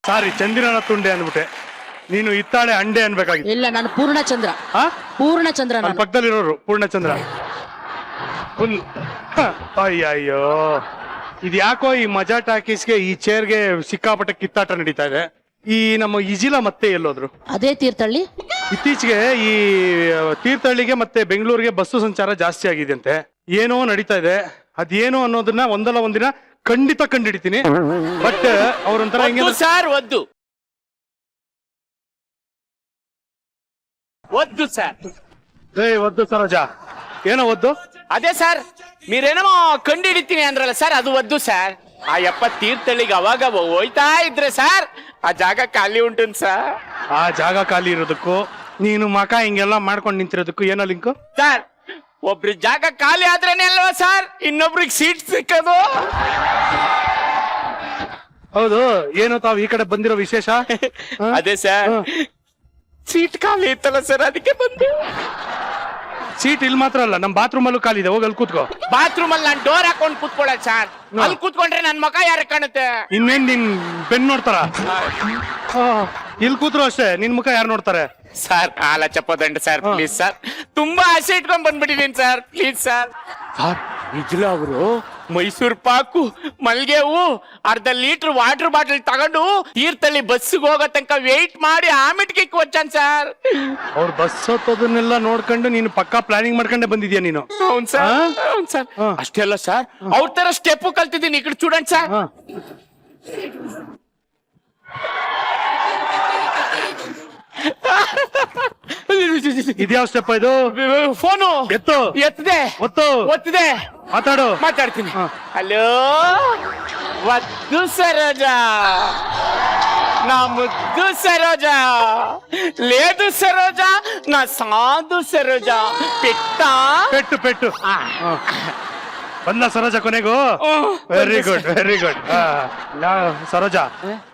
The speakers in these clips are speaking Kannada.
ಸಾರಿ, ಚಂದಿರನ ತುಂಡೆ ಅಂದ್ಬಿಟ್ಟೆ. ನೀನು ಇತ್ತಾಳೆ ಅಂಡೆ ಅನ್ಬೇಕಾಗಿತ್ತು. ಇಲ್ಲ, ನಾನು ಪೂರ್ಣಚಂದ್ರ. ಪೂರ್ಣಚಂದ್ರ ನನ್ನ ಪಕ್ಕದಲ್ಲಿರೋರು ಪೂರ್ಣಚಂದ್ರ. ಫುಲ್ ಅಯ್ಯಯ್ಯೋ, ಇದು ಯಾಕೋ ಈ ಮಜಾ ಟಾಕೀಸ್ಗೆ ಈ ಚೇರ್ಗೆ ಸಿಕ್ಕಾಪಟ್ಟೆ ಕಿತ್ತಾಟ ನಡೀತಾ ಇದೆ. ಈ ನಮ್ಮ ಇಜಿಲ ಮತ್ತೆ ಎಲ್ಲೋದ್ರು? ಅದೇ ತೀರ್ಥಹಳ್ಳಿ. ಇತ್ತೀಚೆಗೆ ಈ ತೀರ್ಥಹಳ್ಳಿಗೆ ಮತ್ತೆ ಬೆಂಗಳೂರಿಗೆ ಬಸ್ಸು ಸಂಚಾರ ಜಾಸ್ತಿ ಆಗಿದೆ ಅಂತೆ. ಏನೋ ನಡೀತಾ ಇದೆ. ಅದೇನು ಅನ್ನೋದನ್ನ ಒಂದಲ್ಲ ಒಂದಿನ ಖಂಡಿತ ಕಂಡಿಡಿತೀನಿ. ಬಟ್ ಅವ್ರೊಂಥರ ಹಿಂಗೆ సార్ వద్దు వద్దు సార్. ಒದ್ದು ಸರೋಜ, ಏನೋ ಒದ್ದು? అదే సార్ మీరేమో కండి ಹಿಡಿತೀನಿ ಅಂದ್ರಲ್ಲ ಸರ್, ಅದು వద్దు సార్. ఆ యప్ప ತೀರ್ಥಹಳ್ಳಿಗೆ ಅವಾಗ ಹೋಯ್ತಾ ಇದ್ರೆ ಸರ್, ಆ ಜಾಗ ಖಾಲಿ ಉಂಟು ಸರ್. ಆ ಜಾಗ ಖಾಲಿ ಇರೋದಕ್ಕೂ ನೀನು ಮಕ ಹಿಂಗೆಲ್ಲ ಮಾಡ್ಕೊಂಡು ನಿಂತಿರೋದಕ್ಕೂ ಏನೋ ಲಿಂಕು? ಸರ್, ಒಬ್ರ ಜಾಗ ಖಾಲಿ ಆದ್ರೇನೆ ಅಲ್ವಾ ಸರ್ ಇನ್ನೊಬ್ರಿಗೆ ಸೀಟ್ ಸಿಕ್ಕದು. ಹೌದು, ಏನು ತಾವು ಈ ಕಡೆ ಬಂದಿರೋ ವಿಶೇಷ? ಅದೇ ಸರ್, ಸೀಟ್ ಖಾಲಿ ಇತ್ತಲ್ಲ ಸರ್, ಅದಕ್ಕೆ ಬಂದು. ಸೀಟ್ ಇಲ್ಲಿ ಮಾತ್ರ ಅಲ್ಲ, ನಮ್ ಬಾತ್ರೂಮ್ ಅಲ್ಲೂ ಖಾಲಿ ಇದೆ. ಹೋಗಿ ಅಲ್ಲಿ ಕೂತ್ಕೋ. ಬಾತ್ರೂಮ್ ಅಲ್ಲಿ ನಾನು ಡೋರ್ ಹಾಕೊಂಡು ಕೂತ್ಕೊಳ್ಳೋದು ಸರ್. ಅಲ್ಲಿ ಕೂತ್ಕೊಂಡ್ರೆ ನನ್ ಮಗ ಯಾರ ಕಾಣುತ್ತೆ? ಇನ್ನೇನ್ ನಿನ್ ಬೆನ್ ನೋಡ್ತಾರ? ಇಲ್ಲಿ ಕೂತ್ರು ಅಷ್ಟೇ, ನಿನ್ ಮುಖ ಯಾರು ನೋಡ್ತಾರೆ? ಸರ್, ಕಾಲ ಚಪ್ಪದಂಡ ಸರ್, ಪ್ಲೀಸ್ ಸರ್. ತುಂಬಾ ಆಸೆ ಇಟ್ಕೊಂಡ್ ಬಂದ್ಬಿಟ್ಟಿದೀನಿ ಸರ್, ಪ್ಲೀಸ್ ಸರ್. ಇಜ್ಲ ಅವರು ಮೈಸೂರು ಪಾಕು, ಮಲ್ಗೆ ಹೂ, ಅರ್ಧ ಲೀಟರ್ ವಾಟರ್ ಬಾಟಲ್ ತಗೊಂಡು ತೀರ್ಥಹಳ್ಳಿ ಬಸ್ಸಿಗೆ ಹೋಗೋ ತನಕ ವೇಟ್ ಮಾಡಿ ಆಮಿಟ್ಗೆ ಕೊಚ್ಚಾನ್ ಸರ್. ಅವ್ರ ಬಸ್ ಹತ್ತೋದನ್ನೆಲ್ಲ ನೋಡ್ಕೊಂಡು ನೀನು ಪಕ್ಕಾ ಪ್ಲಾನಿಂಗ್ ಮಾಡ್ಕೊಂಡೆ ಬಂದಿದ್ಯಾ ನೀನು? అవును ಸರ್, అవును ಸರ್. ಅಷ್ಟೇ ಅಲ್ಲ ಸರ್, ಅವ್ರ ತರ ಸ್ಟೆಪ್ ಕಲ್ತಿದ್ದೀನಿ. ಈ ಕಡೆ ಸ್ಟೂಡೆಂಟ್ ಸರ್. ಇದ್ಯಾವ ಸ್ಟೆಪ್ ಇದು? ಫೋನು ಎತ್ತು. ಎತ್ತದೆ, ಒತ್ತಿದೆ, ಮಾತಾಡ್ತೀನಿ. ಹಲೋ, వద్దు సరోజా, నా ముద్దు సరోజా, లేదు సరోజా, నా సాధు సరోజా. ಪೆಟ್ಟು ಬಂದ ಸರೋಜ ಕೊನೆಗೂ. Very good, very good. Saroja,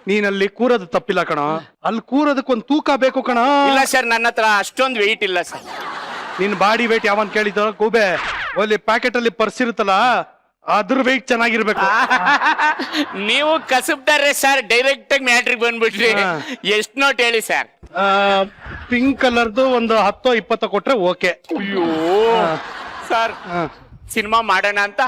ನೀನಲ್ಲಿ ಕೂರೋದು ತಪ್ಪಿಲ್ಲ ಕಣ. ಅಲ್ಲಿ ಕೂರೋದಕ್ಕೊಂದು ತೂಕ ಬೇಕು ಕಣ. ಇಲ್ಲ ಸರ್, ನನ್ನ ಹತ್ರ ಅಷ್ಟೊಂದು ವೆಯ್ಟ್ ಇಲ್ಲ ಸರ್. ನಿನ್ ಬಾಡಿ ವೇಟ್ ಯಾವನ್ ಕೇಳಿದ ಗೂಬೆ? ಅಲ್ಲಿ ಪ್ಯಾಕೆಟ್ ಅಲ್ಲಿ ಪರ್ಸ್ ಇರುತ್ತಲ್ಲ, ಅದ್ರ ವೆಯ್ಟ್ ಚೆನ್ನಾಗಿರ್ಬೇಕು. ನೀವು ಕಸಬ್ದಾರೆ ಸರ್, ಡೈರೆಕ್ಟ್ ಆಗಿ ಮ್ಯಾಟ್ರಿಗೆ ಬಂದ್ಬಿಟ್ರಿ. ಎಷ್ಟ್ ನೋಟ್ ಹೇಳಿ ಸರ್? ಪಿಂಕ್ ಕಲರ್ದು ಒಂದು 10-20 ಕೊಟ್ರೆ ಓಕೆ. ಅಯ್ಯೋ ಸರ್, ಸಿನಿಮಾ ಮಾಡೋಣ ಅಂತ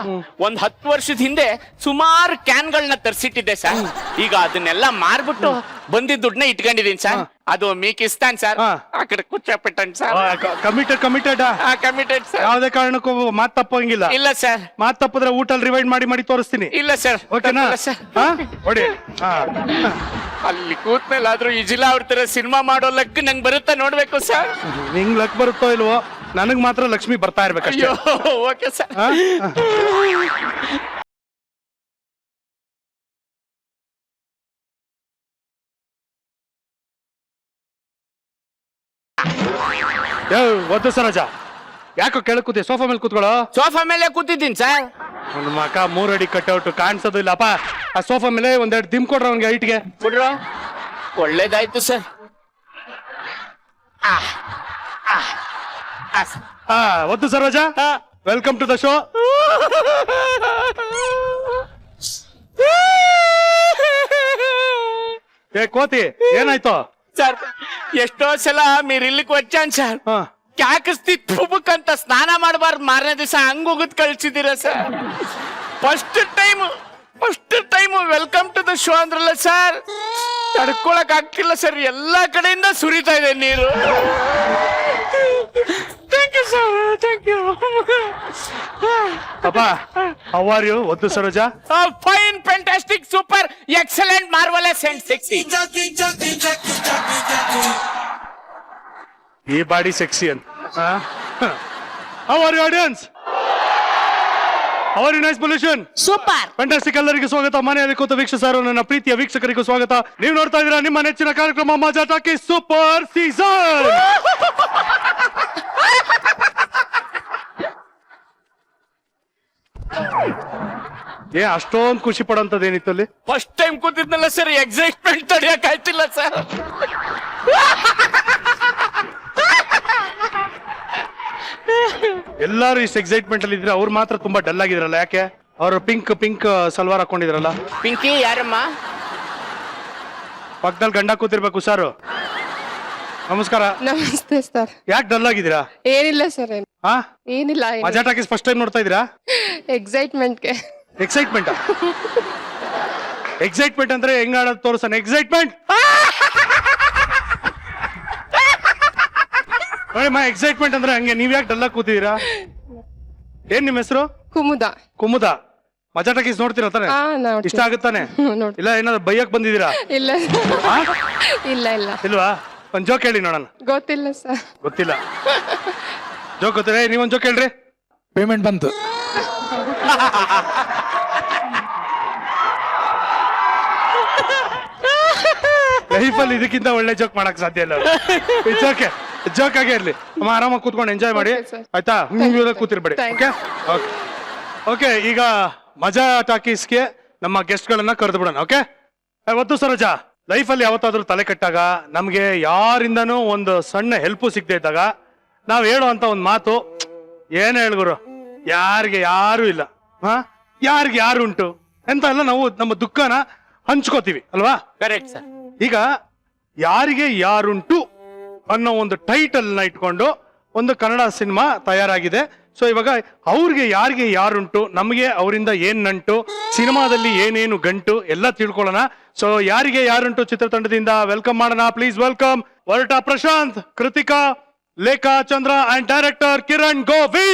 ಒಂದ್ 10 ವರ್ಷದ ಹಿಂದೆ ಸುಮಾರು ಕ್ಯಾನ್ಗಳನ್ನ ತರಿಸಿಟ್ಟಿದ್ದೆ ಸರ್. ಈಗ ಅದನ್ನೆಲ್ಲ ಮಾರ್ಬಿಟ್ಟು ಬಂದಿದ್ದ ದುಡ್ಡನ್ನ ಇಟ್ಕೊಂಡಿದೀನಿ ಸರ್. ಅದು ಮೀಕಿಸ್ತಾನ್ ಸರ್, ಆ ಕಡೆ ಕುಚ್ಚಪಟ್ಟನ್ ಸರ್. Committed sir. ಯಾವ್ದೇ ಕಾರಣಕ್ಕೂ ಮಾತ್ ತಪ್ಪಂಗಿಲ್ಲ. ಇಲ್ಲ ಸರ್, ಮಾತ್ ತಪ್ಪಿದ್ರೆ ಊಟಲ್ ರಿವೈಂಡ್ ಮಾಡಿ ತೋರಿಸ್ತೀನಿ. ಇಲ್ಲ ಸರ್, ಓಕೆನಾ? ಹೊಡಿ. ಅಲ್ಲಿ ಕೂತ್ಮೇಲಾದ್ರೂ ಇಜಿಲಾ ಅವ್ರ ತರ ಸಿನಿಮಾ ಮಾಡೋ ಲಕ್ ನಂಗೆ ಬರುತ್ತಾ ನೋಡ್ಬೇಕು ಸರ್. ನಿಂಗ್ ಲಕ್ ಬರುತ್ತೋ ಇಲ್ವೋ, ನನಗ್ ಮಾತ್ರ ಲಕ್ಷ್ಮಿ ಬರ್ತಾ ಇರ್ಬೇಕಷ್ಟೇ. Okay sir. ಒದ್ದು ಸರೋಜ, ಯಾಕೋ ಕೆಳಕ್ ಕೂತಿ? ಸೋಫಾ ಮೇಲೆ ಕೂತ್ಕೊಳ್ಳೋ. ಸೋಫಾ ಮೇಲೆ ಕೂತಿದ್ದೀನಿ ಸರ್. ಒಂದು ಮಕ 3 ಅಡಿ ಕಟ್ಔಟ್ ಕಾಣಿಸೋದು ಇಲ್ಲಪ್ಪ. ಆ ಸೋಫಾ ಮೇಲೆ ಒಂದೆರಡು ದಿಮ್ ಕೊಡ್ರ ಅವ್ನಿಗೆ ಹೈಟ್ಗೆ. ಕೊಡ್ರ, ಒಳ್ಳೇದಾಯ್ತು ಸರ್. ಒದ್ದು Saroja, welcome to the show. ಕೋತಿ, ಏನಾಯ್ತು ಸರ್? ಎಷ್ಟೋ ಸಲ మీరు ಇಲ್ಲಿಗೆ వచ్చాను ಸರ್. ಕ್ಯಾಕಸ್ತಿ ತುಬುಕ್ ಅಂತ ಸ್ನಾನ ಮಾಡಬಾರ್ದು, ಮಾರನೇ ದಿವಸ ಹಂಗ ಹೋಗುದ್ ಕಳ್ಸಿದ್ದೀರ sir. First time welcome to the show ಅಂದ್ರಲ್ಲ ಸರ್, ತಡ್ಕೊಳಕ್ ಆಗ್ತಿಲ್ಲ ಸರ್. ಎಲ್ಲಾ ಕಡೆಯಿಂದ ಸುರಿತಾ ಇದೆ ನೀರು. Thank you sir, thank you. ಅಪ್ಪ, ಹೌ ಆರ್ ಯು ಒದ್ದು Saroja? Fine, fantastic, super, excellent, marvellous and sexy. ಈ ಬಾಡಿ ಸೆಕ್ಸಿ ಅಂತ. How are you audience? How are you? Nice pollution, super, fantastic. ಎಲ್ಲರಿಗೂ ಸ್ವಾಗತ. ಮನೆಯಲ್ಲಿ ಕೂತ ವೀಕ್ಷಿಸರು, ನನ್ನ ಪ್ರೀತಿಯ ವೀಕ್ಷಕರಿಗೂ ಸ್ವಾಗತ. ನೀವು ನೋಡ್ತಾ ಇದ್ದೀರಾ ನಿಮ್ಮ ನೆಚ್ಚಿನ ಕಾರ್ಯಕ್ರಮ ಮಜಾ ಟಾಕೀಸ್ ಸೂಪರ್ ಸೀಸನ್. ಅಷ್ಟೊಂದು ಖುಷಿ ಪಡೋಂಥದ್ದು ಏನಿತ್ತು ಅಲ್ಲಿ? ಫಸ್ಟ್ ಟೈಮ್ ಕೂತಿದ್ನಲ್ಲ ಸರ್, ಎಕ್ಸೈಟ್ಮೆಂಟ್ ತಡೆಯಕ್ ಆಯ್ತಿಲ್ಲ ಸರ್. ಎಲ್ಲಾರು ಇಷ್ಟು ಎಕ್ಸೈಟ್ಮೆಂಟ್ ಅಲ್ಲಿ ಇದ್ರೆ, ಅವ್ರು ಮಾತ್ರ ತುಂಬಾ ಡಲ್ ಆಗಿದ್ರಲ್ಲ. ಯಾಕೆ? ಅವರು ಪಿಂಕ್ ಸಲ್ವಾರ್ ಹಾಕೊಂಡಿದ್ರಲ್ಲ. ಪಿಂಕಿ ಯಾರಮ್ಮ? ಪಕ್ಕದಲ್ಲಿ ಗಂಡ ಕೂತಿರ್ಬೇಕು ಹುಷಾರು. ನಮಸ್ಕಾರ. ನಮಸ್ತೆ ಸರ್. ಯಾಕೆ ಡಲ್ ಆಗಿದ್ದೀರಾ? ಏನಿಲ್ಲ ಸರ್. ಹಾ, ಏನಿಲ್ಲ. ಮಜಾ ಟಾಕೀಸ್ ಫಸ್ಟ್ ಟೈಮ್ ನೋಡ್ತಾ ಇದೀರಾ? ಎಕ್ಸೈಟ್ಮೆಂಟ್ಗೆ. ಎಕ್ಸೈಟ್ಮೆಂಟ್ ಎಕ್ಸೈಟ್ಮೆಂಟ್ ಅಂದ್ರೆ ಹೆಂಗ್ ಆಡೋದು ತೋರ್ಸಣ. ಎಕ್ಸೈಟ್ಮೆಂಟ್ ಎಕ್ಸೈಟ್ಮೆಂಟ್ ಅಂದ್ರೆ ಹಂಗೆ. ನೀವ್ ಯಾಕೆ ಡಲ್ ಆಗಿ ಕೂತಿದ್ದೀರಾ? ಏನ್ ನಿಮ್ ಹೆಸರು? ಕುಮುದ. ಕುಮುದ. ಮಜಾ ಟಾಕೀಸ್ ನೋಡ್ತೀರಾ ತಾನೆ? ಇಷ್ಟ ಆಗುತ್ತಾನೆ? ಇಲ್ಲ ಏನಾದ್ರು ಬೈಯಕ್ ಬಂದಿದ್ದೀರಾ? ಇಲ್ಲ ಹಾ? ಇಲ್ಲ ಇಲ್ಲ. ಇಲ್ವಾ? ಒಂದ್ ಜೋಕ್ ಹೇಳಿ ನೋಡೋಣ. ಗೊತ್ತಿಲ್ಲ ಸರ್. ಗೊತ್ತಿಲ್ಲ. ಜೋಕ್ ಗೊತ್ತಿಲ್ಲ. ನೀವೊಂದ್ ಜೋಕ್ ಹೇಳ್ರಿ. ಪೇಮೆಂಟ್ ಬಂತು. ಲೈಫಲ್ಲಿ ಇದಕ್ಕಿಂತ ಒಳ್ಳೆ ಜೋಕ್ ಮಾಡಕ್ ಸಾಧ್ಯ ಇಲ್ಲ. ಇಟ್ಸ್ ಓಕೆ, ಜೋಕ್ ಆಗೇ ಇರ್ಲಿ. ಅಮ್ಮ ಆರಾಮಾಗಿ ಕೂತ್ಕೊಂಡು ಎಂಜಾಯ್ ಮಾಡಿ. Okay, sir. ಆಯ್ತಾ? ನೀವು ಕೂತಿರ್ಬೇಡಿ. Thank okay okay. ಈಗ ಮಜಾ ಟಾಕೀಸ್ಗೆ ನಮ್ಮ ಗೆಸ್ಟ್ ಗಳನ್ನ ಕರೆದು ಬಿಡೋಣ. ಓಕೆ. ಅವತ್ತು ಸರೋಜ, ಲೈಫಲ್ಲಿ ಯಾವತ್ತಾದ್ರೂ ತಲೆ ಕೆಟ್ಟಾಗ ನಮ್ಗೆ ಯಾರಿಂದನೂ ಒಂದು ಸಣ್ಣ ಹೆಲ್ಪ್ ಸಿಗದೆ ಇದ್ದಾಗ ನಾವ್ ಹೇಳೋ ಅಂತ ಒಂದ್ ಮಾತು ಏನ್ ಹೇಳ್ಗುರು, ಯಾರಿಗೆ ಯಾರು ಇಲ್ಲ, ಹಾ, ಯಾರಿಗೆ ಯಾರು ಉಂಟು ಅಂತ ಎಲ್ಲ ನಾವು ನಮ್ಮ ದುಃಖನ ಹಂಚ್ಕೋತೀವಿ ಅಲ್ವಾ? Correct sir. ಈಗ ಯಾರಿಗೆ ಯಾರುಂಟು ಅನ್ನೋ ಒಂದು ಟೈಟಲ್ ನ ಇಟ್ಕೊಂಡು ಒಂದು ಕನ್ನಡ ಸಿನಿಮಾ ತಯಾರಾಗಿದೆ. ಸೊ ಇವಾಗ ಅವ್ರಿಗೆ ಯಾರಿಗೆ ಯಾರುಂಟು, ನಮಗೆ ಅವರಿಂದ ಏನ್ ನಂಟು, ಸಿನಿಮಾದಲ್ಲಿ ಏನೇನು ಗಂಟು ಎಲ್ಲ ತಿಳ್ಕೊಳ್ಳೋಣ. ಸೊ ಯಾರಿಗೆ ಯಾರುಂಟು ಚಿತ್ರತಂಡದಿಂದ ವೆಲ್ಕಮ್ ಮಾಡೋಣ. ಪ್ಲೀಸ್ ವೆಲ್ಕಮ್ ವರ್ಟಾ ಪ್ರಶಾಂತ್, ಕೃತಿಕಾ, ಲೇಖಾ ಚಂದ್ರ ಅಂಡ್ ಡೈರೆಕ್ಟರ್ ಕಿರಣ್ ಗೋವಿ.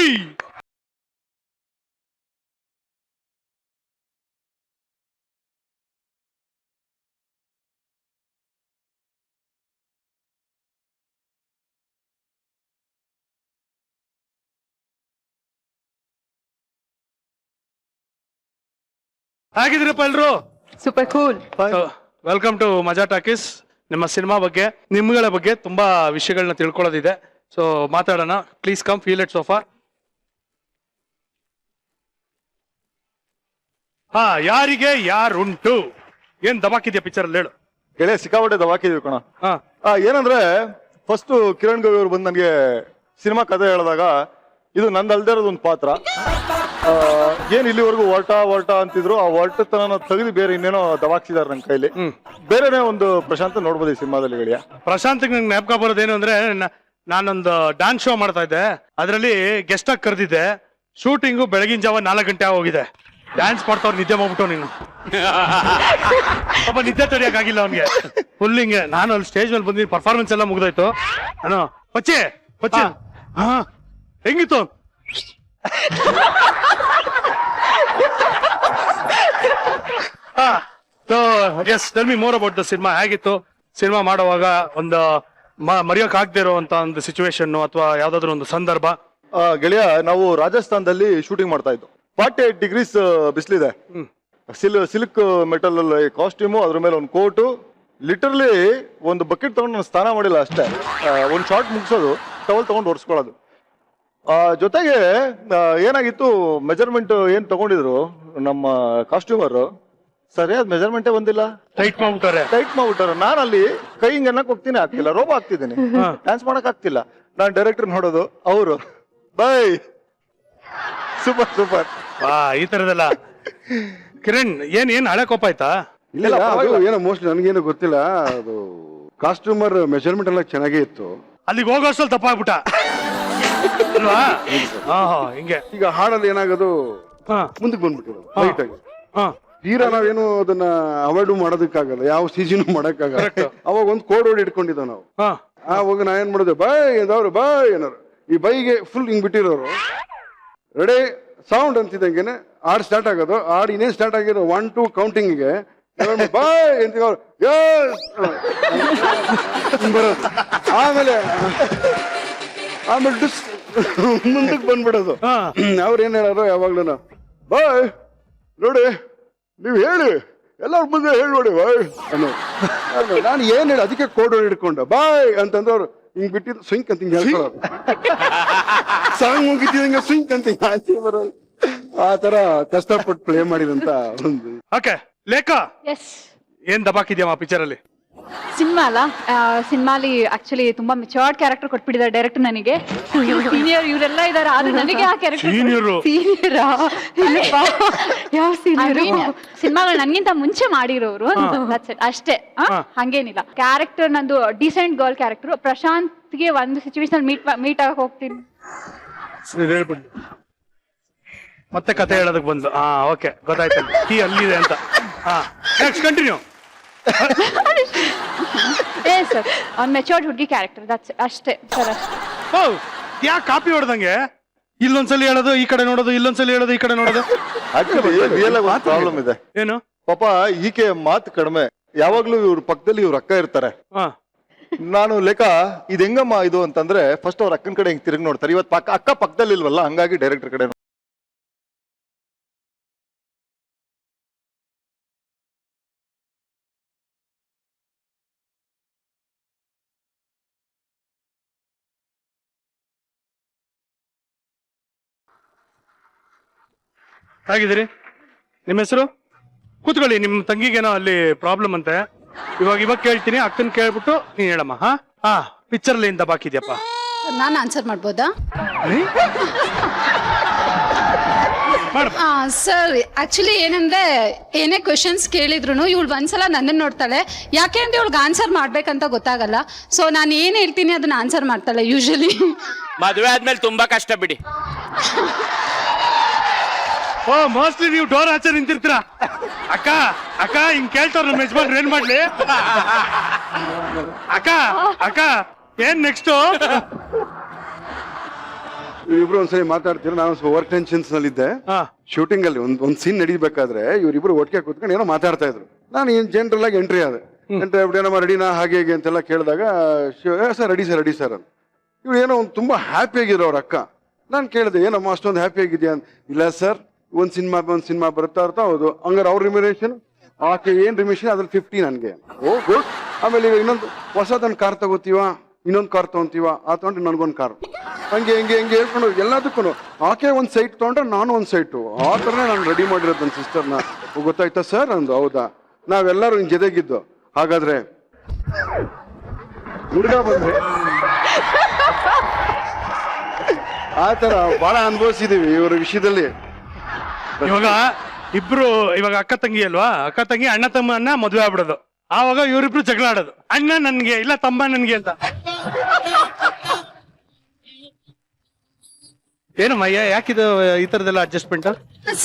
ಹೇಗಿದ್ದೀರಪ್ಪ ಎಲ್ರು? Super cool. Welcome to Majaa talkies. ನಿಮ್ಮ ಸಿನಿಮಾ ಬಗ್ಗೆ, ನಿಮ್ಗಳ ಬಗ್ಗೆ ತುಂಬಾ ವಿಷಯಗಳನ್ನ ತಿಳ್ಕೊಳ್ಳೋದಿದೆ. ಸೊ ಮಾತಾಡೋಣ. Please come, feel it sofa. ಹಾ, ಯಾರಿಗೆ ಯಾರುಂಟು ಏನ್ ದಬಾಕಿದ್ಯಾ ಪಿಕ್ಚರ್ ಅಲ್ಲಿ ಹೇಳು. ಗೆಳೆಯ ಸಿಕ್ಕಾಪಟ್ಟೆ ದವಾಕಿದ್ವಿ ಕಣ. ಹಾ, ಏನಂದ್ರೆ ಫಸ್ಟ್ ಕಿರಣ್ ಗೌರಿ ಅವರು ಬಂದು ನನಗೆ ಸಿನಿಮಾ ಕಥೆ ಹೇಳಿದಾಗ ಇದು ನಂದಲ್ದೇ ಇರೋದು ಒಂದು ಪಾತ್ರ. ಏನ್ ಇಲ್ಲಿವರೆಗೂ ಹೊರಟ ಅಂತಿದ್ರು, ಆ ಹೊರಟತನ ತೆಗೆದು ಬೇರೆ ಇನ್ನೇನೋ ದವಾಕ್ಸಿದಾರೆ ನನ್ನ ಕೈಲಿ. ಬೇರೆನೇ ಒಂದು ಪ್ರಶಾಂತ್ ನೋಡ್ಬೋದು ಈ ಸಿನಿಮಾದಲ್ಲಿ ಗೆಳೆಯ. ಪ್ರಶಾಂತ್ ನಂಗೆ ಜ್ಞಾಪಕ ಬರೋದೇನು ಅಂದ್ರೆ, ನಾನೊಂದು ಡ್ಯಾನ್ಸ್ ಶೋ ಮಾಡ್ತಾ ಇದ್ದೆ, ಅದರಲ್ಲಿ ಗೆಸ್ಟ್ ಆಗಿ ಕರೆದಿದ್ದೆ. ಶೂಟಿಂಗು ಬೆಳಗಿನ ಜಾವ 4 ಗಂಟೆ ಆಗೋಗಿದೆ. ಡ್ಯಾನ್ಸ್ ಮಾಡ್ತಾವ್ರು ನಿದ್ದೆ ಮಾಡ್ಬಿಟ್ಟು ನೀನು ಪಾಪ ನಿದ್ದೆ ತಡಿಯಕ್ಕಾಗಿಲ್ಲ ಅವ್ನಿಗೆ. ಫುಲ್ ಹಿಂಗೆ. ನಾನು ಅಲ್ಲಿ ಸ್ಟೇಜ್ ಮೇಲೆ ಬಂದಿದ್ದು, ಪರ್ಫಾರ್ಮೆನ್ಸ್ ಎಲ್ಲ ಮುಗ್ದೋಯ್ತು. ನಾನು ಪಚ್ಚೆ ಹಾ ಹೆಂಗಿತ್ತು? Yes, tell me more about the cinema. ಹೇಗಿತ್ತು ಸಿನಿಮಾ ಮಾಡುವಾಗ? ಒಂದು ಮರೆಯೋಕ್ ಆಗದೆ ಇರುವಂತ ಒಂದು ಸಿಚುವೇಶನ್ ಅಥವಾ ಯಾವ್ದಾದ್ರು ಒಂದು ಸಂದರ್ಭ? ಗೆಳೆಯ, ನಾವು ರಾಜಸ್ಥಾನದಲ್ಲಿ ಶೂಟಿಂಗ್ ಮಾಡ್ತಾ ಇದ್ದು. 48 ಡಿಗ್ರೀಸ್ ಬಿಸಿಲಿದೆ. ಸಿಲ್ಕ್ ಮೆಟಲ್ ಕಾಸ್ಟ್ಯೂಮು, ಅದ್ರ ಮೇಲೆ ಒಂದು ಕೋಟು. ಲಿಟರ್ಲಿ ಒಂದು ಬಕೆಟ್ ತಗೊಂಡು ನಾನು ಸ್ನಾನ ಮಾಡಿಲ್ಲ ಅಷ್ಟೇ. ಒಂದು ಶಾರ್ಟ್ ಮುಗಿಸೋದು, ಟವಲ್ ತಗೊಂಡು ಒರೆಸ್ಕೊಳ್ಳೋದು. ಜೊತೆಗೆ ಏನಾಗಿತ್ತು, ಮೆಜರ್ಮೆಂಟ್ ಏನ್ ತಗೊಂಡಿದ್ರು ನಮ್ಮ ಕಾಸ್ಟ್ಯೂಮರ್, ಸರಿಯಾದ ಮೆಜರ್ಮೆಂಟೇ ಬಂದಿಲ್ಲ. ಟೈಟ್ ಮಾಡ್ಬಿಟ್ಟಾರೆ. ನಾನು ಅಲ್ಲಿ ಕೈ ಹಿಂಗ್ ಅನ್ನಕ್ ಹೋಗ್ತೀನಿ, ಆಗ್ತಿಲ್ಲ. ರೋಬೋ ಆಗ್ತಿದ್ದೀನಿ, ಡ್ಯಾನ್ಸ್ ಮಾಡಕ್ ಆಗ್ತಿಲ್ಲ. ನಾನು ಡೈರೆಕ್ಟರ್ ನೋಡೋದು, ಅವರು ಬೈ ಸೂಪರ್ ಸೂಪರ್. ಈ ತರದೆಲ್ಲ. ಕಿರಣ್, ಏನ್ ಹಳೆ ಕೋಪ ಆಯ್ತಾ? ಇಲ್ಲ, ಅದು ಏನೋ ಮೋಸ್ಟ್ಲಿ ನನಗೇನು ಗೊತ್ತಿಲ್ಲ. ಅದು ಕಾಸ್ಟ್ಯೂಮರ್ ಮೆಜರ್ಮೆಂಟ್ ಎಲ್ಲ ಚೆನ್ನಾಗೇ ಇತ್ತು. ಅಲ್ಲಿಗೆ ಹೋಗೋಷ್ಟಲ್ಲಿ ತಪ್ಪಾಗ್ಬಿಟ್ಟ ಅಲ್ವಾ? ಹಿಂಗೆ. ಈಗ ಹಾಡಲ್ಲಿ ಏನಾಗೋದು, ಮುಂದಕ್ಕೆ ಬಂದ್ಬಿಟ್ಟಿರೋದು ಲೈಟ್ ಆಗಿ. ತೀರಾ ನಾವೇನು ಅದನ್ನ ಅವಾಯ್ಡ್ ಮಾಡೋದಕ್ಕಾಗಲ್ಲ, ಯಾವ ಸೀಸನ್ ಮಾಡಕ್ಕಾಗಲ್ಲ. ಅವಾಗ ಒಂದು ಕೋಡ್ ವರ್ಡ್ ಇಟ್ಕೊಂಡಿದ್ದ ನಾವು. ಅವಾಗ ನಾ ಏನ್ ಮಾಡೋದು, ಬಾಯ್ ಎಂದವ್ರು ಬಾಯ್ ಏನಾರು. ಈ ಬೈಗೆ ಫುಲ್ ಹಿಂಗ್ ಬಿಟ್ಟಿರೋರು, ರೆಡಿ ಸೌಂಡ್ ಅಂತಿದ್ದಂಗೆನೆ ಹಾಡ್ ಸ್ಟಾರ್ಟ್ ಆಗೋದು. ಹಾಡ್ ಇನ್ನೇನ್ ಸ್ಟಾರ್ಟ್ ಆಗಿರೋ 1 2 ಕೌಂಟಿಂಗ್ಗೆ ಬಾಯ್ ಅಂತಿದವ್ರು ಬರೋದು. ಆಮೇಲೆ ಡಿಸ್ ಮುಂದಕ್ಕೆ ಬಂದ್ಬಿಡೋದು. ಅವ್ರು ಏನ್ ಹೇಳೋರು ಯಾವಾಗ್ಲೂ, ಬಾಯ್ ನೋಡಿ ನೀವು ಹೇಳಿ, ಎಲ್ಲರ ಮುಂದೆ ಹೇಳಿ ನೋಡಿ ಬಾಯ್ ಅನ್ನೋ. ನಾನು ಏನ್ ಹೇಳಿ ಅದಕ್ಕೆ ಕೋಡ್ ಹಿಡ್ಕೊಂಡ ಬಾಯ್ ಅಂತಂದವ್ರು ಹಿಂಗ್ ಬಿಟ್ಟಿದ್ದು ಸ್ವಿಂಕ್ ಅಂತ ಹಿಂಗ್ ಹೇಳ್ಕೊಳ್ಳೋರು. ಸಾಂಗ್ ಮುಗಿತಿದಂಗೆ ಸ್ವಿಂಕ್ ಅಂತ ಆಚೆ ಬರೋದು. ಆ ತರ ಕಷ್ಟಪಟ್ಟು ಪ್ಲೇ ಮಾಡಿದಂತ ಒಂದು. ಓಕೆ, ಲೇಖಾ, ಏನ್ ದಬಾಕಿದ್ಯಮ್ಮ ಪಿಕ್ಚರ್ ಅಲ್ಲಿ? ಸಿನಿಮಾ ಅಲ್ಲ ಸಿನಿಮಾಲಿ ಆಕ್ಚುಲಿ ತುಂಬಾ ಮೆಚೂರ್ಡ್ ಕ್ಯಾರೆಕ್ಟರ್ ಕೊಟ್ಬಿಟ್ಟಿದ್ದಾರೆ ಡೈರೆಕ್ಟ್ ನನಗೆ ಸೀನಿಯರ್ ಇವರೆಲ್ಲ ಇದಾರೆ ಆದ್ರೆ ನನಗೆ ಆ ಕ್ಯಾರೆಕ್ಟರ್ Senior. ಸೀನಿಯರ್ ಯಾವ ಸೀನಿಯರ್ ಸಿನಿಮಾಗಳು ನನ್ಗಿಂತ ಮುಂಚೆ ಮಾಡಿರೋರು That's it. ಅಷ್ಟೇ ಹಂಗೇನಿಲ್ಲ ಕ್ಯಾರೆಕ್ಟರ್ ನಂದು ಡಿಸೆಂಟ್ ಗರ್ಲ್ ಕ್ಯಾರೆಕ್ಟರ್ ಪ್ರಶಾಂತ್ಗೆ ಒಂದು ಸಿಚುವೇಶನ್ ಮೀಟ್ ಆಗಕ್ ಹೋಗ್ತೀನಿ ಹೇಳ್ಬಿಡಿ ಮತ್ತೆ ಕತೆ ಹೇಳೋದಕ್ಕೆ ಬಂದು ಓಕೆ ಗೊತ್ತಾಯ್ತು ಕೀ ಅಲ್ಲಿದೆ ಅಂತ ನೆಕ್ಸ್ಟ್ ಕಂಟಿನ್ಯೂ. ಏ ಸರ್ ಅವ್ನ್ ಮೆಚೂರ್ಡ್ ಹುಡುಗಿ ಕ್ಯಾರೆಕ್ಟರ್ ಅಷ್ಟೇ ಸರ್ ಓ ಯಾಕೆ ಕಾಪಿ ಹೊಡೆದಂಗೆ ಇಲ್ಲೊಂದ್ಸಲಿ ಹೇಳೋದು ಈ ಕಡೆ ನೋಡೋದು ಇಲ್ಲೊಂದ್ಸಲಿ ಹೇಳೋದು ಈ ಕಡೆ ನೋಡೋದು ಆಕ್ಚುಲಿ ರಿಯಲ್ ಆಗಿ ಪ್ರಾಬ್ಲಮ್ ಇದೆ. ಏನು ಪಾಪ ಈಕೆ ಮಾತು ಕಡಿಮೆ, ಯಾವಾಗ್ಲೂ ಇವ್ರ ಪಕ್ಕದಲ್ಲಿ ಇವ್ರ ಅಕ್ಕ ಇರ್ತಾರೆ. ನಾನು ಲೆಕ್ಕ ಇದು ಹೆಂಗಮ್ಮ ಇದು ಅಂತಂದ್ರೆ ಫಸ್ಟ್ ಅವ್ರ ಅಕ್ಕನ ಕಡೆ ಹಿಂಗ್ ತಿರುಗಿ ನೋಡ್ತಾರೆ. ಇವತ್ತು ಅಕ್ಕ ಪಕ್ಕದಲ್ಲಿ ಇಲ್ವಲ್ಲ, ಹಂಗಾಗಿ ಡೈರೆಕ್ಟರ್ ಕಡೆ ಹೇಗಿದ್ದೀರಿ? ನಿಮ್ಮ ಹೆಸರು? ಕೂತ್ಕೊಳ್ಳಿ. ನಿಮ್ಮ ತಂಗಿಗೇನೋ ಅಲ್ಲಿ ಪ್ರಾಬ್ಲಮ್ ಅಂತೆ. ಇವಾಗ ಕೇಳ್ತೀನಿ, ಅಕ್ಕನ್ ಕೇಳ್ಬಿಟ್ಟು ನೀನ್ ಹೇಳಮ್ಮ. ಪಿಕ್ಚರ್ ಅಲ್ಲಿ ಇಂದ ಬಾಕಿ ಇದೆಯಪ್ಪ. ನಾನು ಆನ್ಸರ್ ಮಾಡ್ಬೋದಾ ಸರ್? ಆಕ್ಚುಲಿ ಏನಂದ್ರೆ ಏನೇ ಕ್ವೆಶನ್ಸ್ ಕೇಳಿದ್ರು ಇವಳು ಒಂದ್ಸಲ ನನ್ನನ್ನು ನೋಡ್ತಾಳೆ. ಯಾಕೆ ಅಂದ್ರೆ ಇವಳಿಗೆ ಆನ್ಸರ್ ಮಾಡ್ಬೇಕಂತ ಗೊತ್ತಾಗಲ್ಲ. ಸೊ ನಾನು ಏನ್ ಹೇಳ್ತೀನಿ ಅದನ್ನ ಆನ್ಸರ್ ಮಾಡ್ತಾಳೆ ಯೂಶಲಿ. ಮದುವೆ ಆದ್ಮೇಲೆ ತುಂಬಾ ಕಷ್ಟ ಬಿಡಿ. ಮೋಸ್ಟ್ಲಿ ನೀವು ಡೋರ್ ಆಚೆ ನಿಂತಿರ್ತೀರಾ. ಅಕ್ಕ ಅಕ್ಕ ಹಿಂಗ್ ಕೇಳ್ತಾರ ನಮ್ಮ ಯಜಮಾನ್ರು, ಏನ್ ಮಾಡ್ಲಿ? ಅಕ್ಕ ಅಕ್ಕ ಏನ್ ನೆಕ್ಸ್ಟ್? ಇವ್ರಿಬ್ರು ಒಂದ್ಸರಿ ಮಾತಾಡ್ತೀರ. ನಾನು ಓವರ್ ಟೆನ್ಷನ್ಸ್ ನಲ್ಲಿದ್ದೆ ಶೂಟಿಂಗ್ ಅಲ್ಲಿ. ಒಂದ್ ಸೀನ್ ನಡೀಬೇಕಾದ್ರೆ ಇವ್ರಿಬ್ರು ಒಟ್ಟಿಗೆ ಕೂತ್ಕೊಂಡು ಏನೋ ಮಾತಾಡ್ತಾ ಇದ್ರು. ನಾನು ಏನ್ ಜನರಲ್ ಆಗಿ ಎಂಟ್ರಿ ಆದೆ. ಎಂಟ್ರಿ ಆಗ್ಬಿಟ್ಟು ಏನಮ್ಮ ರೆಡಿನಾ ಹಾಗೆ ಹೇಗೆ ಅಂತೆಲ್ಲ ಕೇಳಿದಾಗ ಸರ್ ರೆಡಿ ಸರ್ ಅಂತ. ಇವ್ರು ಏನೋ ಒಂದು ತುಂಬಾ ಹ್ಯಾಪಿ ಆಗಿದ್ರು ಅವ್ರ ಅಕ್ಕ. ನಾನು ಕೇಳಿದೆ ಏನಮ್ಮ ಅಷ್ಟೊಂದು ಹ್ಯಾಪಿ ಆಗಿದ್ಯಾ ಅಂತ. ಇಲ್ಲ ಸರ್ ಒಂದ್ ಸಿನಿಮಾ ಬರ್ತಾ ಇರ್ತಾ ಹೌದು. ಹಂಗಾರೆ ಅವ್ರ ರಿಮ್ಯುನೇಷನ್ ಆಕೆ ಏನ್ ರಿಮಿಷನ್ ಅದ್ರಲ್ಲಿ 50 ನನ್ಗೆ. ಓ ಗುಡ್. ಆಮೇಲೆ ಈಗ ಇನ್ನೊಂದು ಹೊಸದೊಂದು ಕಾರ್ ತಗೋತೀವ, ಇನ್ನೊಂದು ಕಾರ್ ತಗೊಂತೀವ, ಆ ತಗೊಂಡ್ರೆ ನನ್ಗೊಂದು ಕಾರ್, ಹಂಗೆ ಹೇಳ್ಕೊಂಡು ಎಲ್ಲದಕ್ಕೂ ಆಕೆ ಒಂದ್ ಸೈಟ್ ತಗೊಂಡ್ರೆ ನಾನು ಒಂದ್ ಸೈಟು. ಆ ಥರನೇ ನಾನು ರೆಡಿ ಮಾಡಿರೋದು ನನ್ನ ಸಿಸ್ಟರ್ನ. ಗೊತ್ತಾಯ್ತಾ ಸರ್ ಅಂದು. ಹೌದಾ, ನಾವೆಲ್ಲರೂ ಹಿಂಗ್ ಜೊತೆಗಿದ್ದು. ಹಾಗಾದ್ರೆ ಹುಡುಗ ಬಂದ್ರೆ ಆ ತರ ಬಹಳ ಅನುಭವಿಸಿದೀವಿ ಇವ್ರ ವಿಷಯದಲ್ಲಿ. ಇವಾಗ ಅಕ್ಕ ತಂಗಿ ಅಲ್ವಾ? ಅಕ್ಕ ತಂಗಿ ಅಣ್ಣ ತಮ್ಮನ್ನ ಮದುವೆ ಆಗ್ಬಿಡೋದು. ಆವಾಗ ಇವರಿಬ್ರು ಜಗಳ ಆಡೋದು. ಅಣ್ಣ ನನ್ಗೆ ಇಲ್ಲ ತಮ್ಮ ನನ್ಗೆ ಅಂತ. ಏನಮ್ಮ ಯಾಕಿದು ಈ ತರದೆಲ್ಲ ಅಡ್ಜಸ್ಟ್ಮೆಂಟ್?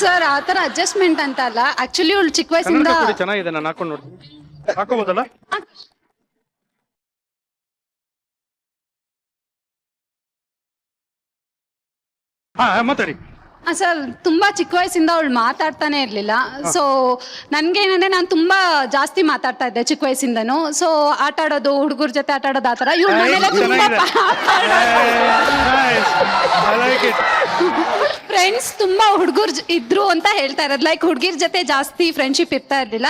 ಸರ್ ಆ ತರ ಅಡ್ಜಸ್ಟ್ಮೆಂಟ್ ಅಂತ ಅಲ್ಲ. ಆಕ್ಚುಲಿ ಇವಳು ಚಿಕ್ಕ ವಯಸ್ಸಿಂದ ಚೆನ್ನಾಗಿದೆ, ನಾನು ಹಾಕೊಂಡು ನೋಡ್ತೀನಿ. ಹಾಕೋಬೋದಲ್ಲ? ಮಾತಾಡಿ. ಸರ್ ತುಂಬಾ ಚಿಕ್ಕ ವಯಸ್ಸಿಂದ ಅವಳು ಮಾತಾಡ್ತಾನೆ ಇರ್ಲಿಲ್ಲ. ಸೊ ನನ್ಗೇನಂದ್ರೆ ನಾನು ತುಂಬಾ ಜಾಸ್ತಿ ಮಾತಾಡ್ತಾ ಇದ್ದೆ ಚಿಕ್ಕ ವಯಸ್ಸಿಂದನು. ಸೊ ಆಟ ಆಡೋದು, ಹುಡುಗರ ಜೊತೆ ಆಟ ಆಡೋದು, ಆತರ ಇವ್ರ ಮನೇಲೆ ತುಂಬಾ ಫ್ರೆಂಡ್ಸ್ ತುಂಬಾ ಹುಡುಗರು ಇದ್ರು ಅಂತ ಹೇಳ್ತಾ ಇರೋದು. ಲೈಕ್ ಹುಡುಗಿರ್ ಜೊತೆ ಜಾಸ್ತಿ ಫ್ರೆಂಡ್ಶಿಪ್ ಇರ್ತಾ ಇರ್ಲಿಲ್ಲ.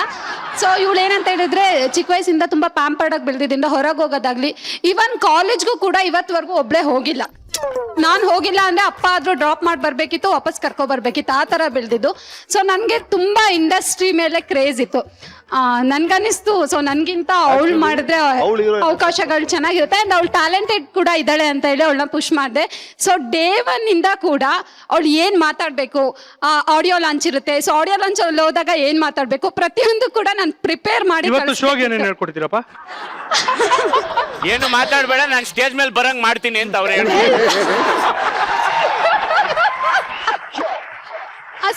ಸೊ ಇವಳು ಏನಂತ ಹೇಳಿದ್ರೆ ಚಿಕ್ಕ ವಯಸ್ಸಿಂದ ತುಂಬಾ ಪ್ಯಾಂಪರ್ಡ್ ಆಗಿ ಬೆಳೆದಿದ್ದರಿಂದ ಹೊರಗೆ ಹೋಗೋದಾಗ್ಲಿ, ಈವನ್ ಕಾಲೇಜ್ಗೂ ಕೂಡ ಇವತ್ವರೆಗೂ ಒಬ್ಳೆ ಹೋಗಿಲ್ಲ. ನಾನು ಹೋಗಿಲ್ಲ ಅಂದ್ರೆ ಅಪ್ಪ ಆದ್ರೂ ಡ್ರಾಪ್ ಮಾಡಿ ಬರ್ಬೇಕಿತ್ತು, ವಾಪಸ್ ಕರ್ಕೊ ಬರ್ಬೇಕಿತ್ತು, ಆ ತರ ಬೆಳೆದಿದ್ದು. ಸೊ ನನ್ಗೆ ತುಂಬಾ ಇಂಡಸ್ಟ್ರಿ ಮೇಲೆ ಕ್ರೇಜ್ ಇತ್ತು. ನನ್ಗನ್ನಿಸ್ತು ಸೊ ನನ್ಗಿಂತ ಅವಳು ಮಾಡಿದ್ರೆ ಅವಕಾಶಗಳು ಚೆನ್ನಾಗಿರುತ್ತೆ ಅಂಡ್ ಅವಳು ಟ್ಯಾಲೆಂಟೆಡ್ ಕೂಡ ಇದ್ದಾಳೆ ಅಂತ ಹೇಳಿ ಅವಳನ್ನ ಪುಷ್ ಮಾಡಿದೆ. ಸೊ ಡೇ 1 ಇಂದ ಕೂಡ ಅವಳು ಏನ್ ಮಾತಾಡ್ಬೇಕು, ಆಡಿಯೋ ಲಾಂಚ್ ಇರುತ್ತೆ. ಸೊ ಆಡಿಯೋ ಲಾಂಚ್ ಅಲ್ಲಿ ಹೋದಾಗ ಏನ್ ಮಾತಾಡ್ಬೇಕು ಪ್ರತಿಯೊಂದು ಕೂಡ ನಾನು ಪ್ರಿಪೇರ್ ಮಾಡಿ. ಹೇಳ್ಕೊಡ್ತೀರಪ್ಪ? ಏನು ಮಾತಾಡ್ಬೇಡ, ನಾನು ಸ್ಟೇಜ್ ಮೇಲೆ ಬರಂಗ್ ಮಾಡ್ತೀನಿ ಅಂತ ಅವ್ರು ಹೇಳಿ.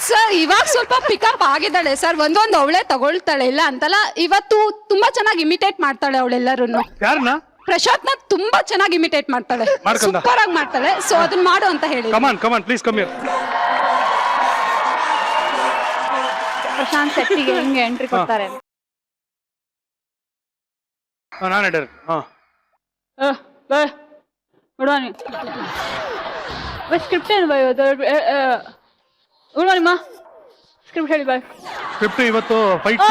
ಸರ್ ಇವಾಗ ಸ್ವಲ್ಪ ಪಿಕಪ್ ಆಗಿದ್ದಾಳೆ ಸರ್. ಒಂದೊಂದು ಅವಳೇ ತಗೊಳ್ತಾಳೆ, ಇಲ್ಲ ಅಂತಲ್ಲ. ಇವತ್ತು ತುಂಬಾ ಚೆನ್ನಾಗಿ ಇಮಿಟೇಟ್ ಮಾಡ್ತಾಳೆ ಅವಳೆಲ್ಲರೂ. ಯಾರನ್ನ? ಪ್ರಶಾಂತ್ ನ ತುಂಬಾ ಚೆನ್ನಾಗಿ ಇಮಿಟೇಟ್ ಮಾಡ್ತಾಳೆ, ಸೂಪರ್ ಆಗಿ ಮಾಡ್ತಾಳೆ. ಸೊ ಅದನ್ನ ಮಾಡು ಅಂತ ಹೇಳಿ. ಕಮಾನ್ ಪ್ಲೀಸ್ ಕಮ್ ಹಿಯರ್. ಪ್ರಶಾಂತ್ ಸೆಟ್ಟಿಗೆ ಹೆಂಗೆ ಎಂಟ್ರಿ ಕೊಡ್ತಾರೆ? ನಾನು ಸ್ಕ್ರಿಪ್ಟ್ ಏನು ನಿಮ್ಮ ಸ್ಕ್ರಿಪ್ಟ್ ಹೇಳಿ ಬಾಯ್. ಸ್ಕ್ರಿಪ್ಟ್ ಇವತ್ತು ಫೈಟ್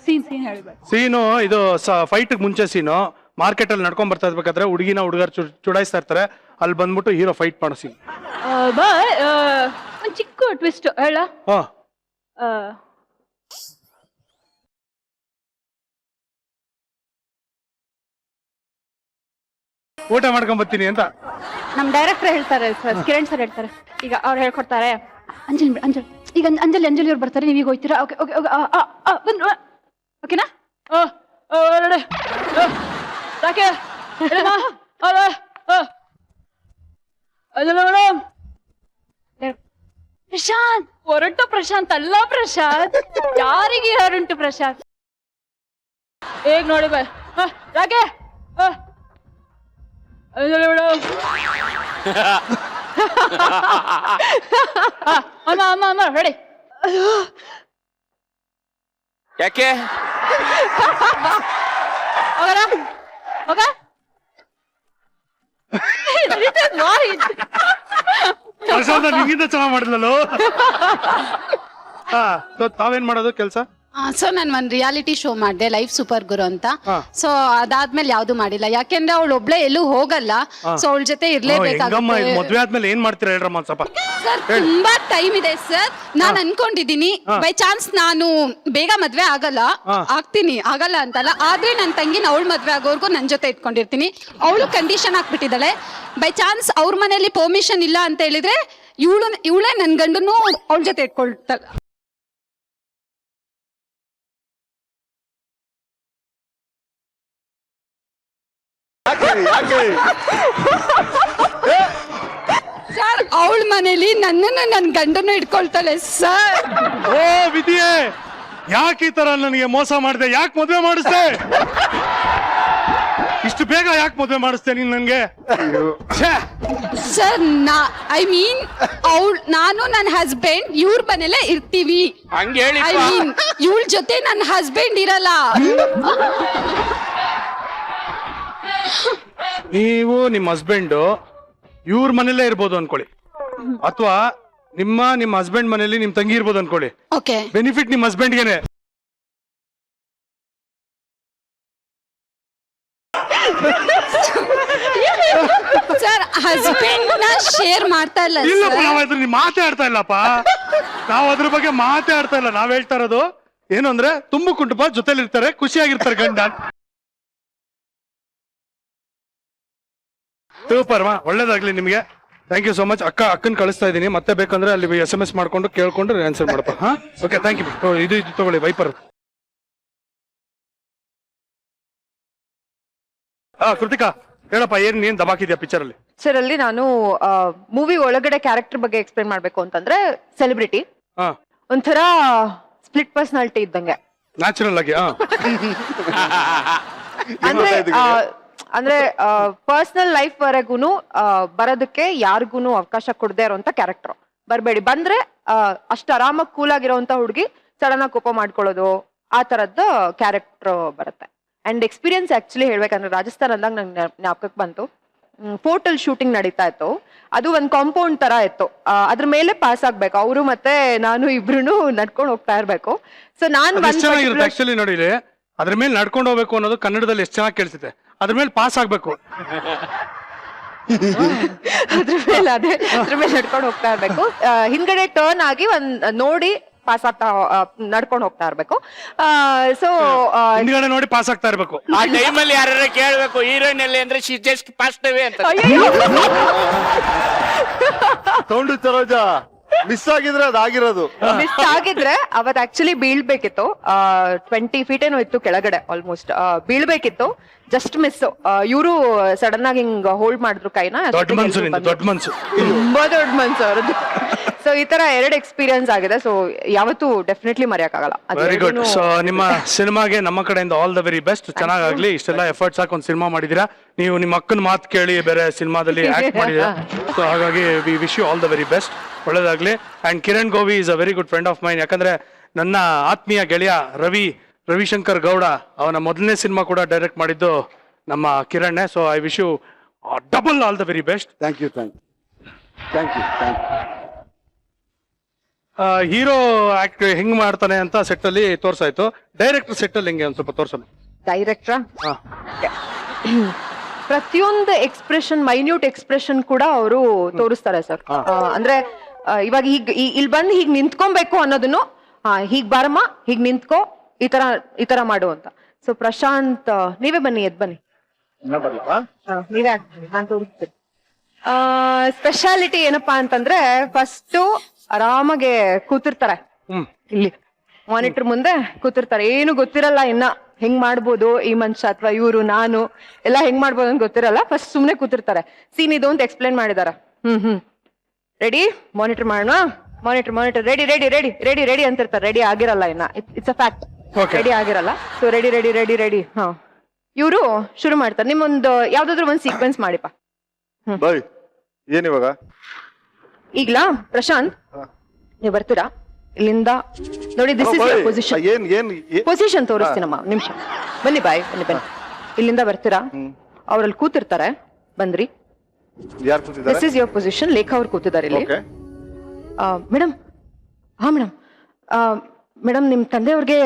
ಸೀನ್ ಹೇಳಿ ಬಾಯ್. ಸೀನು ಇದು ಫೈಟ್ ಮುಂಚೆ ಸೀನು. ಮಾರ್ಕೆಟ್ ಅಲ್ಲಿ ನಡ್ಕೊಂಡ್ ಬರ್ತಾ ಇರ್ಬೇಕಾದ್ರೆ ಹುಡುಗರು ಚುಡಾಯಿಸ್ತಾ ಇರ್ತಾರೆ. ಅಲ್ಲಿ ಬಂದ್ಬಿಟ್ಟು ಹೀರೋ ಫೈಟ್ ಮಾಡೋ ಸೀನ್. ಬಾಯ್ ಒಂದು ಚಿಕ್ಕ ಟ್ವಿಸ್ಟ್ ಹೇಳ. ಊಟ ಮಾಡ್ಕೊಂಡ್ ಬರ್ತೀನಿ ಅಂತ. ನಮ್ ಡೈರೆಕ್ಟರ್ ಹೇಳ್ತಾರೆ ಸರ್, ಕಿರಣ್ ಸರ್ ಹೇಳ್ತಾರೆ, ಈಗ ಅವ್ರು ಹೇಳ್ಕೊಡ್ತಾರೆ, ಅಂಜಲಿ ಈಗ ಅಂಜಲಿ ಅವ್ರು ಬರ್ತಾರೆ, ನೀವೀಗ ಹೋಗ್ತೀರಾ, ಓಕೆ ಓಕೆ ಬಂದು ಓಕೆನಾ, ಯಾಕೆ ಪ್ರಶಾಂತ್ ಹೊರಟು, ಪ್ರಶಾಂತ್ ಅಲ್ಲ ಪ್ರಶಾಂತ್, ಯಾರಿಗೆ ಹೊರಟು ಪ್ರಶಾಂತ್, ಹೇಗ್ ನೋಡಿ ಬಾ ಯಾಕೆ ಅಮ್ಮ ರೆಡಿ ಯಾಕೆ ಪ್ರಶಾಂತ ನಿಮ್ಗಿಂತ ಚೆನ್ನಾಗ್ ಮಾಡಿದ್ಲಲ್ಲೋ. ಹಾ, ತಾವೇನ್ ಮಾಡೋದು ಕೆಲ್ಸ? ಸೊ ನಾನು ಒಂದ್ ರಿಯಾಲಿಟಿ ಶೋ ಮಾಡಿದೆ, ಲೈಫ್ ಸೂಪರ್ ಗುರು ಅಂತ. ಸೊ ಅದಾದ್ಮೇಲೆ ಯಾವ್ದು ಮಾಡಿಲ್ಲ, ಯಾಕೆಂದ್ರೆ ಅವಳು ಒಬ್ಳೆ ಎಲ್ಲೂ ಹೋಗಲ್ಲ, ಸೊ ಅವಳ ಜೊತೆ ಇರ್ಲೇಬೇಕಾಗುತ್ತೆ. ಮದ್ವೆ ಆದ್ಮೇಲೆ ಏನ್ ಮಾಡ್ತೀರಾ ಹೇಳ್ರಮ್ಮ ಸ್ವಲ್ಪ. ಸರ್ ತುಂಬಾ ಟೈಮ್ ಇದೆ ಸರ್, ನಾನ್ ಅನ್ಕೊಂಡಿದೀನಿ ಬೈ ಚಾನ್ಸ್ ನಾನು ಬೇಗ ಮದ್ವೆ ಆಗಲ್ಲ ಅಂತಲ್ಲ, ಆದ್ರೆ ನನ್ ತಂಗಿನ ಅವಳ ಮದ್ವೆ ಆಗೋರ್ಗು ನನ್ ಜೊತೆ ಇಟ್ಕೊಂಡಿರ್ತೀನಿ. ಅವಳು ಕಂಡೀಷನ್ ಹಾಕ್ಬಿಟ್ಟಿದ್ದಾಳೆ, ಬೈ ಚಾನ್ಸ್ ಅವ್ರ ಮನೇಲಿ ಪರ್ಮಿಷನ್ ಇಲ್ಲ ಅಂತ ಹೇಳಿದ್ರೆ ಇವಳೇ ನನ್ ಗಂಡನು ಅವಳ ಜೊತೆ ಇಟ್ಕೊಳ್ತಾಳೆ. ಸರ್ ಅವಳ ಮನೇಲಿ ನನ್ನನ್ನು ನನ್ ಗಂಡನ್ನು ಇಟ್ಕೊಳ್ತಾಳೆ ಸರ್. ಓ ವಿಧಿಯೇ, ಯಾಕೆ ಈ ತರ ನನಗೆ ಮೋಸ ಮಾಡಿದೆ? ಯಾಕೆ ಮದ್ವೆ ಮಾಡಿಸ್ದೆ? ಇಷ್ಟು ಬೇಗ ಯಾಕೆ ಮದ್ವೆ ಮಾಡಿಸ್ದೆ ನೀನ್ ನನ್ಗೆ? ಸರ್ ಐ ಮೀನ್ ನಾನು ನನ್ನ ಹಸ್ಬೆಂಡ್ ಇವ್ರ ಮನೇಲೆ ಇರ್ತೀವಿ. ಹಂಗೆ ಹೇಳಿ. ಐ ಮೀನ್ ಇವಳ ಜೊತೆ ನನ್ನ ಹಸ್ಬೆಂಡ್ ಇರಲ್ಲ. ನೀವು ನಿಮ್ಮ ಹಸ್ಬೆಂಡ್ ಇವ್ರ ಮನೇಲೇ ಇರ್ಬೋದು ಅನ್ಕೊಳ್ಳಿ, ಅಥವಾ ನಿಮ್ಮ ಹಸ್ಬೆಂಡ್ ಮನೇಲಿ ನಿಮ್ ತಂಗಿ ಇರ್ಬೋದು ಅನ್ಕೊಳ್ಳಿ. ಓಕೆ, ಬೆನಿಫಿಟ್ ನಿಮ್ ಹಸ್ಬೆಂಡ್ಗೆನೆ. ಸರ್ ಹಸ್ಬೆಂಡ್ ನ ಶೇರ್ ಮಾಡ್ತಾ ಇಲ್ಲ. ಇಲ್ಲಪ್ಪ, ನಾವ್ ಅದ್ರ ಮಾತಾಡ್ತಾ ಇಲ್ಲಪ್ಪ, ನಾವ್ ಅದ್ರ ಬಗ್ಗೆ ಮಾತಾಡ್ತಾ ಇಲ್ಲ. ನಾವ್ ಹೇಳ್ತಾ ಇರೋದು ಏನು ಅಂದ್ರೆ ತುಂಬು ಕುಟುಂಬ ಜೊತೆಲಿ ಇರ್ತಾರೆ, ಖುಷಿಯಾಗಿರ್ತಾರೆ ಗಂಡ. ಸೂಪರ್ ಮಾ, ಒಳ್ಳೇದಾಗ್ಲಿ ನಿಮ್ಗೆ. Thank you so much. ಅಕ್ಕನ್ ಕಳಿಸ್ತಾ ಇದೀನಿ, ಮತ್ತೆ ಬೇಕಂದ್ರೆ ಅಲ್ಲಿ SMS ಮಾಡ್ಕೊಂಡು ಕೇಳ್ಕೊಂಡು ಆನ್ಸರ್ ಮಾಡಪ್ಪ. ಹಾ, ಓಕೆ, ಥ್ಯಾಂಕ್ ಯು. ಇದು ತಗೊಳ್ಳಿ ವೈಪರ್. ಕೃತಿಕಾ ಹೇಳಪ್ಪ, ಏನ್ ದಬಾಕಿದ್ಯಾ ಪಿಕ್ಚರ್ ಅಲ್ಲಿ? ಸರ್ ಅಲ್ಲಿ ನಾನು ಮೂವಿ ಒಳಗಡೆ ಕ್ಯಾರೆಕ್ಟರ್ ಬಗ್ಗೆ ಎಕ್ಸ್ಪ್ಲೈನ್ ಮಾಡ್ಬೇಕು ಅಂತಂದ್ರೆ, ಸೆಲೆಬ್ರಿಟಿ ಒಂಥರ ಸ್ಪ್ಲಿಟ್ ಪರ್ಸನಾಲಿಟಿ ಇದ್ದಂಗೆ, ನ್ಯಾಚುರಲ್ ಆಗಿ. ಅಂದ್ರೆ ಪರ್ಸನಲ್ ಲೈಫ್ ವರೆಗೂನು ಬರೋದಕ್ಕೆ ಯಾರಿಗೂನು ಅವಕಾಶ ಕೊಡದೇ ಇರೋಂತ ಕ್ಯಾರೆಕ್ಟರ್. ಬರ್ಬೇಡಿ, ಬಂದ್ರೆ ಅಷ್ಟು ಆರಾಮಾಗಿ ಕೂಲ್ ಆಗಿರೋಂತ ಹುಡುಗಿ ಸಡನ್ ಆಗಿ ಕೋಪ ಮಾಡ್ಕೊಳ್ಳೋದು, ಆ ತರದ್ದು ಕ್ಯಾರೆಕ್ಟರ್ ಬರುತ್ತೆ. ಅಂಡ್ ಎಕ್ಸ್ಪೀರಿಯನ್ಸ್ ಆಕ್ಚುಲಿ ಹೇಳ್ಬೇಕಂದ್ರೆ, ರಾಜಸ್ಥಾನ್ ಅಂದಾಗ ನಂಗೆ ಜ್ಞಾಪಕಕ್ಕೆ ಬಂತು, ಪೋರ್ಟಲ್ ಶೂಟಿಂಗ್ ನಡೀತಾ ಇತ್ತು. ಅದು ಒಂದ್ ಕಾಂಪೌಂಡ್ ತರ ಇತ್ತು, ಅದ್ರ ಮೇಲೆ ಪಾಸ್ ಆಗ್ಬೇಕು ಅವರು ಮತ್ತೆ ನಾನು ಇಬ್ರು ನಡ್ಕೊಂಡು ಹೋಗ್ತಾ ಇರ್ಬೇಕು. ಸೊ ಆಕ್ಚುಲಿ ನೋಡಿ, ಅದ್ರ ಮೇಲೆ ನಡ್ಕೊಂಡು ಹೋಗ್ಬೇಕು ಅನ್ನೋದು ಕನ್ನಡದಲ್ಲಿ ಎಷ್ಟು ಚೆನ್ನಾಗಿ ಕೇಳಿಸುತ್ತೆ. ಅದ್ರ ಮೇಲೆ ಪಾಸ್ ಆಗ್ಬೇಕು, ಅದ್ರ ಮೇಲೆ ನಡ್ಕೊಂಡು ಹೋಗ್ತಾ ಇರ್ಬೇಕು. ಹಿಂದ್ಗಡೆ ಟರ್ನ್ ಆಗಿ ನೋಡಿ ಪಾಸ್ ಆಗ್ತಾ ನಡ್ಕೊಂಡು ಹೋಗ್ತಾ ಇರ್ಬೇಕು. ಸೊ ಹಿಂದ್ಗಡೆ ನೋಡಿ ಪಾಸ್ ಆಗ್ತಾ ಇರ್ಬೇಕು. ಆ ಟೈಮಲ್ಲಿ ಯಾರು ಕೇಳ್ಬೇಕು ಹೀರೋಯಿನ್ ಎಲ್ಲಿ ಅಂದ್ರೆ ಶಿ ಜಸ್ಟ್ ಪಾಸ್ಟ್ ಅವೇ ಅಂತ. ಸೌಂಡು ಸರೋಜ ಮಿಸ್ ಆಗಿದ್ರೆ ಅದಾಗಿರೋದು. ಮಿಸ್ ಆಗಿದ್ರೆ ಅವತ್ ಆಕ್ಚುಲಿ ಬೀಳ್ಬೇಕಿತ್ತು, 20 feet ಏನೋ ಇತ್ತು ಕೆಳಗಡೆ, ಆಲ್ಮೋಸ್ಟ್ ಬೀಳ್ಬೇಕಿತ್ತು, ಜಸ್ಟ್ ಮಿಸ್. ಇವರು ಸಡನ್ ಆಗಿ ಹಿಂಗ್ ಹೋಲ್ಡ್ ಮಾಡಿದ್ರು ಕೈನ. ದೊಡ್ಡ ಮನ್ಸು, ತುಂಬಾ ದೊಡ್ಡ ಮನ್ಸು ಅವ್ರದ್ದು. ಸೊ ಈ ತರ 2 ಎಕ್ಸ್ಪೀರಿಯನ್ಸ್ ಆಗಿದೆ. ಸೊ ಯಾವತ್ತೂ ಡೆಫಿನೆಟ್ಲಿ ಮರೆಯಕ್ಕಾಗಲ್ಲ. Very good. ಸೊ ನಿಮ್ಮ ಸಿನಿಮಾಗೆ ನಮ್ಮ ಕಡೆಯಿಂದ ಆಲ್ ದ ವೆರಿ ಬೆಸ್ಟ್. ಚೆನ್ನಾಗಾಗ್ಲಿ. ಇಷ್ಟೆಲ್ಲ ಎಫರ್ಟ್ಸ್ ಹಾಕಿ ಒಂದು ಸಿನಿಮಾ ಮಾಡಿದೀರಾ. ನೀವು ನಿಮ್ಮ ಅಕ್ಕನ ಮಾತು ಕೇಳಿ ಬೇರೆ ಸಿನಿಮಾದಲ್ಲಿ ಆಕ್ಟ್ ಮಾಡಿದೀರಾ. ಸೊ ಹಾಗಾಗಿ we wish you all the very best. ಒಳ್ಳೇದಾಗ್ಲಿ. And Kiran Govi is a very good friend of mine. ಯಾಕಂದ್ರೆ ನನ್ನ ಆತ್ಮೀಯ ಗೆಳೆಯ ರವಿಶಂಕರ್ ಗೌಡ ಅವನ ಮೊದಲನೇ ಸಿನಿಮಾ ಕೂಡ ಡೈರೆಕ್ಟ್ ಮಾಡಿದ್ದು ನಮ್ಮ Kiran. So I wish you double all the very best. Thank you. Hero act ಹೆಂಗ್ ಮಾಡ್ತಾನೆ ಅಂತ ಸೆಟ್ ಅಲ್ಲಿ ತೋರ್ಸಾಯ್ತು. ಡೈರೆಕ್ಟರ್ ಸೆಟ್ ಅಲ್ಲಿ ಹೆಂಗೆ ಒಂದ್ ಸ್ವಲ್ಪ ತೋರ್ಸಲ್ಲ. ಡೈರೆಕ್ಟ್ರಾ ಪ್ರತಿಯೊಂದು ಎಕ್ಸ್ಪ್ರೆಷನ್, ಮೈನ್ಯೂಟ್ ಎಕ್ಸ್ಪ್ರೆಷನ್ ಕೂಡ ಅವರು ತೋರಿಸ್ತಾರೆ ಸರ್. ಅಂದ್ರೆ ಇವಾಗ ಇಲ್ಲಿ ಬಂದು ಹೀಗ್ ನಿಂತ್ಕೊಬೇಕು ಅನ್ನೋದನ್ನು, ಹೀಗ್ ಬಾರಮ್ಮ, ಹೀಗ್ ನಿಂತ್ಕೋ, ಈ ತರ ಮಾಡು ಅಂತ. ಸೊ ಪ್ರಶಾಂತ್, ನೀವೇ ಬನ್ನಿ, ಎದ್ ಬನ್ನಿ. ನೀವೇ ಹಾಕ್ತೀನಿ, ನಾನ್ ತೋರಿಸ್ತೀನಿ. ಸ್ಪೆಷಾಲಿಟಿ ಏನಪ್ಪಾ ಅಂತಂದ್ರೆ ಫಸ್ಟ್ ಆರಾಮಾಗೆ ಕೂತಿರ್ತಾರೆ ಇಲ್ಲಿ ಮಾನಿಟರ್ ಮುಂದೆ ಕೂತಿರ್ತಾರೆ, ಏನು ಗೊತ್ತಿರಲ್ಲ ಇನ್ನ ಹೆಂಗ್ ಮಾಡ್ಬೋದು ಈ ಮನುಷ್ಯ ಅಥವಾ ಇವರು ನಾನು ಎಲ್ಲ ಹೆಂಗ್ ಮಾಡ್ಬೋದು ಅಂತ ಗೊತ್ತಿರಲ್ಲ. ಫಸ್ಟ್ ಸುಮ್ನೆ ಕೂತಿರ್ತಾರೆ, ಸೀನ್ ಇದು ಅಂತ ಎಕ್ಸ್ಪ್ಲೇನ್ ಮಾಡಿದಾರ. ರೆಡಿ ಮಾನಿಟರ್ ಮಾಡೋಣ, monitor monitor ready ready ready ready ready ಅಂತಿರ್ತಾರೆ. ರೆಡಿ ಆಗಿರಲ್ಲ ಇನ್ನ, ಇಟ್ಸ್ ಅ ಫ್ಯಾಕ್ಟ್, ರೆಡಿ ಆಗಿರಲ್ಲ. So ready ready ready ready. ಹಾ, ಇವರು ಶುರು ಮಾಡ್ತಾರೆ. ನಿಮ್ಮೊಂದು ಯಾವ್ದಾದ್ರು ಒಂದ್ ಸೀಕ್ವೆನ್ಸ್ ಮಾಡಿಪ್ಪ. ಬಾಯ್ ಏನಿವಾಗ ಈಗ್ಲಾ ಪ್ರಶಾಂತ್ ನೀವು ಬರ್ತೀರಾ ಇಲ್ಲಿಂದ? ನೋಡಿ ದಿಸ್ ಇಸ್ ಪೊಸಿಷನ್, ಪೊಸಿಷನ್ ತೋರಿಸ್ತೀನಮ್ಮ ನಿಮಿಷ. ಬನ್ನಿ ಬಾಯ್, ಬನ್ನಿ ಬನ್ನಿ. ಇಲ್ಲಿಂದ ಬರ್ತೀರಾ, ಅವ್ರಲ್ಲಿ ಕೂತಿರ್ತಾರೆ, ಬಂದ್ರಿ. ಯಾರು ಕೂತಿದ್ದಾರೆ? This is your position. Lekha ಅವ್ರು ಕೂತಿದ್ದಾರೆ ಇಲ್ಲಿ. ಮೇಡಮ್, ಹಾ ಮೇಡಮ್, ಮೇಡಮ್ ನಿಮ್ ತಂದೆಯವ್ರಿಗೆ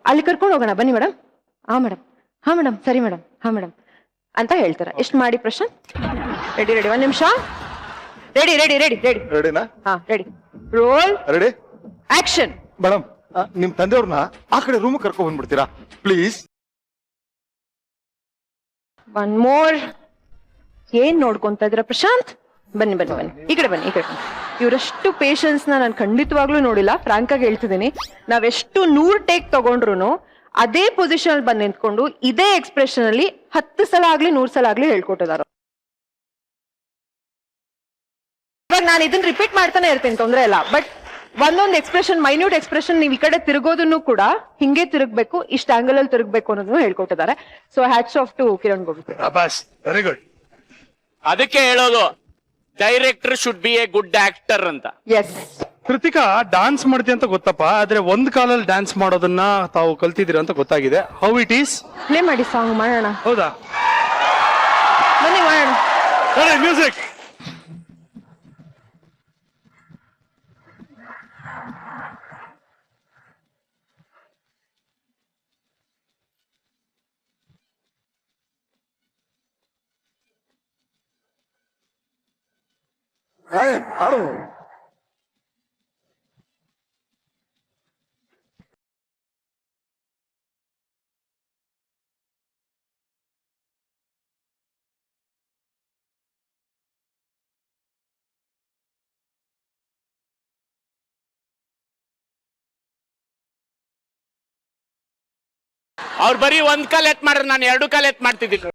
ಅಲ್ಲಿ ಕರ್ಕೊಂಡು ಹೋಗೋಣ ಬನ್ನಿ ಮೇಡಮ್. ಹಾ ಮೇಡಮ್, ಹಾ ಮೇಡಮ್, ಸರಿ ಮೇಡಮ್, ಹಾ ಮೇಡಮ್ ಅಂತ ಹೇಳ್ತಾರೆ. ಎಷ್ಟು ಮಾಡಿ ಪ್ರಶಾಂತ್? ರೆಡಿ ರೆಡಿ, ಒಂದ್ ನಿಮಿಷ. ರೆಡಿ ರೆಡಿ ರೆಡಿ ರೆಡಿ ರೆಡಿನಾ? ಹಾ ready, roll, ready, action. Madam ನಿಮ್ ತಂದೆಯವ್ರನ್ನ ಆ ಕಡೆ ರೂಮ್ ಕರ್ಕೊಂಡ್ ಬಂದ್ಬಿಡ್ತೀರಾ ಪ್ಲೀಸ್? One more. ಏನ್ ನೋಡ್ಕೊಂತ ಇದ್ರ ಪ್ರಶಾಂತ್? ಬನ್ನಿ ಬನ್ನಿ ಬನ್ನಿ, ಈ ಕಡೆ ಬನ್ನಿ, ಈ ಕಡೆ ಬನ್ನಿ. ಇವರಷ್ಟು ಪೇಷನ್ಸ್ ನಾನು ಖಂಡಿತವಾಗ್ಲೂ ನೋಡಿಲ್ಲ, ಫ್ರಾಂಕ್ ಆಗಿ ಹೇಳ್ತಿದ್ದೀನಿ. ನಾವೆಷ್ಟು 100 ಟೇಕ್ ತಗೊಂಡ್ರು ಅದೇ ಪೊಸಿಷನ್ ಅಲ್ಲಿ ಬಂದು ನಿಂತ್ಕೊಂಡು ಇದೇ ಎಕ್ಸ್ಪ್ರೆಷನ್ ಅಲ್ಲಿ 10 ಸಲ ಆಗ್ಲಿ 100 ಸಲ ಆಗ್ಲಿ ಹೇಳ್ಕೊಟ್ಟಿದಾರ. ಇವಾಗ ನಾನು ಇದನ್ನ ರಿಪೀಟ್ ಮಾಡ್ತಾನೆ ಇರ್ತೀನಿ, ತೊಂದ್ರೆ ಇಲ್ಲ. ಬಟ್ ಒಂದೊಂದು ಎಕ್ಸ್ಪ್ರೆಷನ್, ಮೈನ್ಯೂಟ್ ಎಕ್ಸ್ಪ್ರೆಷನ್, ನೀವು ಈ ಕಡೆ ತಿರುಗೋದನ್ನು ಕೂಡ ಹಿಂಗೆ ತಿರುಗ್ಬೇಕು, ಇಷ್ಟ ಆಂಗಲ್ ಅಲ್ಲಿ ತಿರುಗ್ಬೇಕು ಅನ್ನೋದನ್ನು ಹೇಳ್ಕೊಟ್ಟಿದ್ದಾರೆ. So hats off to Kiran Gopi. Very good. ಅದಕ್ಕೆ ಹೇಳೋದು director should be a good actor ಅಂತ. ಎಸ್. ಕೃತಿಕಾ ಡಾನ್ಸ್ ಮಾಡ್ತಿ ಅಂತ ಗೊತ್ತಪ್ಪ, ಆದ್ರೆ ಒಂದ್ ಕಾಲಲ್ಲಿ ಡ್ಯಾನ್ಸ್ ಮಾಡೋದನ್ನ ತಾವು ಕಲ್ತಿದ್ದೀರಾ ಅಂತ ಗೊತ್ತಾಗಿದೆ. How it is? ಪ್ಲೇ ಮಾಡಿ ಸಾಂಗ್ ಮಾಡೋಣ. ಹೌದಾ? ಬನ್ನಿ ಮಾಡೋಣ. ಮ್ಯೂಸಿಕ್. ಅವ್ರು ಬರೀ ಒಂದ್ ಕಾಲ್ ಎತ್ ಮಾಡ್ರೆ ನಾನು 2 ಕಾಲ್ ಎತ್ ಮಾಡ್ತಿದ್ದೀನಿ.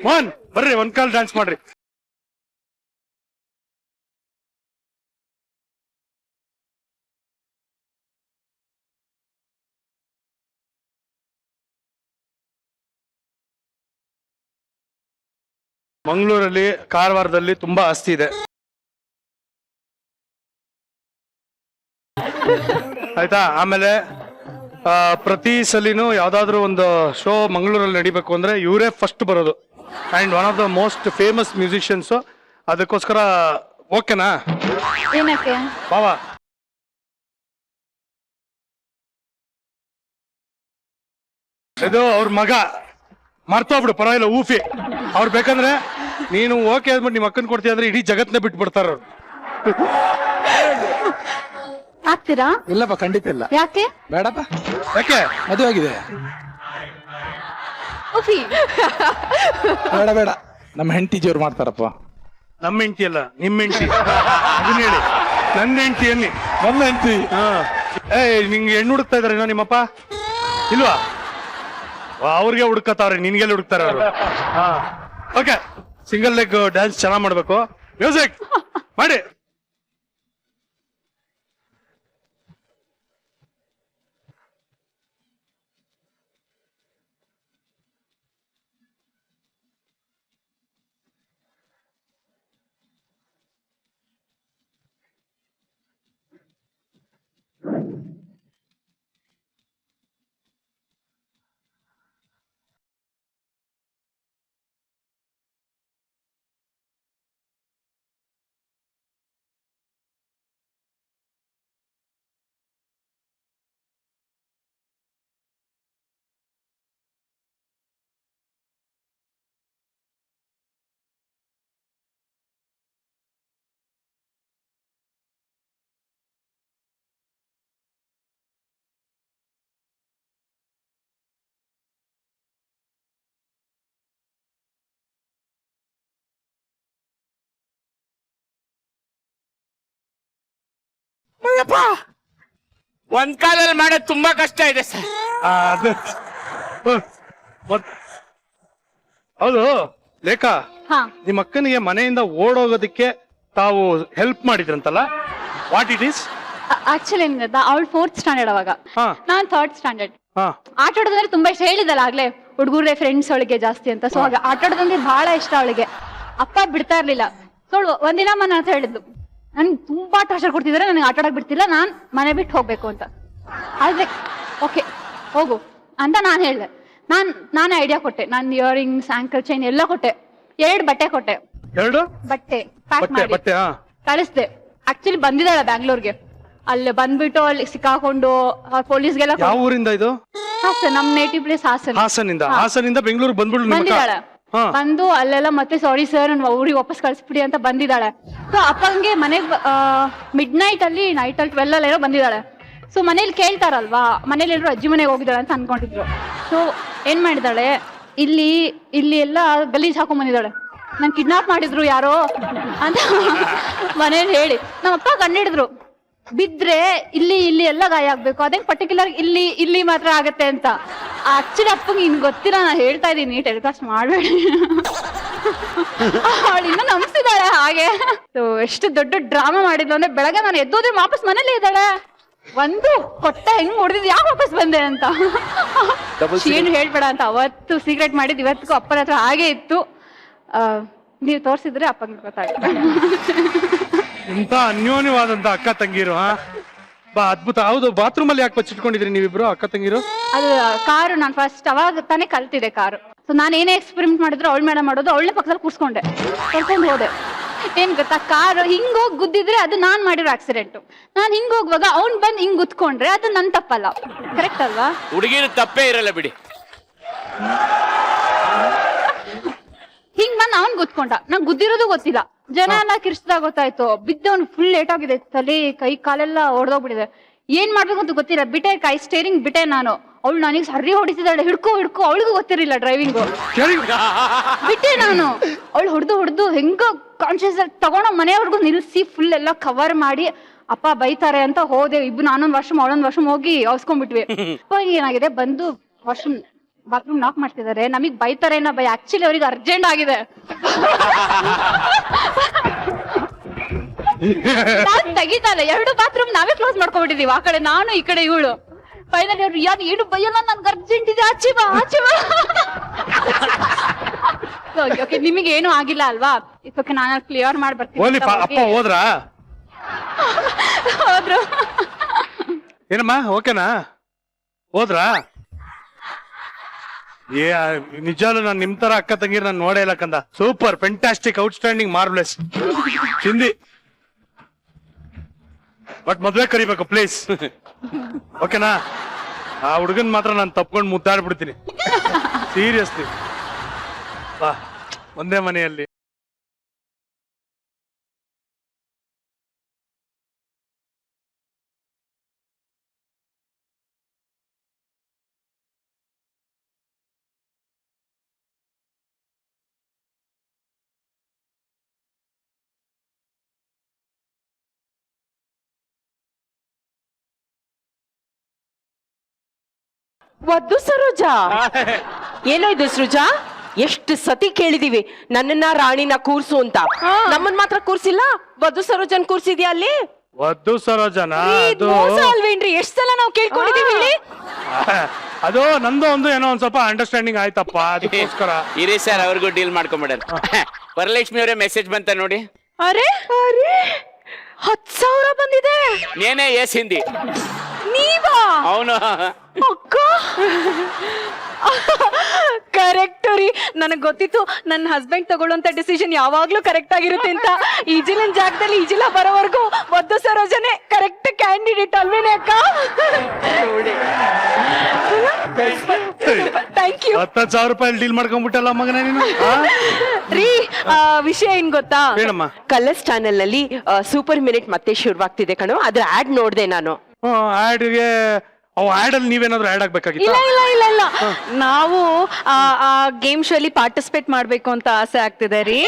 ಮೋಹನ್ ಬರ್ರಿ, ಒಂದ್ ಕಾಲ್ ಡ್ಯಾನ್ಸ್ ಮಾಡ್ರಿ. ಮಂಗಳೂರಲ್ಲಿ, ಕಾರವಾರದಲ್ಲಿ ತುಂಬಾ ಆಸ್ತಿ ಇದೆ, ಆಯ್ತಾ? ಆಮೇಲೆ ಪ್ರತಿ ಸಲಿನೂ ಯಾವ್ದಾದ್ರು ಒಂದು ಶೋ ಮಂಗಳೂರಲ್ಲಿ ನಡಿಬೇಕು ಅಂದ್ರೆ ಇವರೇ ಫಸ್ಟ್ ಬರೋದು. And one of the most famous musicians. ಅದಕ್ಕೋಸ್ಕರ ಓಕೆನಾ? ಏನಕ್ಕೆ? ಬಾವಾ ಇದು ಅವ್ರ ಮಗ, ಮರ್ತೋಗ್ಬಿಡು, ಪರವಾಗಿಲ್ಲ, ಊಫಿ. ಅವ್ರು ಬೇಕಂದ್ರೆ ನೀನು ಓಕೆ ಅಂದ್ಬಿಟ್ಟು ನಿಮ್ಮ ಅಕ್ಕನ್ ಕೊಡ್ತೀಯ ಅಂದ್ರೆ ಇಡೀ ಜಗತ್ನೇ ಬಿಟ್ಟು ಬಿಡ್ತಾರ ಅವ್ರು. ಆಗ್ತೀರಾ? ಇಲ್ಲಪ್ಪ, ಖಂಡಿತ ಇಲ್ಲ. ಯಾಕೆ? ಬೇಡಪ್ಪ, ಯಾಕೆ? ಮದುವೆ ಆಗಿದೆ. ಉಫಿ. ಬೇಡ ಬೇಡ, ನಮ್ಮ ಹೆಂಡತಿ ಜೋರು ಮಾಡ್ತಾರಪ್ಪ. ನಮ್ಮ ಹೆಂಡತಿ ಅಲ್ಲ, ನಿಮ್ಮ ಹೆಂಡತಿ. ಅದನ್ನ ಹೇಳಿ, ನನ್ನ ಹೆಂಡತಿ ಅನ್ನಿ. ನನ್ನ ಹೆಂಡತಿ. ನಿಂಗೆ ಹೆಣ್ಣು ಹುಡುಕ್ತಾ ಇದಾರೆ ನಿಮ್ಮಪ್ಪ ಇಲ್ವಾ? ಅವ್ರಿಗೆ ಹುಡುಕತಾವ್ರೆ, ನಿನ್ಗೆಲ್ಲ ಹುಡುಕ್ತಾರ ಅವರು. ಓಕೆ, ಸಿಂಗಲ್ ಲೆಗ್ ಡ್ಯಾನ್ಸ್ ಚೆನ್ನಾಗ್ ಮಾಡ್ಬೇಕು. ಮ್ಯೂಸಿಕ್ ಮಾಡಿ. ಯಪ್ಪ ಒಂದ್ ಕಾಲಲ್ಲಿ ಮಾಡೋದು ತುಂಬಾ ಕಷ್ಟ ಇದೆ ಸರ್. ಅದು ಹೌದು ಲೇಖಾ, ಹಾ ನಿಮ್ಮ ಅಕ್ಕನಿಗೆ ಮನೆಯಿಂದ ಓಡೋಗೋದಕ್ಕೆ ತಾವು ಹೆಲ್ಪ್ ಮಾಡಿದ್ರಂತಲ್ಲ, ವಾಟ್ ಇಟ್ ಈಸ್? ಆಕ್ಚುಲಿ ಏನ್ ಗೊತ್ತಾ, ಅವಳು 4th ಸ್ಟ್ಯಾಂಡರ್ಡ್ ಅವಾಗ, ಹಾ. ನಾನ್ 3rd ಸ್ಟ್ಯಾಂಡರ್ಡ್. ಹಾ ಆಟ ಆಡೋದಂದ್ರೆ ತುಂಬಾ ಇಷ್ಟ, ಹೇಳಿದಲ್ಲ ಆಗ್ಲೇ ಹುಡುಗರೇ ಫ್ರೆಂಡ್ಸ್ ಅವಳಿಗೆ ಜಾಸ್ತಿ ಅಂತ. ಸೊ ಆಗ ಆಟ ಆಡೋದಂದ್ರೆ ಬಹಳ ಇಷ್ಟ ಅವಳಿಗೆ. ಅಪ್ಪ ಬಿಡ್ತಾ ಇರ್ಲಿಲ್ಲ. ಸೊ ಒಂದಿನ ಮನ ಅಂತ ಹೇಳಿದ್ಲು, ನನ್ ತುಂಬಾ ಟಾರ್ಚರ್ ಕೊಡ್ತಿದಾರೆ, ನನಗೆ ಆಟ ಆಡಕ್ ಬಿಡ್ತಿಲ್ಲ, ನಾನ್ ಮನೆ ಬಿಟ್ಟು ಹೋಗ್ಬೇಕು ಅಂತ. ಆದ್ರೆ ಓಕೆ ಹೋಗು ಅಂತ ನಾನ್ ಹೇಳ್ದೆ. ನಾನೇ ಐಡಿಯಾ ಕೊಟ್ಟೆ. ನಾನು ಇಯರಿಂಗ್ಸ್, ಆಂಕಲ್ ಚೈನ್ ಎಲ್ಲ ಕೊಟ್ಟೆ. 2 ಬಟ್ಟೆ ಕೊಟ್ಟೆ. 2 ಬಟ್ಟೆ ಪ್ಯಾಕ್ ಬಟ್ಟೆ ಮಾಡಿ ಬಟ್ಟೆ ಹಾ ಕಳಿಸ್ದೆ. ಆಕ್ಚುಲಿ ಬಂದಿದ್ದಾಳೆ ಬ್ಯಾಂಗ್ಳೂರ್ಗೆ. ಅಲ್ಲಿ ಬಂದ್ಬಿಟ್ಟು ಅಲ್ಲಿ ಸಿಕ್ಕಾಕೊಂಡು ಪೊಲೀಸ್ಗೆಲ್ಲ ಯಾವ ಊರಿಂದ ಇದು? ಹಾಸನ್, ನಮ್ ನೇಟಿವ್ ಪ್ಲೇಸ್ ಹಾಸನ್. ಹಾಸನಿಂದ ಬೆಂಗಳೂರು ಬಂದ್ಬಿಡ್ಲು ನಿಮ್ಮ ಅಕ್ಕ? ಬಂದಿದ್ದಾಳೆ. ಹಾ. ಬಂದು ಅಲ್ಲೆಲ್ಲ ಮತ್ತೆ ಸಾರಿ ಸರ್ ನನ್ ಊರಿಗೆ ವಾಪಸ್ ಕಳಿಸ್ಬಿಡಿ ಅಂತ ಬಂದಿದ್ದಾಳೆ. ಸೊ ಅಪ್ಪಂಗೆ ಮನೆಗ್ ಮಿಡ್ ಅಲ್ಲಿ ನೈಟ್ ಅಲ್ಲಿ 12 ಏನೋ ಬಂದಿದ್ದಾಳೆ. ಸೊ ಮನೇಲಿ ಕೇಳ್ತಾರಲ್ವಾ, ಮನೇಲಿ ಎಲ್ಲರೂ ಅಜ್ಜಿ ಮನೆಗೆ ಹೋಗಿದ್ದಾಳೆ ಅಂತ ಅನ್ಕೊಂಡಿದ್ರು. ಸೊ ಏನ್ ಮಾಡಿದಾಳೆ, ಇಲ್ಲಿ ಎಲ್ಲ ಗಲೀಜ್ ಹಾಕೊಂಡ್ ಬಂದಿದ್ದಾಳೆ. ನನ್ ಕಿಡ್ನಾಪ್ ಮಾಡಿದ್ರು ಯಾರೋ ಅಂತ ಮನೇಲಿ ಹೇಳಿ ನಮ್ಮಪ್ಪ ಕಂಡಿಡಿದ್ರು. ಬಿದ್ರೆ ಇಲ್ಲಿ ಎಲ್ಲ ಗಾಯ ಆಗ್ಬೇಕು, ಅದೇ ಪರ್ಟಿಕ್ಯುಲರ್ ಇಲ್ಲಿ ಮಾತ್ರ ಆಗತ್ತೆ ಅಂತ. ಆಕ್ಚುಲಿ ಅಪ್ಪಂಗೆ ಇನ್ ಗೊತ್ತಿಲ್ಲ, ನಾ ಹೇಳ್ತಾ ಇದೀನಿ, ಟೆಲಿಕಾಸ್ಟ್ ಮಾಡ್ಬೇಡಿ. ಅವಳು ಇನ್ನ ನಂಬಿಸಿದಾಳೆ ಹಾಗೆ. ಸೊ ಎಷ್ಟು ದೊಡ್ಡ ಡ್ರಾಮಾ ಮಾಡಿದ್ಲು ಅಂದ್ರೆ, ಬೆಳಗ್ಗೆ ನಾನು ಎದ್ದೋದ್ರೆ ವಾಪಸ್ ಮನೇಲೇ ಇದ್ದಾಳೆ. ಒಂದು ಕೊಟ್ಟ ಹೆಂಗ್ ಹೊಡೆದಿದ್, ಯಾಕೆ ವಾಪಸ್ ಬಂದೆ ಅಂತ. ಏನು ಹೇಳ್ಬೇಡ ಅಂತ ಅವತ್ತು ಸೀಕ್ರೆಟ್ ಮಾಡಿದ್, ಇವತ್ತಿಗೂ ಅಪ್ಪನ ಹತ್ರ ಹಾಗೆ ಇತ್ತು. ನೀವು ತೋರ್ಸಿದ್ರೆ ಅಪ್ಪಂಗೆ ಗೊತ್ತಾಗುತ್ತೆ. ಇಂತ ಅನ್ಯೋನ್ಯವಾದಂತ ಅಕ್ಕ ತಂಗಿರು. ಬಾ ಅದ್ಭುತ. ಹೌದು, ಬಾತ್ರೂಮ್ ಅಲ್ಲಿ ಯಾಕೆ ಬಚ್ಚಿಟ್ಕೊಂಡಿದ್ರಿ ನೀವಿಬ್ರು ಅಕ್ಕ ತಂಗಿರು? ಅದು ಕಾರು ನಾನು ಫಸ್ಟ್ ಅವಾಗ ತಾನೇ ಕಲ್ತಿದೆ ಕಾರು. ಸೊ ನಾನು ಏನೇ ಎಕ್ಸ್ಪೆರಿಮೆಂಟ್ ಮಾಡಿದ್ರು ಅವಳ ಮೇಡಮ್ ಮಾಡೋದು, ಅವಳನ್ನೇ ಪಕ್ಕದಲ್ಲಿ ಕೂರ್ಸ್ಕೊಂಡೆ, ಕರ್ಕೊಂಡು ಹೋದೆ. ಏನ್ ಗೊತ್ತಾ, ಕಾರು ಹಿಂಗೋಗಿ ಗುದ್ದಿದ್ರೆ ಅದು ನಾನ್ ಮಾಡಿರೋ ಆಕ್ಸಿಡೆಂಟ್. ನಾನ್ ಹಿಂಗ್ ಹೋಗುವಾಗ ಅವ್ನ್ ಬಂದ್ ಹಿಂಗ್ ಗುದ್ಕೊಂಡ್ರೆ ಅದು ನನ್ ತಪ್ಪಲ್ಲ. ಕರೆಕ್ಟ್ ಅಲ್ವಾ? ಹುಡುಗಿರು ತಪ್ಪೇ ಇರಲ್ಲ ಬಿಡಿ. ಹಿಂಗ್ ಬಂದ್ ಅವ್ನ್ ಗುದ್ಕೊಂಡ, ನಂಗ್ ಗುದ್ದಿರೋದು ಗೊತ್ತಿಲ್ಲ. ಜನ ಎಲ್ಲ ಕಿರ್ಸ್ದಾಗ ಗೊತ್ತಾಯ್ತು. ಬಿದ್ದವನ್ ಫುಲ್ ಲೇಟ್ ಆಗಿದೆ, ತಲೆ ಕೈ ಕಾಲೆಲ್ಲ ಹೊಡೆದೋಗ್ಬಿಟ್ಟಿದೆ. ಏನ್ ಮಾಡ್ಬೇಕು ಅಂತ ಗೊತ್ತಿಲ್ಲ. ಬಿಟ್ಟೆ ಕೈ ಸ್ಟೇರಿಂಗ್ ಬಿಟ್ಟೆ ನಾನು. ಅವಳು ನನಗೆ ಸರಿ ಹೊಡಿತಿದ್ದಾಳೆ, ಹಿಡ್ಕೊ ಅವಳಿಗೂ ಗೊತ್ತಿರಲಿಲ್ಲ ಡ್ರೈವಿಂಗು. ಬಿಟ್ಟೆ ನಾನು. ಅವಳು ಹೊಡೆದು ಹೆಂಗ ಕಾನ್ಶಿಯಸ್ ತಗೊಂಡು ಮನೆಯವ್ರಿಗೂ ನಿಲ್ಸಿ ಫುಲ್ ಎಲ್ಲ ಕವರ್ ಮಾಡಿ, ಅಪ್ಪ ಬೈತಾರೆ ಅಂತ ಹೋದೆ. ಇಬ್ರು ನಾನೊಂದ್ ವಾಶ್ರೂಮ್ ಅವಳೊಂದ್ ವಾಶ್ರೂಮ್ ಹೋಗಿ ಅವಸ್ಕೊಂಡ್ಬಿಟ್ವಿ. ಅಪ್ಪ ಏನಾಗಿದೆ, ಬಂದು ವಾಶ್ರೂಮ್ ಬಾತ್ರೂಮ್ ನಾಕ್ ಮಾಡ್ತಿದ್ದಾರೆ, ನಮಗ್ ಬೈತಾರೆ ಅನ್ನೋ ಭಯ. ಆಕ್ಚುಲಿ ಅವ್ರಿಗೆ ಅರ್ಜೆಂಟ್ ಆಗಿದೆ. ನಾನ್ ತೆಗಿತಾನೆ 2 ಬಾತ್ರೂಮ್ ನಾವೇ ಕ್ಲೋಸ್ ಮಾಡ್ಕೊಂಡ್ಬಿಟ್ಟಿದೀವಿ, ಆ ಕಡೆ ನಾನು ಈ ಕಡೆ ಇವಳು. ಫೈನಲಿ ಅವ್ರು ಯಾರು ಏನು ಬೈಯಲ್ಲ, ನನ್ಗೆ ಅರ್ಜೆಂಟ್ ಇದೆ, ಆಚೆ ಬಾ. ಓಕೆ, ನಿಮಗೆ ಏನು ಆಗಿಲ್ಲ ಅಲ್ವಾ? ಓಕೆ, ನಾನು ಕ್ಲಿಯರ್ ಮಾಡಿ ಬರ್ತೀನಿ. ಅಪ್ಪ ಹೋದ್ರಾ? ಹೋದ್ರು. ಏನಮ್ಮ ಓಕೆನಾ? ಹೋದ್ರಾ? ನಿಜಾಲು ನಾನು ನಿಮ್ ತರ ಅಕ್ಕ ತಂಗಿರ್ ನಾನು ನೋಡೇ ಇಲ್ಲ ಕಂದ. Super, fantastic, outstanding, marvellous. Hindi but ಮದ್ವೆ ಕರಿಬೇಕು ಪ್ಲೀಸ್. ಓಕೆನಾ? ಆ ಹುಡುಗನ್ ಮಾತ್ರ ನಾನು ತಪ್ಕೊಂಡು ಮುದ್ದಾಡ್ಬಿಡ್ತೀನಿ ಸೀರಿಯಸ್ಲಿ. ಬಾ, ಒಂದೇ ಮನೆಯಲ್ಲಿ. ವದ್ದು ಸರೋಜಾ, ಏನೋ ಇದು ಸೃಜಾ? ಎಷ್ಟು ಸತಿ ಕೇಳಿದೀವಿ ನನ್ನನ್ನ ರಾಣಿನ ಕೂರ್ಸು ಅಂತ, ನಮ್ಮನ್ ಮಾತ್ರ ಕೂರ್ಸಿಲ್ಲ. ವದ್ದು ಸರೋಜನ್ ಕೂರ್ಸಿದ್ಯಾ ಅಲ್ಲಿ? ವದ್ದು ಸರೋಜನ ಅಲ್ವೇನ್ರಿ? ಎಷ್ಟ್ ಸಲ ನಾವು ಕೇಳ್ಕೊಂಡಿದೀವಿ ಹೇಳಿ. ಅದು ನಂದು ಒಂದು ಏನೋ ಒಂದ್ ಸ್ವಲ್ಪ ಅಂಡರ್ಸ್ಟ್ಯಾಂಡಿಂಗ್ ಆಯ್ತಪ್ಪ, ಅದಕ್ಕೋಸ್ಕರ. ಇರಿ ಸರ್, ಅವ್ರಿಗೂ ಡೀಲ್ ಮಾಡ್ಕೊಂಬಿಡ. ವರಲಕ್ಷ್ಮಿ ಅವರೇ ಮೆಸೇಜ್ ಬಂತ ನೋಡಿ. ಅರೆ 10,000 ಬಂದಿದೆ. ನೇನೇ ಎಸ್ ಹಿಂದಿ ನೀವಾ? ಅವನು ಅಕ್ಕ ಕರೆಕ್ಟ್ ರೀ. ನನಗ್ ಗೊತ್ತಿತ್ತು ನನ್ನ ಹಸ್ಬೆಂಡ್ ತಗೊಳ್ಳೋಂತ ಡಿಸಿಷನ್ ಯಾವಾಗ್ಲೂ ಕರೆಕ್ಟ್ ಆಗಿರುತ್ತೆ ಅಂತ. ಈಜಿಲಿನ ಜಾಗದಲ್ಲಿ ಈಜಿಲ ಬರೋವರೆಗೂ ವದ್ದು ಸರೋಜನೆ ಕರೆಕ್ಟ್ ಕ್ಯಾಂಡಿಡೇಟ್ ಅಲ್ವೇನೆ ಅಕ್ಕ? Thank you. 10,000 ರೂಪಾಯಿ ಡೀಲ್ ಮಾಡ್ಕೊಂಡ್ಬಿಟ್ಟಲ್ಲ ಮಗನ ನೀನು. ರೀ, ವಿಷಯ ಏನ್ ಗೊತ್ತಾ? ಕಲರ್ಸ್ ಚಾನೆಲ್ ನಲ್ಲಿ ಸೂಪರ್ ಮಿನಿಟ್ ಮತ್ತೆ ಶುರುವಾಗ್ತಿದೆ ಕಣೋ, ಅದ್ರ ಆಡ್ ನೋಡ್ದೆ ನಾನು. ಆಡ್ಗೆ ಆಡ್ ಅಲ್ಲಿ ನೀವೇನಾದ್ರೂ ಆಡ್ ಆಗ್ಬೇಕಾಗಿತ್ತು? ಇಲ್ಲ, ನಾವು ಆ ಗೇಮ್ ಶೋ ಅಲ್ಲಿ ಪಾರ್ಟಿಸಿಪೇಟ್ ಮಾಡ್ಬೇಕು ಅಂತ ಆಸೆ ಆಗ್ತಿದೆ ರೀ.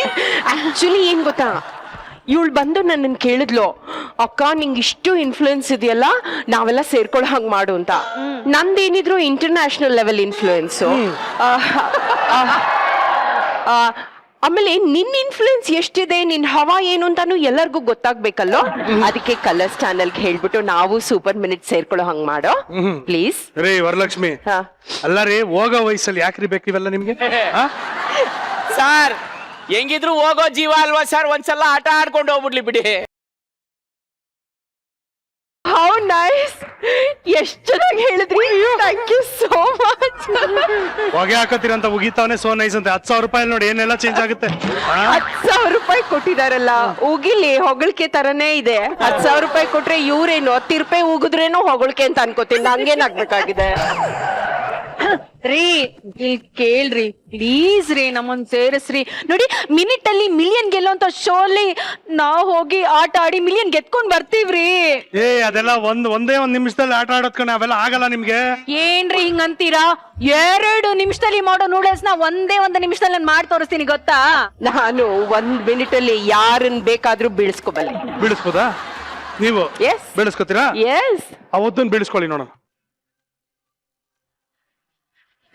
ಆಕ್ಚುಲಿ ಏನ್ ಗೊತ್ತಾ, ಇವಳು ಬಂದು ನನ್ನನ್ನು ಕೇಳಿದ್ಲು, ಅಕ್ಕ ನಿಂಗೆ ಇಷ್ಟು ಇನ್ಫ್ಲೂಯೆನ್ಸ್ ಇದೆಯಲ್ಲ, ನಾವೆಲ್ಲ ಸೇರ್ಕೊಳ್ಳೋ ಹಂಗ್ ಮಾಡು ಅಂತ. ನಂದೇನಿದ್ರು ಇಂಟರ್ನ್ಯಾಷನಲ್ ಲೆವೆಲ್ ಇನ್ಫ್ಲೂಯೆನ್ಸು. ಆಮೇಲೆ ನಿನ್ ಇನ್ಫ್ಲೂಯೆನ್ಸ್ ಎಷ್ಟಿದೆ, ನಿನ್ ಹವಾ ಏನು ಅಂತಾನು ಎಲ್ಲರಿಗೂ ಗೊತ್ತಾಗ್ಬೇಕಲ್ಲೋ. ಅದಕ್ಕೆ ಕಲರ್ಸ್ ಚಾನಲ್ಗೆ ಹೇಳ್ಬಿಟ್ಟು ನಾವು ಸೂಪರ್ ಮಿನಿಟ್ ಸೇರ್ಕೊಳ್ಳೋ ಹಂಗ್ ಮಾಡೋ ಪ್ಲೀಸ್. ರೀ ವರಲಕ್ಷ್ಮಿ, ಅಲ್ಲ ರೀ, ಹೋಗೋ ವಯಸ್ಸಲ್ಲಿ ಯಾಕ್ರಿ ಬೇಕು ಇವೆಲ್ಲ ನಿಮ್ಗೆ? ಸರ್ ಹೆಂಗಿದ್ರು ಹೋಗೋ ಜೀವ ಅಲ್ವಾ ಸರ್, ಒಂದ್ಸಲ ಆಟ ಆಡ್ಕೊಂಡು ಹೋಗ್ಬಿಡ್ಲಿ ಬಿಡಿ. ಹೌ ನೈಸ್, ಎಷ್ಟ್ ಚೆನ್ನಾಗಿ ಹೇಳಿದ್ರಿ. Thank you so much. ಹೊಗೆ ಹಾಕತ್ತೀರ ಅಂತ ಉಗಿತಾವನೆ ಸೋ ನೈಸ್ ಅಂತ. 10,000 ರೂಪಾಯಿ ನೋಡಿ ಏನೆಲ್ಲ ಚೇಂಜ್ ಆಗುತ್ತೆ. 10,000 ರೂಪಾಯಿ ಕೊಟ್ಟಿದಾರಲ್ಲ, ಉಗಿಲಿ ಹೊಗಳಿಕೆ ತರನೇ ಇದೆ. 10,000 ರೂಪಾಯಿ ಕೊಟ್ರೆ ಇವ್ರೇನು 10 ರೂಪಾಯಿ ಉಗಿದ್ರೇನು ಹೊಗಳಿಕೆ ಅಂತ ಅನ್ಕೋತೀನಿ. ನಂಗೇನಾಗ್ಬೇಕಾಗಿದೆ? ರೀ ಇಲ್ಲಿ ಕೇಳ್ರಿ ಪ್ಲೀಸ್ ರೀ, ನಮ್ಮನ್ ಸೇರಿಸ್ರಿ. ನೋಡಿ ಮಿನಿಟ್ ಅಲ್ಲಿ ಮಿಲಿಯನ್ ಗೆಲ್ಲೋಂತ ಶೋಲಿ ನಾವ್ ಹೋಗಿ ಆಟ ಆಡಿ ಮಿಲಿಯನ್ ಗೆದ್ಕೊಂಡ್ ಬರ್ತೀವ್ರಿ. ಅದೆಲ್ಲ ಒಂದೇ ಒಂದ್ ನಿಮಿಷದಲ್ಲಿ ಆಟ ಆಡೋದ್ಕೊಂಡು ಅವೆಲ್ಲ ಆಗಲ್ಲ ನಿಮ್ಗೆ. ಏನ್ರಿ ಹಿಂಗಂತೀರಾ? 2 ನಿಮಿಷದಲ್ಲಿ ಮಾಡೋ ನೂಡಲ್ಸ್ ನ ಒಂದೇ ನಿಮಿಷದಲ್ಲಿ ನಾನು ಮಾಡಿ ತೋರಿಸ್ತೀನಿ ಗೊತ್ತಾ. ನಾನು 1 ಮಿನಿಟ್ ಅಲ್ಲಿ ಯಾರನ್ನ ಬೇಕಾದ್ರೂ ಬೀಳಿಸ್ಕೋಬಲ್ಲೆ. ಬೀಳಿಸ್ಬೋದಾ ನೀವು? ಬೀಳಿಸ್ಕೊತೀರಾ? ಅವತ್ತೊಂದು ಬೀಳಿಸ್ಕೊಳ್ಳಿ ನೋಡೋಣ.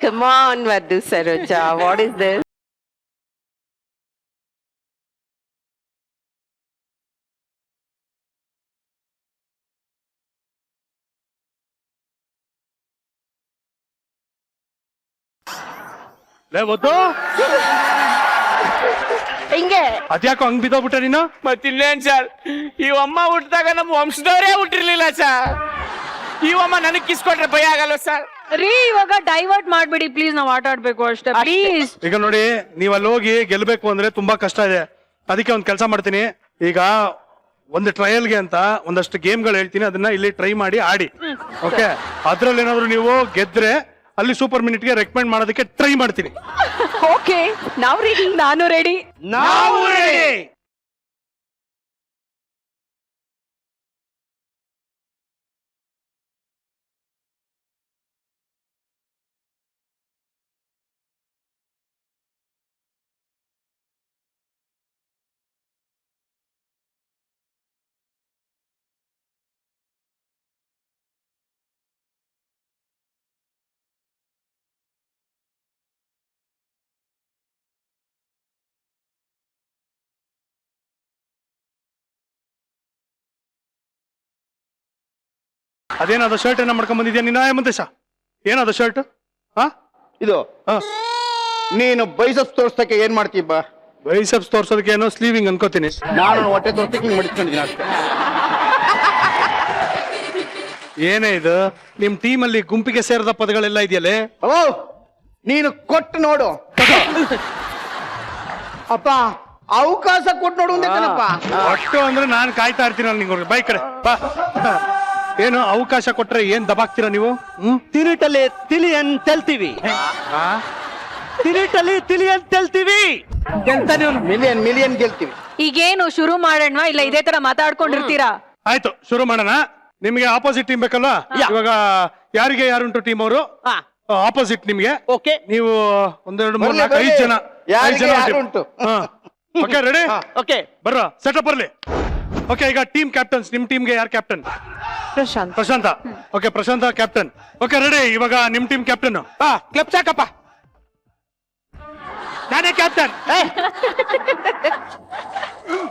Come on, Vaddu Saroja. What is this? ಹಿಂಗೆ ಅದ್ಯಾಕೋ ಹಂಗ್ ಬಿದ್ದೋಗ್ಬಿಟ್ಟ ನೀನು? ಮತ್ತಿನ್ನೇನ್ ಸರ್, ಇವಮ್ಮ ಹುಟ್ಟಿದಾಗ ನಮ್ಮ ವಂಶದವರೇ ಹುಟ್ಟಿರ್ಲಿಲ್ಲ ಸರ್. ಇವಮ್ಮ ನನಗ್ ಕಿಸ್ಕೊಟ್ರೆ ಭಯ ಆಗಲ್ವ ಸರ್? ರೀ ಇವಾಗ ಡೈವರ್ಟ್ ಮಾಡ್ಬಿಡಿ ಪ್ಲೀಸ್, ನಾವ್ ಆಟ ಆಡ್ಬೇಕು ಅಷ್ಟೇ ಪ್ಲೀಸ್. ಈಗ ನೋಡಿ, ನೀವ್ ಅಲ್ಲಿ ಹೋಗಿ ಗೆಲ್ಬೇಕು ಅಂದ್ರೆ ತುಂಬಾ ಕಷ್ಟ ಇದೆ. ಅದಕ್ಕೆ ಒಂದ್ ಕೆಲಸ ಮಾಡ್ತೀನಿ. ಈಗ ಒಂದು ಟ್ರಯಲ್ಗೆ ಅಂತ ಒಂದಷ್ಟು ಗೇಮ್ಗಳು ಹೇಳ್ತೀನಿ, ಅದನ್ನ ಇಲ್ಲಿ ಟ್ರೈ ಮಾಡಿ ಆಡಿ. ಓಕೆ, ಅದ್ರಲ್ಲಿ ಏನಾದ್ರು ನೀವು ಗೆದ್ರೆ ಅಲ್ಲಿ ಸೂಪರ್ ಮಿನಿಟ್ಗೆ ರೆಕಮೆಂಡ್ ಮಾಡೋದಕ್ಕೆ ಟ್ರೈ ಮಾಡ್ತೀನಿ. ಓಕೆ, ನಾವ್ ರೆಡಿ. ನಾನು ರೆಡಿ. ನಾವು ರೆಡಿ. ಅದೇನದು ಶರ್ಟ್ ಏನ ಮಾಡ್ಕೊಂಡ್ ಬಂದಿದ್ಯಾ ನೀನ ಹೇಮಂತೇಶ? ಏನದು ಶರ್ಟ್? ಇದು ನೀನು ಬೈಸಪ್ಸ್ ತೋರ್ಸಕ್ಕೆ ಏನ್ ಮಾಡ್ತೀಯ? ಬೈಸಪ್ಸ್ ತೋರ್ಸೋದಕ್ಕೆ ಏನೋ ಸ್ಲೀವಿಂಗ್ ಅನ್ಕೋತೀನಿ. ನಾನು ಹೊಟ್ಟೆ ತೋರ್ಸಕ್ಕೆ ಹಿಂಗ್ ಮಡಿಸ್ಕೊಂಡಿದ್ದೀನಿ ಅಷ್ಟೇ. ಏನೇ ಇದು, ನಿಮ್ ಟೀಮ್ ಅಲ್ಲಿ ಗುಂಪಿಗೆ ಸೇರಿದ ಪದಗಳೆಲ್ಲ ಇದೆಯಲ್ಲೇ? ಓ, ನೀನು ಕೊಟ್ಟು ನೋಡು. ಅಪ್ಪ ಅವಕಾಶ ಕೊಟ್ಟು ನೋಡು ಅಂದೇನಪ್ಪ. ಒಟ್ಟು ಅಂದ್ರೆ ನಾನು ಕಾಯ್ತಾ ಇರ್ತೀನಿ ನಿಂಗೆ. ಬೈ ಕಡೆ ಬಾ. ಏನು ಅವಕಾಶ ಕೊಟ್ರೆ ಏನ್ ದಬಾಕ್ತೀರಾ ನೀವು? ತಿನಿಟಲ್ಲಿ ತಿಳಿ ಅಂತ ತೆಲ್ತೀವಿ. ತಿನಿಟಲ್ಲಿ ತಿಳಿ ಅಂತ ತೆಲ್ತೀವಿ. ಮಿಲಿಯನ್ ಗೆಲ್ತೀವಿ. ಈಗೇನು ಶುರು ಮಾಡೋಣ ಇಲ್ಲ ಇದೇ ತರ ಮಾತಾಡ್ಕೊಂಡಿರ್ತೀರಾ? ಆಯ್ತು, ಶುರು ಮಾಡೋಣ. ನಿಮ್ಗೆ ಆಪೋಸಿಟ್ ಟೀಮ್ ಬೇಕಲ್ವಾ? ಇವಾಗ ಯಾರಿಗೆ ಯಾರುಂಟು ಟೀಮ್ ಅವರು? ಆಪೋಸಿಟ್ ನಿಮ್ಗೆ. ಓಕೆ, ನೀವು 1 2 3 4 5 ಜನ. 5 ಜನ ಉಂಟು. Okay, ready? ಓಕೆ, ಬರ್ರ, ಸೆಟಪ್ ಬರ್ಲಿ. ಓಕೆ, ಈಗ ಟೀಮ್ ಕ್ಯಾಪ್ಟನ್ಸ್. ನಿಮ್ ಟೀಮ್ಗೆ ಯಾರು ಕ್ಯಾಪ್ಟನ್? ಪ್ರಶಾಂತ. ಓಕೆ, ಪ್ರಶಾಂತ ಕ್ಯಾಪ್ಟನ್. Okay, ready? ಇವಾಗ ನಿಮ್ ಟೀಮ್ ಕ್ಯಾಪ್ಟನ್ ಕ್ಲಬ್ ಸಾಕಪ್ಪ, ನಾನೇ ಕ್ಯಾಪ್ಟನ್.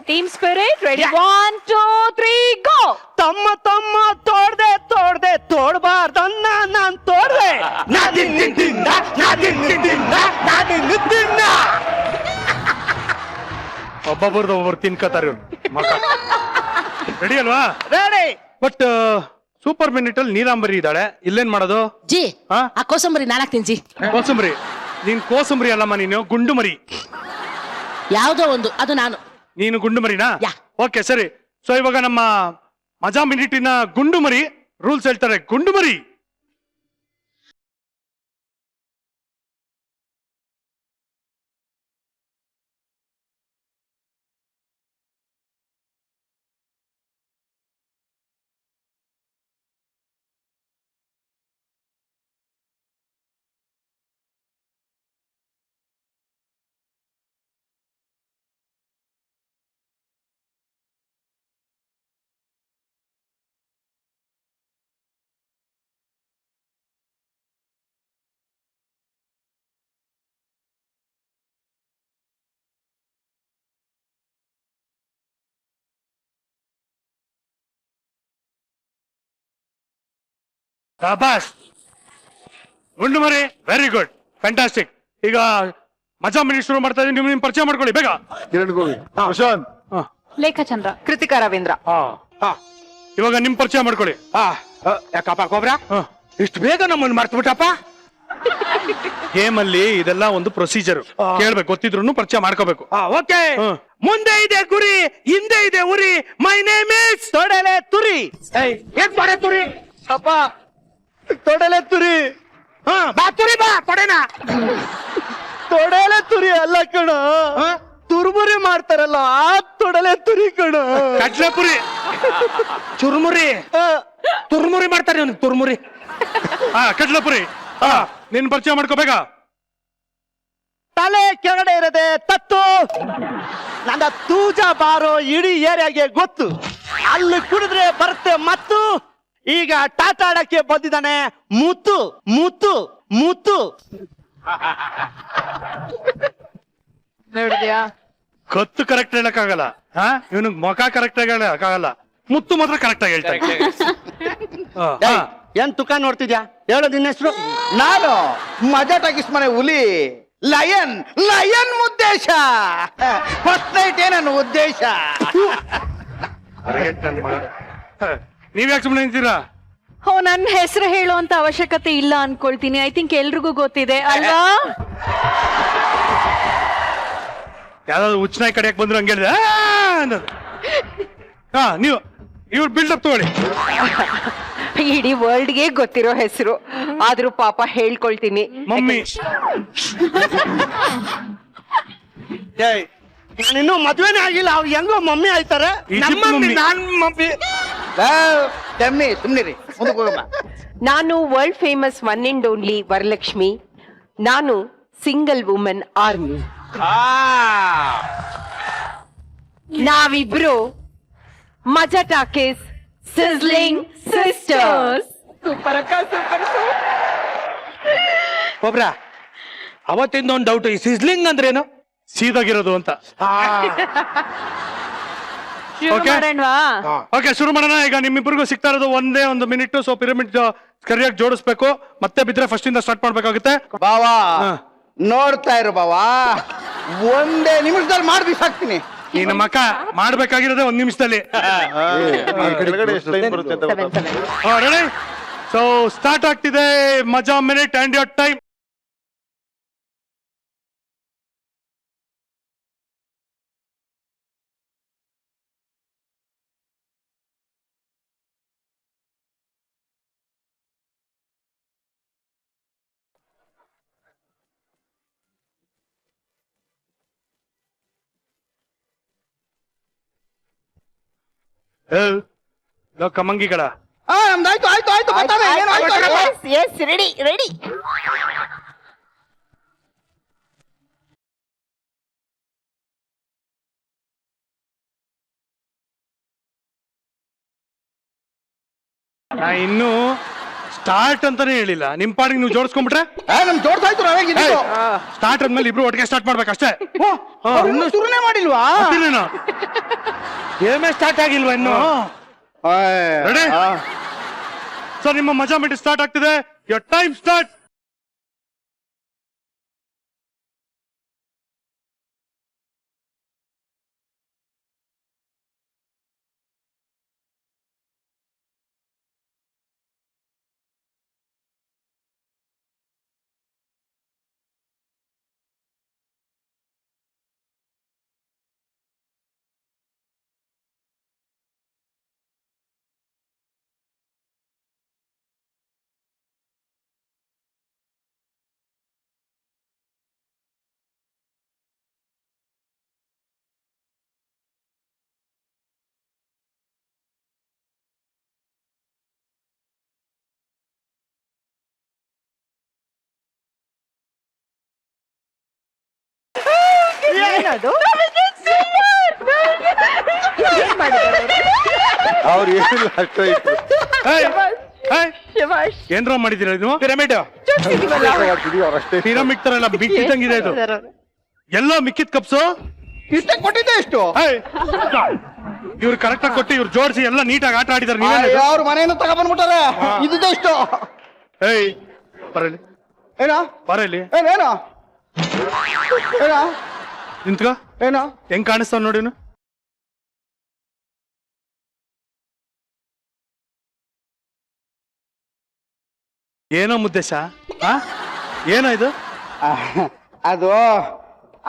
Team spirit ready. 1 2 3 ಗೋ. ತಮ್ಮ ತಮ್ಮ ತೋಡ್ಬಾರ್ದನ್ನ ನಾನ್ ತೋಡ್ದೆ. ಒಬ್ಬೊಬ್ಬರದು ಒಬ್ಬರು ತಿನ್ಕೋತಾರೆ ಇವ್ರು. ರೆಡಿ ಅಲ್ವಾ? ರೆಡಿ. ಬಟ್ ಸೂಪರ್ ಮಿನಿಟ್ ಅಲ್ಲಿ ನೀಲಾಂಬರಿ ಇದ್ದಾಳೆ. ಇಲ್ಲೇನ್ ಮಾಡೋದು? ಜಿ ಆ ಕೋಸಂಬರಿ ನಾಲ್ಕು ತಿನ್ಸಿ. ಕೋಸಂಬರಿ? ನೀನ್ ಕೋಸಂಬರಿ ಅಲ್ಲಮ್ಮ, ನೀನು ಗುಂಡು ಮರಿ. ಯಾವ್ದೋ ಒಂದು, ಅದು ನಾನು. ನೀನು ಗುಂಡು ಮರಿನಾ? ಓಕೆ, ಸರಿ. ಸೊ ಇವಾಗ ನಮ್ಮ ಮಜಾ ಮಿನಿಟಿನ ಗುಂಡು ಮರಿ ರೂಲ್ಸ್ ಹೇಳ್ತಾರೆ. ಗುಂಡು ಮರಿ ಶಾಬಾಸ್ ಗುಂಡು ಮರಿ ವೆರಿ ಗುಡ್ ಫ್ಯಾಂಟಾಸ್ಟಿಕ್. ಈಗ ಮಜಾ ಮಿನಿಟ್ ಶುರು ಮಾಡ್ತಾ ಇದೀನಿ, ನಿಮ್ ಪರಿಚಯ ಮಾಡ್ಕೊಳ್ಳಿ ಬೇಗ. ಕಿರಣ್ ಗೋವಿ, ಪ್ರಶಾಂತ್, ಲೇಖಚಂದ್ರ. ಕೃತಿಕಾ ರವೀಂದ್ರ. ಇವಾಗ ನಿಮ್ ಪರಿಚಯ ಮಾಡ್ಕೊಳ್ಳಿ. ಯಾಕಪ್ಪ ಕೊಬ್ರ ಇಷ್ಟು ಬೇಗ ನಮ್ಮನ್ನು ಮರ್ತು ಬಿಟ್ಟಪ್ಪ. ಗೇಮ್ ಅಲ್ಲಿ ಇದೆಲ್ಲ ಒಂದು ಪ್ರೊಸೀಜರ್, ಕೇಳ್ಬೇಕು, ಗೊತ್ತಿದ್ರು ಪರಿಚಯ ಮಾಡ್ಕೋಬೇಕು. ಓಕೆ, ಮುಂದೆ ಇದೆ ಗುರಿ, ಹಿಂದೆ ಇದೆ ಉರಿ. ಮೈ ನೇಮ್ ಇಸ್ ತೊಡಲೆ ತುರಿ. ಏನ್ ತೊಡೆ ತುರಿ? ಅಪ್ಪ ತೊಡಲೆ ತುರಿ. ಬಾ ತುರಿ ಬಾ ತೊಡೆನ. ತೊಡಲೆ ತುರಿ ಅಲ್ಲ ಕಣ, ತುರ್ಮುರಿ ಮಾಡ್ತಾರಲ್ಲ ಆ ತೊಡಲೆ ತುರಿ ಕಣ. ಕಡ್ಲೆಪುರಿ, ಚುರುಮುರಿ, ತುರ್ಮುರಿ ಮಾಡ್ತಾರೆ ಇವನು ತುರ್ಮುರಿ. ಕಡ್ಲೆಪುರಿ. ನಿನ್ ಪರಿಚಯ ಮಾಡ್ಕೋಬೇಕ. ತಲೆ ಕೆಳಗಡೆ ಇರದೆ ತತ್ತು ನನ್ನ ತೂಜ ಬಾರೋ ಇಡೀ ಏರಿಯಾಗೆ ಗೊತ್ತು. ಅಲ್ಲಿ ಕುಡಿದ್ರೆ ಬರುತ್ತೆ ಮತ್ತು. ಈಗ ಟಾಟಾ ಆಡಕ್ಕೆ ಬಂದಿದ್ದಾನೆ ಮುತ್ತು ಮುತ್ತು ಮುತ್ತು. ನೋಡಿದ್ಯಾ? ಕತ್ತು ಕರೆಕ್ಟ್ ಹೇಳಕ್ಕಾಗಲ್ಲ, ಇವನಿಗೆ ಮುಖ ಕರೆಕ್ಟ್ ಆಗಿ ಹೇಳಕ್ಕಾಗಲ್ಲ, ಮುತ್ತು ಮಾತ್ರ ಕರೆಕ್ಟ್ ಆಗಿ ಹೇಳ್ತಾರೆ. ಏನ್ ತುಕ ನೋಡ್ತಿದ್ಯಾ? ಹೇಳೋ ನಿನ್ನ ಹೆಸರು? ನಾನು ಮಜಾ ಟಾಕೀಸ್ ಮನೆ ಹುಲಿ ಲಯನ್. ಲಯನ್ ಉದ್ದೇಶ ಫಸ್ಟ್ ನೈಟ್ ನನ್ನ ಉದ್ದೇಶ. ನೀವ್ಯಾಕೆ ಸುಮ್ಮನೆ ನಿಂತೀರಾ? ನನ್ನ ಹೆಸರು ಹೇಳುವಂತ ಅವಶ್ಯಕತೆ ಇಲ್ಲ ಅನ್ಕೊಳ್ತೀನಿ. ಐ ಥಿಂಕ್ ಎಲ್ರಿಗೂ ಗೊತ್ತಿದೆ ಅಲ್ವಾ? ಯಾವ್ದಾದ್ರು ಉಚ್ಚನಾಯಿ ಕಡೆಯಕ್ ಬಂದ್ರು ಹಂಗೆ ಹೇಳಿದೆ ಅನ್ನೋದು. ನೀವು ಇವ್ರು ಬಿಲ್ಡಪ್ ತಗೊಳ್ಳಿ. ಇಡೀ ವರ್ಲ್ಡ್ಗೆ ಗೊತ್ತಿರೋ ಹೆಸರು, ಆದ್ರೂ ಪಾಪ ಹೇಳ್ಕೊಳ್ತೀನಿ. ಮಮ್ಮಿ. ಇನ್ನು ಮದ್ವೆನೇ ಆಗಿಲ್ಲ, ಅವ್ರು ಹೆಂಗೋ ಮಮ್ಮಿ ಆಯ್ತಾರೆ. Egypt mummy. ನಾನ್ ಮಮ್ಮಿ. ತಮ್ಮಿ ಸುಮ್ನಿರಿ, ಮುಂದಕ್ಕೆ ಹೋಗಮ್ಮ. ನಾನು world famous one and only Varalakshmi. ನಾನು ಸಿಂಗಲ್ ವುಮೆನ್ ಆರ್ಮಿ. ನಾವಿಬ್ರು Majaa talkies sizzling sisters. Super ಅಕ್ಕ, ಸೂಪರ್. ಒಬ್ರ ಅವತ್ತಿಂದ ಒಂದು ಡೌಟ್, ಈ ಸಿಸ್ಲಿಂಗ್ ಅಂದ್ರೇನು? ಸೀದಾಗಿರೋದು ಅಂತ. ಓಕೆ, ಶುರು ಮಾಡೋಣ. ಈಗ ನಿಮ್ಮಿಬ್ಬರಿಗೂ ಸಿಗ್ತಾ ಇರೋದು ಒಂದೇ ಒಂದು ಮಿನಿಟ್. ಸೊ ಪಿರಮಿಡ್ ಸರಿಯಾಗಿ ಜೋಡಿಸ್ಬೇಕು, ಮತ್ತೆ ಬಿದ್ರೆ ಫಸ್ಟ್ ಇಂದ ಸ್ಟಾರ್ಟ್ ಮಾಡ್ಬೇಕಾಗುತ್ತೆ. ಬಾವಾ ನೋಡ್ತಾ ಇರು ಬಾವಾ, ಒಂದೇ ನಿಮಿಷದಲ್ಲಿ ಮಾಡಿ ಬಿಸಾಕ್ತೀನಿ. ನಿನ್ನ ಮಕ್ಕ ಮಾಡ್ಬೇಕಾಗಿರೋದೇ ಒಂದ್ ನಿಮಿಷದಲ್ಲಿ. ಕೆಳಗಡೆ ಎಷ್ಟು ಲೈನ್ ಬರುತ್ತೆ ಅಂತ ಗೊತ್ತಾ? ರೆಡಿ? ಸೊ ಸ್ಟಾರ್ಟ್ ಆಗ್ತಿದೆ ಮಜಾ ಮಿನಿಟ್ ಅಂಡ್ ಯೋರ್ ಟೈಮ್. ಕಮಂಗಿಗಳ ನಮ್ದಾಯ್ತು, ಆಯ್ತು ಆಯ್ತು, ಬರ್ತಾವೆ. ಏನು ಆಯ್ತು? Yes, ready ready. ನಾ ಇನ್ನು ಸ್ಟಾರ್ಟ್ ಅಂತಾನೆ ಹೇಳಿಲ್ಲ. ನಿಮ್ ಪಾಡಿಗೆ ನೀವು ಜೋಡಿಸ್ಕೊಂಡ್ಬಿಟ್ರೆ ನಮ್ ಜೋಡ್ಸಾಯ್ತು. ಸ್ಟಾರ್ಟ್ ಅಂದ್ಮೇಲೆ ಇಬ್ರು ಒಟ್ಟಿಗೆ ಸ್ಟಾರ್ಟ್ ಮಾಡ್ಬೇಕಷ್ಟೇ. ಇನ್ನು ಶುರುನೇ ಮಾಡಿಲ್ವಾ? ಗೇಮೇ ಸ್ಟಾರ್ಟ್ ಆಗಿಲ್ವಾ ಇನ್ನು? ರೆಡಿ? ಸೊ ನಿಮ್ಮ ಮಜಾ ಮಿನಿಟ್ ಸ್ಟಾರ್ಟ್ ಆಗ್ತಿದೆ. Your time start. ಅವ್ರು ಏನಿಲ್ಲ ಅಷ್ಟೇ ಇತ್ತು. ಏನ್ರ ಮಾಡಿದೀರ ಇದು? ಪಿರಮಿಡ್ ಅಷ್ಟೇ ಪಿರಮಿಡ್ ತರ ಎಲ್ಲ ಮಿಕ್ಕಿದಂಗಿದೆ ಇದು. ಎಲ್ಲ ಮಿಕ್ಕಿದ ಕಪ್ಸು ಇಷ್ಟೇ ಕೊಟ್ಟಿದ್ದೆ ಎಷ್ಟು? ಇವ್ರು ಕರೆಕ್ಟ್ ಆಗಿ ಕೊಟ್ಟು ಇವ್ರು ಜೋಡಿಸಿ ಎಲ್ಲ ನೀಟಾಗಿ ಆಟ ಆಡಿದಾರೆ ನೀವೇನು ಅವ್ರ ಮನೆಯನ್ನು ತಗೊಂಡ್ಬಿಟ್ಟಾರೆ ಇದ್ದಿದ್ದೆ ಇಷ್ಟು. ಏಯ್ ಬರಲಿ ಏನೋ ಬರಲಿ ಏನೋ ಏನೋ ನಿಂತ್ಕೋ ಏನೋ ಹೆಂಗ್ ಕಾಣಿಸ್ತಾವ ನೋಡಿ ಇವ್ನು. ಏನೋ ಮುದ್ದೇಶ ಏನೋ ಇದು ಅದು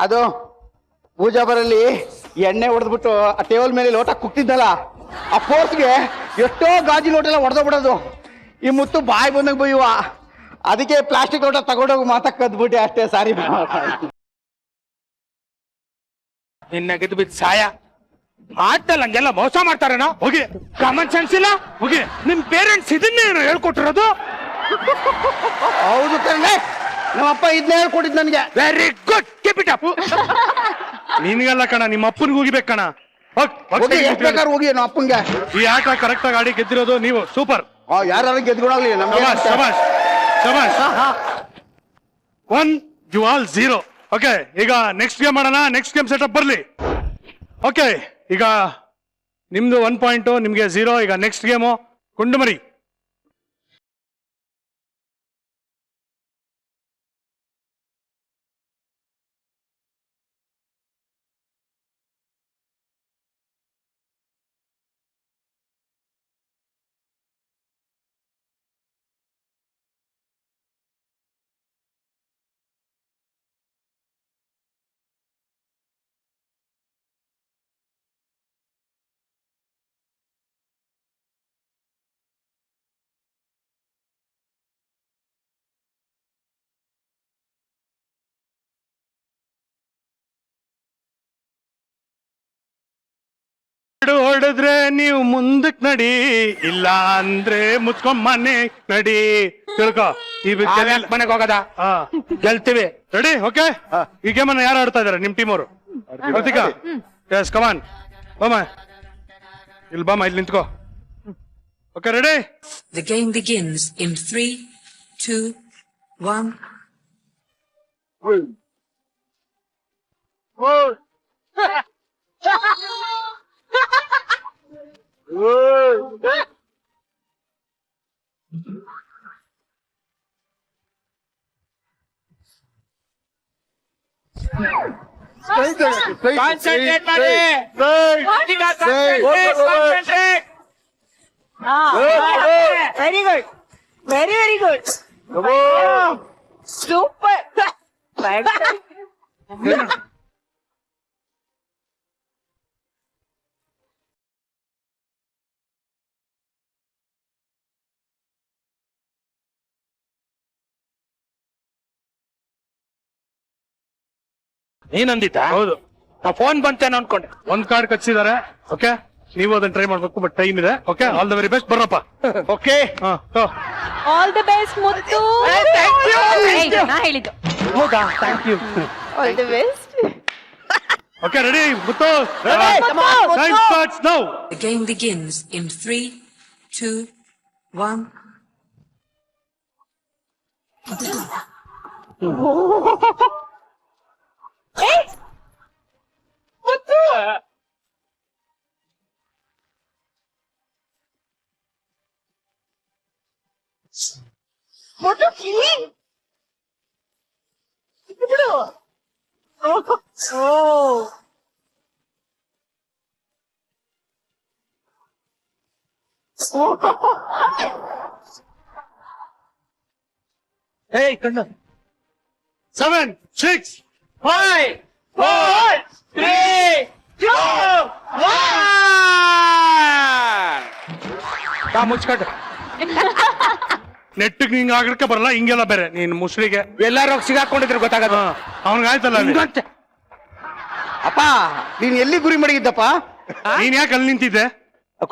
ಅದು ಪೂಜಾ ಬರಲ್ಲಿ ಎಣ್ಣೆ ಹೊಡೆದ್ಬಿಟ್ಟು ಆ ಟೇಬಲ್ ಮೇಲೆ ಲೋಟ ಕುಕ್ತಿದ್ದಲ್ಲ ಆ ಫೋರ್ಸ್ಗೆ ಎಷ್ಟೋ ಗಾಜಿ ಲೋಟ ಎಲ್ಲ ಹೊಡೆದೋಗ್ಬಿಡೋದು. ಈ ಮುತ್ತು ಬಾಯಿ ಬಂದಂಗೆ ಬಯ್ಯುವ, ಅದಕ್ಕೆ ಪ್ಲಾಸ್ಟಿಕ್ ಲೋಟ ತಗೊಂಡೋಗಿ ಮಾತಾಕದ್ಬಿಟ್ಟೆ ಅಷ್ಟೇ. ಸಾರಿ ನಿನ್ನ ಗೆದ್ದು ಬಿದ್ದು ಸಾಯ ಆಟಲ್ಲಿ ಹಂಗೆಲ್ಲ ಮೋಸ ಮಾಡ್ತಾರೇನೋ. ಹೋಗಿ ಕಾಮನ್ ಸೆನ್ಸ್ ಇಲ್ಲ. ಹೋಗಿ ನಿಮ್ ಪೇರೆಂಟ್ಸ್ ಇದನ್ನೇ ಹೇಳ್ಕೊಟ್ಟಿರೋದು. ಹೌದು ಕಣೆ, ನಮ್ಮಪ್ಪ ಇದನ್ನ ಹೇಳ್ಕೊಟ್ಟಿದ್ ನನಗೆ. Very good, keep it up. ನಿನ್ಗೆಲ್ಲ ಕಣ ನಿಮ್ಮ ಅಪ್ಪನಿಗೆ ಹೋಗಿಬೇಕು ಕಣ. ಹೋಗಿ ಎಷ್ಟು ಬೇಕಾದ್ರೆ ಹೋಗಿ ನಮ್ಮ ಅಪ್ಪಂಗೆ. ಈ ಆಟ ಕರೆಕ್ಟ್ ಆಗಿ ಆಡಿ ಗೆದ್ದಿರೋದು ನೀವು. ಸೂಪರ್. ಯಾರು ಗೆದ್ಕೊಳಾಗ್ಲಿ ನಮ್ಗೆ. ಶಬಾಷ್ ಶಬಾಷ್. 1 you all 0. ಓಕೆ, ಈಗ ನೆಕ್ಸ್ಟ್ ಗೇಮ್ ಮಾಡೋಣ. ನೆಕ್ಸ್ಟ್ ಗೇಮ್ ಸೆಟಪ್ ಬರ್ಲಿ. ಓಕೆ, ಈಗ ನಿಮ್ದು 1 ಪಾಯಿಂಟ್, ನಿಮ್ಗೆ 0. ಈಗ ನೆಕ್ಸ್ಟ್ ಗೇಮು ಕುಂಡುಮರಿ. ಹೊಡೆದ್ರೆ ನೀವು ಮುಂದಕ್ ನಡಿ, ಇಲ್ಲ ಅಂದ್ರೆ ಮುಚ್ಕೊಂಬನೆ ನಡಿ. ತಿಳ್ಕೊ. ಈ ಮನೆಗೆ ಹೋಗದ ಗೆಲ್ತೀವಿ. ರೆಡಿ? ಓಕೆ, ಈ ಗೇಮ್ ಅನ್ನ ಯಾರು ಆಡ್ತಾ ಇದಾರೆ ನಿಮ್ ಟೀಮ್ ಅವರು? ಕೃತಿಕಾ, ಎಸ್ ಕಮಾನ್ ಬಾಮ, ಇಲ್ಲಿ ಬಾಮ, ಇಲ್ಲಿ ನಿಂತ್ಕೋ. Okay, ready? The game begins in 3, 2, 1. Concentrate ಮಾಡಿ. Concentrate. Very good, very very good, super. ನೀನಂದಿದ್ದ? ಹೌದು. ನಾ ಫೋನ್ ಬಂತೇನೋ ಅನ್ಕೊಂಡೆ. ಒಂದ್ ಕಾರ್ಡ್ ಕಚ್ಚಿದ್ದಾರೆ. ಓಕೆ, ನೀವು ಅದನ್ನ ಟ್ರೈ ಮಾಡ್ಬೇಕು, ಬಟ್ ಟೈಮ್ ಇದೆ. Okay, all the very best. ಬರ್ರಪ್ಪ. Okay, all the best Muttu. ನಾ ಹೇಳಿದ್ದು. ಹೌದಾ? Thank you. All the best. Okay, ready? Muttu, time starts now. The game begins in 3, 2, 1. ಏಯ್ ಕಣ್ಣು. 7, 6, 5, 4, 3, 2, 1. ಮುಚ್ಕೊಂಡು ನೆಟ್ಟಿಗೆ ನಿಂಗೆ ಆಗಕ್ಕೆ ಬರಲ್ಲ, ಹಿಂಗೆಲ್ಲ ಬೇರೆ. ನೀನ್ ಮುಸ್ಲಿಗೆ ಎಲ್ಲಾರು ಸಿಗಾಕೊಂಡಿದ್ರು ಗೊತ್ತಾಗದ. ಅವ್ನಿಗೆ ಆಯ್ತಲ್ಲ ಅಲ್ಲಿ. ಅಪ್ಪ ನೀನ್ ಎಲ್ಲಿ ಗುರಿ ಮಡಗಿದ್ದಪ್ಪ? ನೀನ್ ಯಾಕೆ ಅಲ್ಲಿ ನಿಂತಿದ್ದೆ?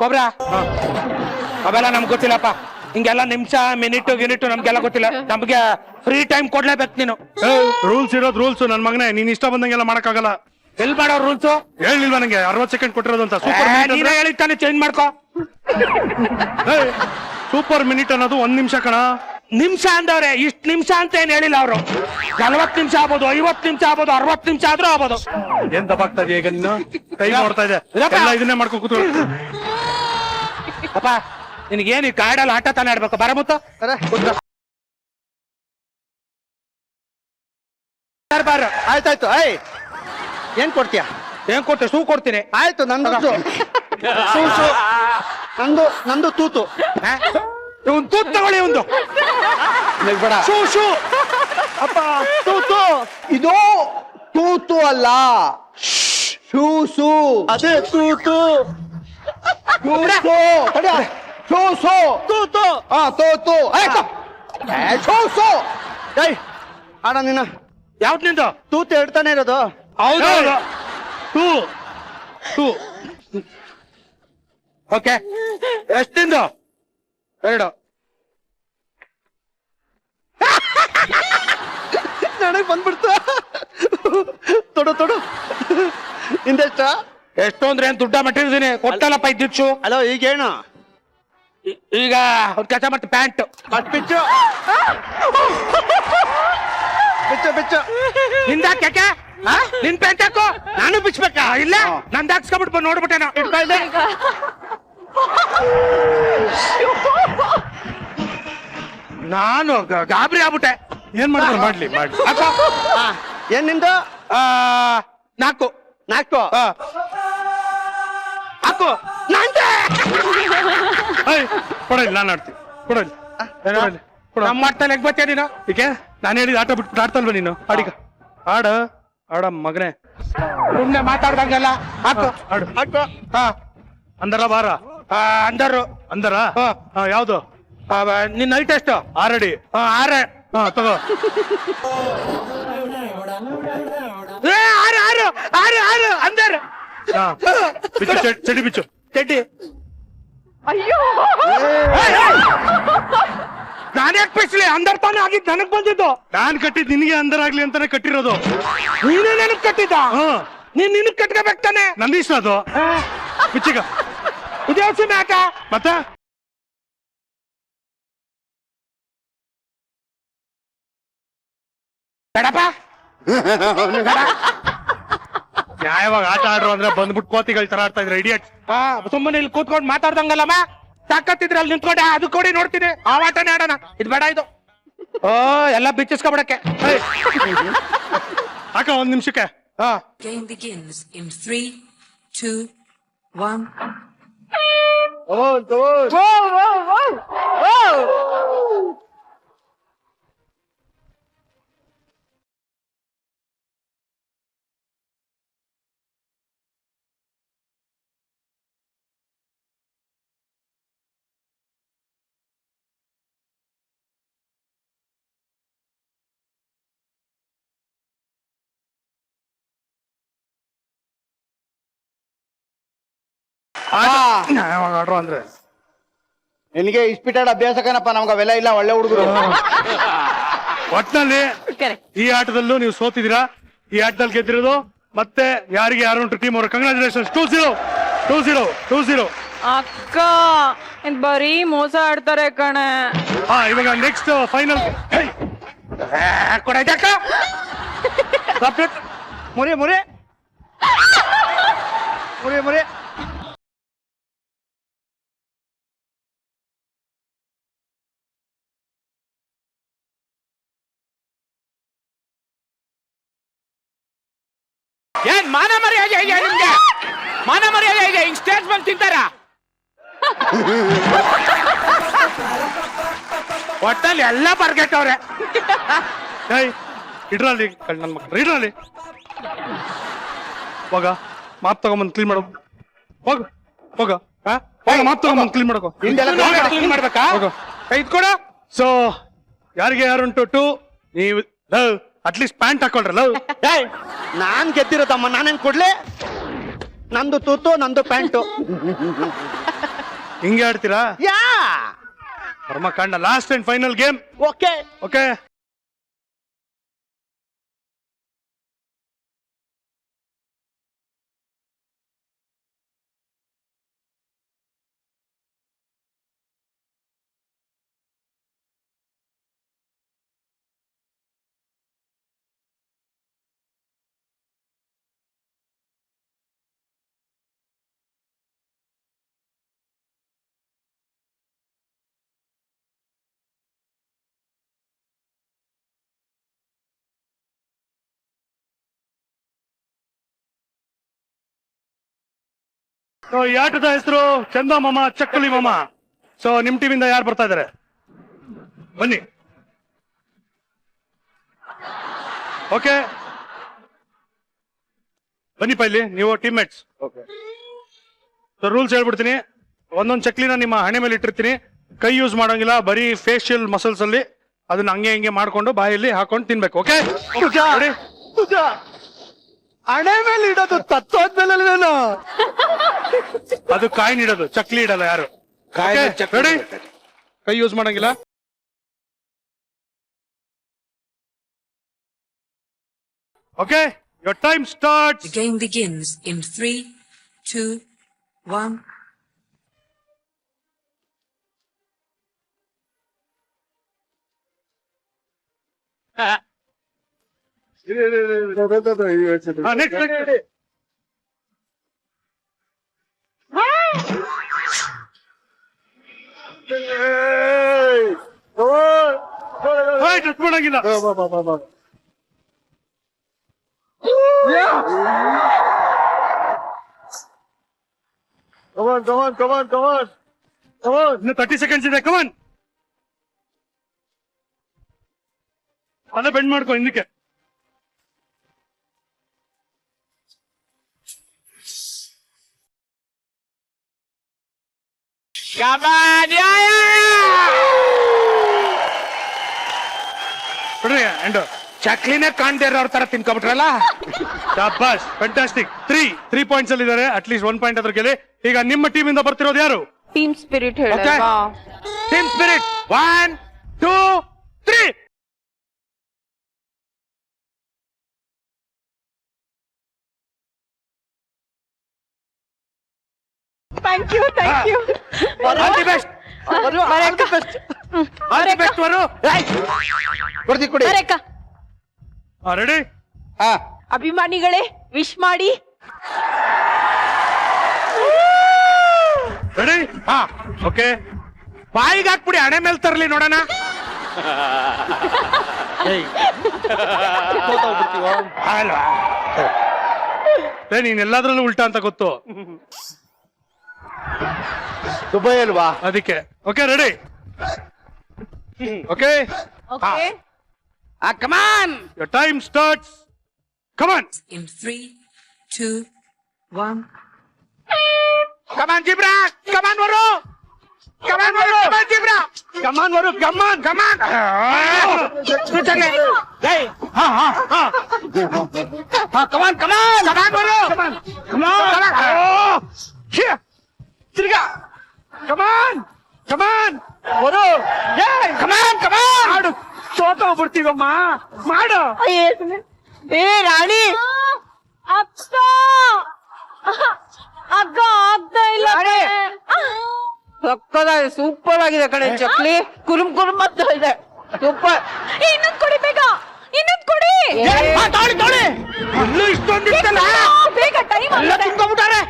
ಕೊಬ್ರ ಅವೆಲ್ಲ ನಮ್ಗೆ ಗೊತ್ತಿಲ್ಲಪ್ಪ. ಹಿಂಗೆಲ್ಲ ನಿಮಿಷ, ಮಿನಿಟ್ ನಮ್ಗೆಲ್ಲ ಗೊತ್ತಿಲ್ಲ. ನಮ್ಗೆ ಫ್ರೀ ಟೈಮ್ ಕೊಡ್ಲೇಬೇಕು ನೀನು. ರೂಲ್ಸ್ ಇರೋದು ರೂಲ್ಸ್. ನನ್ ಮಗನೇ, ನೀನ್ ಇಷ್ಟ ಬಂದಂಗೆಲ್ಲ ಮಾಡಕ್ಕಾಗಲ್ಲ. ಎಲ್ ಮಾಡೋ ರೂಲ್ಸ್ ಹೇಳಿಲ್ವಾ ನಂಗೆ 60 ಸೆಕೆಂಡ್ ಕೊಟ್ಟಿರೋದು ಅಂತ? ನೀನೇ ಹೇಳಿದ್ದಾನೆ, ಚೇಂಜ್ ಮಾಡ್ಕೋ. ಸೂಪರ್ ಮಿನಿಟ್ ಅನ್ನೋದು 1 ನಿಮಿಷ ಕಣ. ನಿಮಿಷ ಅಂದವ್ರೆ, ಇಷ್ಟ್ ನಿಮಿಷ ಅಂತ ಏನ್ ಹೇಳಿಲ್ಲ ಅವರು. 40 ನಿಮಿಷ ಆಗ್ಬೋದು, 50 ನಿಮಿಷ ಆಗ್ಬೋದು, 60 ನಿಮಿಷ ಆದ್ರೂ ಆಗ್ಬೋದು. ಏನ್ ತಪ್ಪಾಗ್ತಾ ಇದೆಯಾ ಈಗ ನೀನು? ಟೈಮ್ ನೋಡ್ತಾ ಇದೆ, ಎಲ್ಲ ಇದನ್ನೇ ಮಾಡ್ಕೊಂಡು ಕೂತ್ಕೊಳ್ಳಿ. ಅಪ್ಪ ನಿನಗೇನು ಈ ಕಾಡಲ್ಲಿ ಆಟ ತಾನೇ ಆಡ್ಬೇಕು, ಬರಮುತ್ತ ಬಾರ. ಆಯ್ತಾಯ್ತು. ಏನ್ ಕೊಡ್ತೀಯ? ಏನ್ ಕೊಟ್ಟೆ? ಶೂ ಕೊಡ್ತೀನಿ. ಆಯ್ತು, ನಂದು ನಂದು ತೂತು. ಒಂದು ತೂತ್ ತಗೊಳ್ಳಿ, ಒಂದು ಬೇಡ. Shoe shoe. ಅಪ್ಪ ತೂತು ಇದು ತೂತು ಅಲ್ಲ, ಶೂಸು. ಅದೇ ತೂತು. ಶೂಸು ತೂತು. ತೂತು ಆಯ್ತು. ಶೂಸು. ಆಡ ನಿನ್ನ ಯಾವ್ದು ನಿಂದು? ತೂತು ಹೇಳ್ತಾನೆ ಇರೋದು. ಹೌದು ಟೂ ಟೂ. ಓಕೆ, ಎಷ್ಟಿಂದು? 2. ನನಗೆ ಬಂದ್ಬಿಡ್ತು. ತೊಡು ನಿಂದೆಷ್ಟ? ಎಷ್ಟು ಅಂದ್ರೆ ಏನ್ ದುಡ್ಡ ಮಟ್ಟಿರ್ತೀನಿ, ಕೊಟ್ಟಲ್ಲಪ್ಪ ಇದ್ದಿಚ್ಚು. ಅಲೋ ಈಗೇನು? ಈಗ ಒಂದ್ ಕೆಲಸ ಮಾಡ್ತೀನಿ, ಪ್ಯಾಂಟ್ ಬಿಚ್ಚು ಬಿಚ್ಚು ಬಿಚ್ಚು. ನಿಂದಾಕ್ಯಾಕೆ? ನಿನ್ ಪ್ಯಾಂಟ್ ಹಾಕು. ನಾನು ಬಿಚ್ಬೇಕಾ? ಇಲ್ಲ, ನಂದು ಹಾಕ್ಸ್ಕೊಂಡ್ಬಿಟ್ಟು ನೋಡ್ಬಿಟ್ಟೆ ನಾ. ಇಟ್ಕೊಳ್ದೆ. ನಾನು ಗಾಬರಿ ಆಗ್ಬಿಟ್ಟೆ. ಏನ್ ಮಾಡ್ತಾರೆ? ಮಾಡ್ಲಿ. ಹಾಕು. ಏನ್ ನಿಂದು? 4. ಹಾಕು. ಕೊಡಲಿ, ನಾನು ಆಡ್ತೀನಿ. ಕೊಡಲಿ, ನಮ್ಮ ಮಾಡ್ತಾನೆ ಬರ್ತೀಯ ನೀನು? ಈಕೆ ನಾನು ಹೇಳಿದ ಆಟ ಬಿಟ್ಬಿಟ್ಟು ಆಡ್ತಲ್ವ ನೀನು? ಆಡಿಗ ಆಡ ಮಗನೇ, ಸುಮ್ನೆ ಮಾತಾಡ್ದಂಗಲ್ಲ. ಹಾಕು. ಆಡು. ಅಂದರ ಬಾರ. ಅಂದರು ಅಂದರ. ಯಾವ್ದು? ನಿನ್ನ ಹೈಟ್ ಎಷ್ಟು? 6 ಅಡಿ. 6. ತಗೋ. 6 ಅಂದರ್. ಬಿಚ್ಚು, ಚಡಿ ಬಿಚ್ಚು. ಚಡ್ಡಿ. ಅಯ್ಯೋ ನಾನೇ ಬಿಸ್ಲಿ, ಅಂದರ್ ತಾನೇ ಆಗಿದ್ ನನಗ್ ಬಂದಿದ್ದು. ನಾನ್ ಕಟ್ಟಿದ್ ನಿನಗೆ ಅಂದರಾಗ್ಲಿ ಅಂತಾನೆ ಕಟ್ಟಿರೋದು. ನೀನೇ ನನಗ್ ಕಟ್ಟಿದ್ದ? ನೀನ್ ನಿನಗ್ ಕಟ್ಕೋಬೇಕು ತಾನೆ. ನಂದು ಇಷ್ಟ ಅದು. ಬಿಚ್ಚಿಗ ಉದ್ಯೋಗ ಮ್ಯಾಕ ಮತ್ತೆ ಬೇಡಪ್ಪ. ನ್ಯಾಯವಾಗಿ ಆಟ ಆಡ್ರು ಅಂದ್ರೆ ಬಂದ್ಬಿಟ್ಟು ಕೋತಿಗಳ ತರ ಆಡ್ತಾ ಇದ್ರೆ ಇಡಿಯಟ್. ಸುಮ್ಮನೆ ಇಲ್ಲಿ ಕೂತ್ಕೊಂಡು ಮಾತಾಡ್ದಂಗಲ್ಲಮ್ಮ. ತಾಕತ್ತಿದ್ರೆ ಅಲ್ಲಿ ನಿಂತ್ಕೊಂಡೆ, ಅದು ಕೊಡಿ ನೋಡ್ತೀನಿ. ಆ ಆಟನೇ ಆಡೋಣ. ಇದು ಬೇಡ, ಇದು ಎಲ್ಲ ಬಿಚ್ಚಿಸ್ಕೊಬಿಡಕ್ಕೆ. ಅಕ್ಕ 1 ನಿಮಿಷಕ್ಕೆ. Game begins in 3, 2, 1. ನ್ಯಾಯವಾಗಿ ಆಡ್ರು ಅಂದ್ರೆ ನಿನಗೆ ಇಸ್ಪಿಟಾಡ್ ಅಭ್ಯಾಸಕ್ಕನಪ್ಪ, ನಮ್ಗೆ ಅವೆಲ್ಲ ಇಲ್ಲ. ಒಳ್ಳೆ ಹುಡುಗರು. ಒಟ್ನಲ್ಲಿ ಈ ಆಟದಲ್ಲೂ ನೀವು ಸೋತಿದ್ದೀರಾ. ಈ ಆಟದಲ್ಲಿ ಗೆದ್ದಿರೋದು ಮತ್ತೆ ಯಾರಿಗೆ ಯಾರು ಉಂಟು ಟೀಮ್ ಅವರು. ಕಂಗ್ರಾಚುಲೇಷನ್. 2-0. ಅಕ್ಕ ಇದ್ ಬರೀ ಮೋಸ ಆಡ್ತಾರೆ ಕಣೆ. ಇವಾಗ ನೆಕ್ಸ್ಟ್ ಫೈನಲ್. ಕೊಡಕ್ಕ ಮುರಿ ಮುರಿ ಮುರಿ ಮುರಿ. ಏನ್ ಮಾನ ಮರ್ಯಾದೆ ಇದೆ ನಿಮ್ಗೆ? ಮಾನ ಮರ್ಯಾದೆ ಇದೆ? ಹಿಂಗ್ ಸ್ಟೇಜ್ ಬಂದು ತಿಂತಾರ? ಒಟ್ಟಲ್ಲಿ ಎಲ್ಲ ಬರ್ಗೆಟ್ಟವ್ರೆ. ಇಡ್ರಲ್ಲಿ ನನ್ನ ಮಕ್ಕಳು ಇಡ್ರಲ್ಲಿ. ಹೋಗ ಮಾಪ್ ತಗೊಂಬಂದು ಕ್ಲೀನ್ ಮಾಡೋ. ಹೋಗ ಮಾಪ್ ತಗೊಂಬಂದು ಕ್ಲೀನ್ ಮಾಡಕೋ. ಕ್ಲೀನ್ ಮಾಡ್ಬೇಕಾ? ಇದ್ಕೊಡ. ಸೊ ಯಾರಿಗೆ ಯಾರುಂಟು 2. ನೀವು ಅಟ್ಲೀಸ್ಟ್ ಪ್ಯಾಂಟ್ ಹಾಕೊಳ್ರಲ್ಲ. ನಾನ್ ಗೆದ್ದಿರೋದಮ್ಮ, ನಾನೇನ್ ಕೊಡ್ಲಿ? ನಂದು ತೂತು, ನಂದು ಪ್ಯಾಂಟು. ಹಿಂಗೆ ಆಡ್ತೀರಾ? ಯಾ ಕರ್ಮಕಾಂಡ. Last and final game. Okay. So ಈ ಆಟದ ಹೆಸರು ಚಂದ ಮಾಮ ಚಕ್ಕಲಿ ಮಾಮ. ಸೊ ನಿಮ್ ಟೀಮಿಂದ ಯಾರು ಬರ್ತಾ ಇದಾರೆ? ಬನ್ನಿ. ಓಕೆ ಬನ್ನಿಪ್ಪ ಇಲ್ಲಿ, ನೀವು ಟೀಮ್ ಮೇಟ್ಸ್. ಸೊ ರೂಲ್ಸ್ ಹೇಳ್ಬಿಡ್ತೀನಿ. ಒಂದೊಂದು ಚಕ್ಲಿನ ನಿಮ್ಮ ಹಣೆ ಮೇಲೆ ಇಟ್ಟಿರ್ತೀನಿ. ಕೈ ಯೂಸ್ ಮಾಡೋಂಗಿಲ್ಲ, ಬರೀ ಫೇಶಿಯಲ್ ಮಸಲ್ಸ್ ಅಲ್ಲಿ ಅದನ್ನ ಹಂಗೆ ಹಿಂಗೆ ಮಾಡ್ಕೊಂಡು ಬಾಯಲ್ಲಿ ಹಾಕೊಂಡು ತಿನ್ಬೇಕು. ಓಕೆ ಹಣೆ ಮೇಲೆ ಇಡೋದು ತತ್ವದ್ಮೇಲೆ ಅದು ಕಾಯಿ ನೀಡೋದು, ಚಕ್ಲಿ ಇಡಲ್ಲ ಯಾರು. ರೆಡಿ? ಕೈ ಯೂಸ್ ಮಾಡಂಗಿಲ್ಲ. Okay, your time starts. The game begins in 3, 2, 1. Next. Touch ಮಾಡಂಗಿಲ್ಲ. ಇನ್ನು 30 seconds ಇದೆ. ಕಮಾನ್, ತಲೆ ಬೆಂಡ್ ಮಾಡ್ಕೊ ಹಿಂದಕ್ಕೆ. ಚಕ್ಲಿನೇ ಕಾಣ್ದೇ ಇರೋ ತರ ತಿನ್ಕೊಬಿಟ್ರಲ್ಲ. ಶಾಬಾಷ್, ಫ್ಯಾಂಟಾಸ್ಟಿಕ್. 3 ಪಾಯಿಂಟ್ಸ್ ಅಲ್ಲಿ ಇದ್ದಾರೆ. ಅಟ್ಲೀಸ್ಟ್ 1 ಪಾಯಿಂಟ್ ಅದ್ರ ಗೆಲ್ಲಿ. ಈಗ ನಿಮ್ಮ ಟೀಮ್ ಇಂದ ಬರ್ತಿರೋದು ಯಾರು? Team spirit team spirit. 1, 2, 3. Thank you all the best. All the best Varu. ಕೊಡಿ ರೆಡಿ? ಅಭಿಮಾನಿಗಳೇ ವಿಶ್ ಮಾಡಿ. ರೆಡಿ? ಓಕೆ, ಬಾಯಿಗೆ ಹಾಕ್ಬಿಡಿ, ಹಣೆ ಮೇಲೆ ತರ್ಲಿ ನೋಡೋಣ. ಅಲ್ವಾ? ನೀನ್ ಎಲ್ಲಾದ್ರಲ್ಲೂ ಉಲ್ಟಾ ಅಂತ ಗೊತ್ತು. ದುಬೈ ಅಲ್ವಾ ಅದಕ್ಕೆ. Okay ready? Okay, come on. your time starts. Come on. In 3, 2, 1. Come on ಜಿಬ್ರಾ, come on Varu, come on Varu, come on ಜಿಬ್ರಾ, come on Varu, come on come on. Come on come on come on Varu, come on ತಿರ್ಗಾ, ಕಮಾನ್ ಕಮಾನ್ ವರು, ಕಮಾನ್ ಕಮಾನ್. ಮಾಡು, ಸೋತೋಗ್ಬಿಡ್ತೀವಮ್ಮ, ಮಾಡು. ಏ ರಾಣಿ, ಅಕ್ಕ ಆಗ್ತಾ ಇಲ್ಲ. ಸಕ್ಕದಾಗಿ ಸೂಪರ್ ಆಗಿದೆ ಕಣೆ ಚಕ್ಲಿ. ಕುರುಮ್ ಕುರುಮ್ ಅಂತ ಇದೆ, ಸೂಪರ್. ಇನ್ನೊಂದ್ ಕೊಡಿ ಬೇಗ, ಇನ್ನೊಂದ್ ಕೊಡಿ. ತಾಳಿ ತಾಳಿ, ಇಲ್ಲೂ ಇಷ್ಟೊಂದಿತ್ತಲ್ಲ. ಬೇಗ ಟೈಮ್ ಎಲ್ಲ ತಿನ್ಕೊಂಡ್ಬಿಟ್ಟಾರೆ,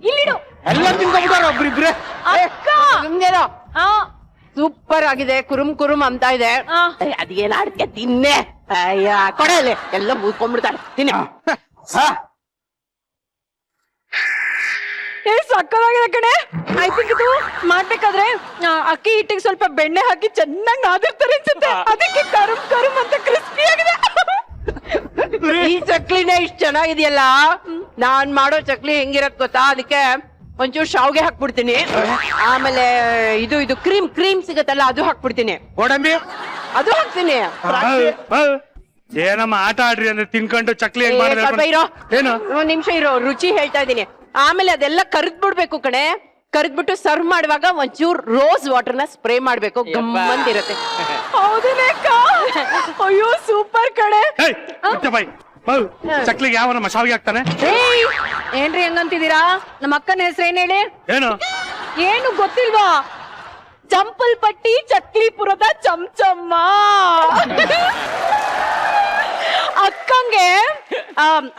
ಇಲ್ಲಿಡು. ಎಲ್ಲ ತಿನ್ಕೊಂಡ್ಬಿಟ್ಟಾರೆ ಒಬ್ರಿಬ್ರೆ. ಅಕ್ಕ ಸುಮ್ನೆರೋ. ಸೂಪರ್ ಆಗಿದೆ, ಕುರುಮ್ ಕುರುಮ್ ಅಂತ ಇದೆ. ಅದೇನ್ ಆಡ್ಕೆ ತಿನ್ನೆ. ಅಯ್ಯ ಕೊಡಲಿ, ಎಲ್ಲ ಮುಗ್ಕೊಂಡ್ಬಿಡ್ತಾರೆ. ತಿನ್ನಿ. ಸಕ್ಕದಾಗಿದೆ ಕಣೆ. ಐ ಥಿಂಕ್ ಇದು ಮಾಡ್ಬೇಕಾದ್ರೆ ಅಕ್ಕಿ ಹಿಟ್ಟಿಗೆ ಸ್ವಲ್ಪ ಬೆಣ್ಣೆ ಹಾಕಿ ಚೆನ್ನಾಗಿ ನಾದಿರ್ತಾರೆ ಅನ್ಸುತ್ತೆ. ಅದಕ್ಕೆ ಕರುಮ್ ಕರುಮ್ ಅಂತ ಕ್ರಿಸ್ಪಿ ಆಗಿದೆ. ಈ ಚಕ್ಲಿನೇ ಇಷ್ಟ ಚೆನ್ನಾಗಿದೆಯಲ್ಲ. ನಾನ್ ಮಾಡೋ ಚಕ್ಲಿ ಹೆಂಗಿರತ್ ಗೊತ್ತಾ? ಅದಕ್ಕೆ ಒಂಚೂರು ಶಾವ್ಗೆ ಹಾಕ್ಬಿಡ್ತೀನಿ. ಆಮೇಲೆ ಇದು ಇದು ಕ್ರೀಮ್ ಕ್ರೀಮ್ ಸಿಗತ್ತಲ್ಲ, ಅದು ಹಾಕ್ಬಿಡ್ತೀನಿ. ಗೋಡಂಬಿ ಅದು ಹಾಕ್ತೀನಿ. ಏನಮ್ಮ ಆಟ ಆಡ್ರಿ ಅಂದ್ರೆ ತಿನ್ಕೊಂಡು ಚಕ್ಲಿ ಹೆಂಗ್ ಸ್ವಲ್ಪ ಮಾಡಿದ್ರೆ ಇರೋ, ಏನು? ಒಂದ್ ನಿಮಿಷ ಇರೋ, ರುಚಿ ಹೇಳ್ತಾ ಇದೀನಿ. ಆಮೇಲೆ ಅದೆಲ್ಲ ಕರ್ದ್ಬಿಡ್ಬೇಕು ಕಣೆ. ಕರ್ದ್ಬಿಟ್ಟು ಸರ್ವ್ ಮಾಡುವಾಗ ಒಂಚೂರು ರೋಸ್ ವಾಟರ್ ನ ಸ್ಪ್ರೇ ಮಾಡ್ಬೇಕು, ಗಮ್ಮಂದಿರತ್ತೆ. ಹೌದೇನೇಕ? ಅಯ್ಯೋ ಸೂಪರ್ ಕಣೆ. ಬಾಯ್, ಚಕ್ಲಿಗೆ ಯಾವನ ಶಾವಿಗೆ ಹಾಕ್ತಾನೆ? ಏನ್ರಿ ಹಂಗಂತಿದ್ದೀರಾ? ನಮ್ಮ ಅಕ್ಕನ ಹೆಸರು ಏನ್ ಹೇಳಿ? ಏನು ಏನು ಗೊತ್ತಿಲ್ವಾ? ಚಂಪಲ್ಪಟ್ಟಿ ಚಕ್ಲಿಪುರದ ಚಮಚಮ್ಮ. ಅಕ್ಕಂಗೆ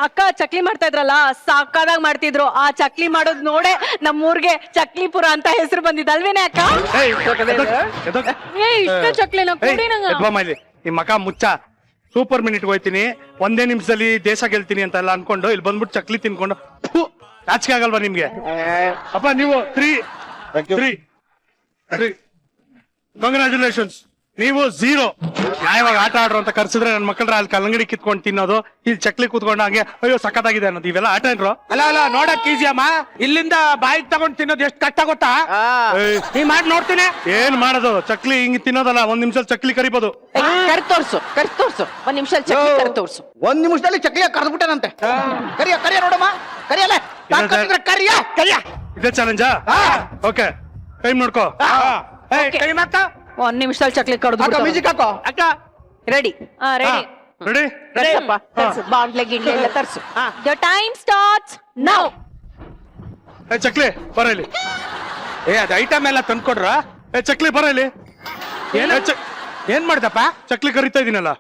ಅಕ್ಕ ಚಕ್ಲಿ ಮಾಡ್ತಾ ಇದ್ರಲ್ಲ, ಸಾಕಾದಾಗ ಮಾಡ್ತಿದ್ರು. ಆ ಚಕ್ಲಿ ಮಾಡೋದ್ ನೋಡೆ ನಮ್ಮೂರ್ಗೆ ಚಕ್ಲಿಪುರ ಅಂತ ಹೆಸರು ಬಂದಿದ್ದಲ್ವೇನೆ ಅಕ್ಕ? ಇಷ್ಟ ಚಕ್ಲಿನ ಕೊಡಿ ನಂಗೆ. ಈ ಮಕ ಮುಚ್ಚ. ಸೂಪರ್ ಮಿನಿಟ್ ಹೋಯ್ತೀನಿ, ಒಂದೇ ನಿಮಿಷದಲ್ಲಿ ದೇಶ ಗೆಲ್ತೀನಿ ಅಂತ ಎಲ್ಲ ಅನ್ಕೊಂಡು ಇಲ್ಲಿ ಬಂದ್ಬಿಟ್ಟು ಚಕ್ಲಿ ತಿನ್ಕೊಂಡು ನಾಚಿಕೆ ಆಗಲ್ವಾ ನಿಮ್ಗೆ ಅಪ್ಪ ನೀವು 3 ಕಂಗ್ರಾಚುಲೇಷನ್ಸ್. ನೀವು 0. ನ್ಯಾಯವಾಗಿ ಆಟ ಆಡ್ರು ಅಂತ ಕರ್ಸಿದ್ರೆ ನನ್ನ ಮಕ್ಕಳ್ರ ಅಲ್ಲಿ ಕಲ್ಲಂಗಡಿ ಕಿತ್ಕೊಂಡು ತಿನ್ನೋದು, ಇಲ್ಲಿ ಚಕ್ಲಿ ಕೂತ್ಕೊಂಡು ಹಾಗೆ ಅಯ್ಯೋ ಸಖತ್ತಾಗಿದೆ ಅನ್ನೋದು, ಇವೆಲ್ಲ ಆಟ ಏನ್ರು? ಅಲ್ಲ ನೋಡಕ್ ಈಸಿ ಅಮ್ಮ, ಇಲ್ಲಿಂದ ಬಾಯಿಗೆ ತಗೊಂಡ್ ತಿನ್ನೋದು ಎಷ್ಟು ಕಷ್ಟ ಗೊತ್ತಾ? ನೀ ಮಾಡಿ ನೋಡ್ತೀನಿ. ಏನ್ ಮಾಡೋದು? ಚಕ್ಲಿ ಹಿಂಗ್ ತಿನ್ನೋದಲ್ಲ, 1 ನಿಮಿಷ ಚಕ್ಲಿ ಕರಿಬೋದು. ಕರ್ ತೋರ್ಸು 1 ನಿಮಿಷ ಚಕ್ಲಿ ಕರ್ ತೋರ್ಸು. 1 ನಿಮಿಷದಲ್ಲಿ ಚಕ್ಲಿಯ ಕರೆದ್ಬಿಟ್ಟನಂತೆ. ಕರಿಯ ನೋಡಮ್ಮ, ಕರಿಯಲ್ಲ ಕರಿಯ. ಇದೇ ಚಾಲೆಂಜಾ? ಓಕೆ, ಟೈಮ್ ನೋಡ್ಕೋ. ಕೈ ಮಾತ 1 ನಿಮಿಷದಲ್ಲಿ ಚಕ್ಲಿ ಕಡ್ದು ಮ್ಯೂಸಿಕ್ ಹಾಕೋ. ಅಕ್ಕ ರೆಡಿ ರೆಡಿ ರೆಡಿ? ತರ್ಸಪ್ಪ, ತರ್ಸು. ಬಾಂಡ್ಲೆ ಗಿಡ್ಲೆ ಎಲ್ಲ ತರ್ಸು. The time starts now. ಚಕ್ಲಿ ಬರ ಇಲ್ಲಿ. ಅದು ಐಟಮ್ ಎಲ್ಲ ತಂದ್ಕೊಡ್ರ. ಚಕ್ಲಿ ಬರ ಇಲ್ಲಿ. ಏನ್ ಮಾಡ್ದಪ್ಪ? ಚಕ್ಲಿ ಕರಿತಾ ಇದೀನಲ್ಲ.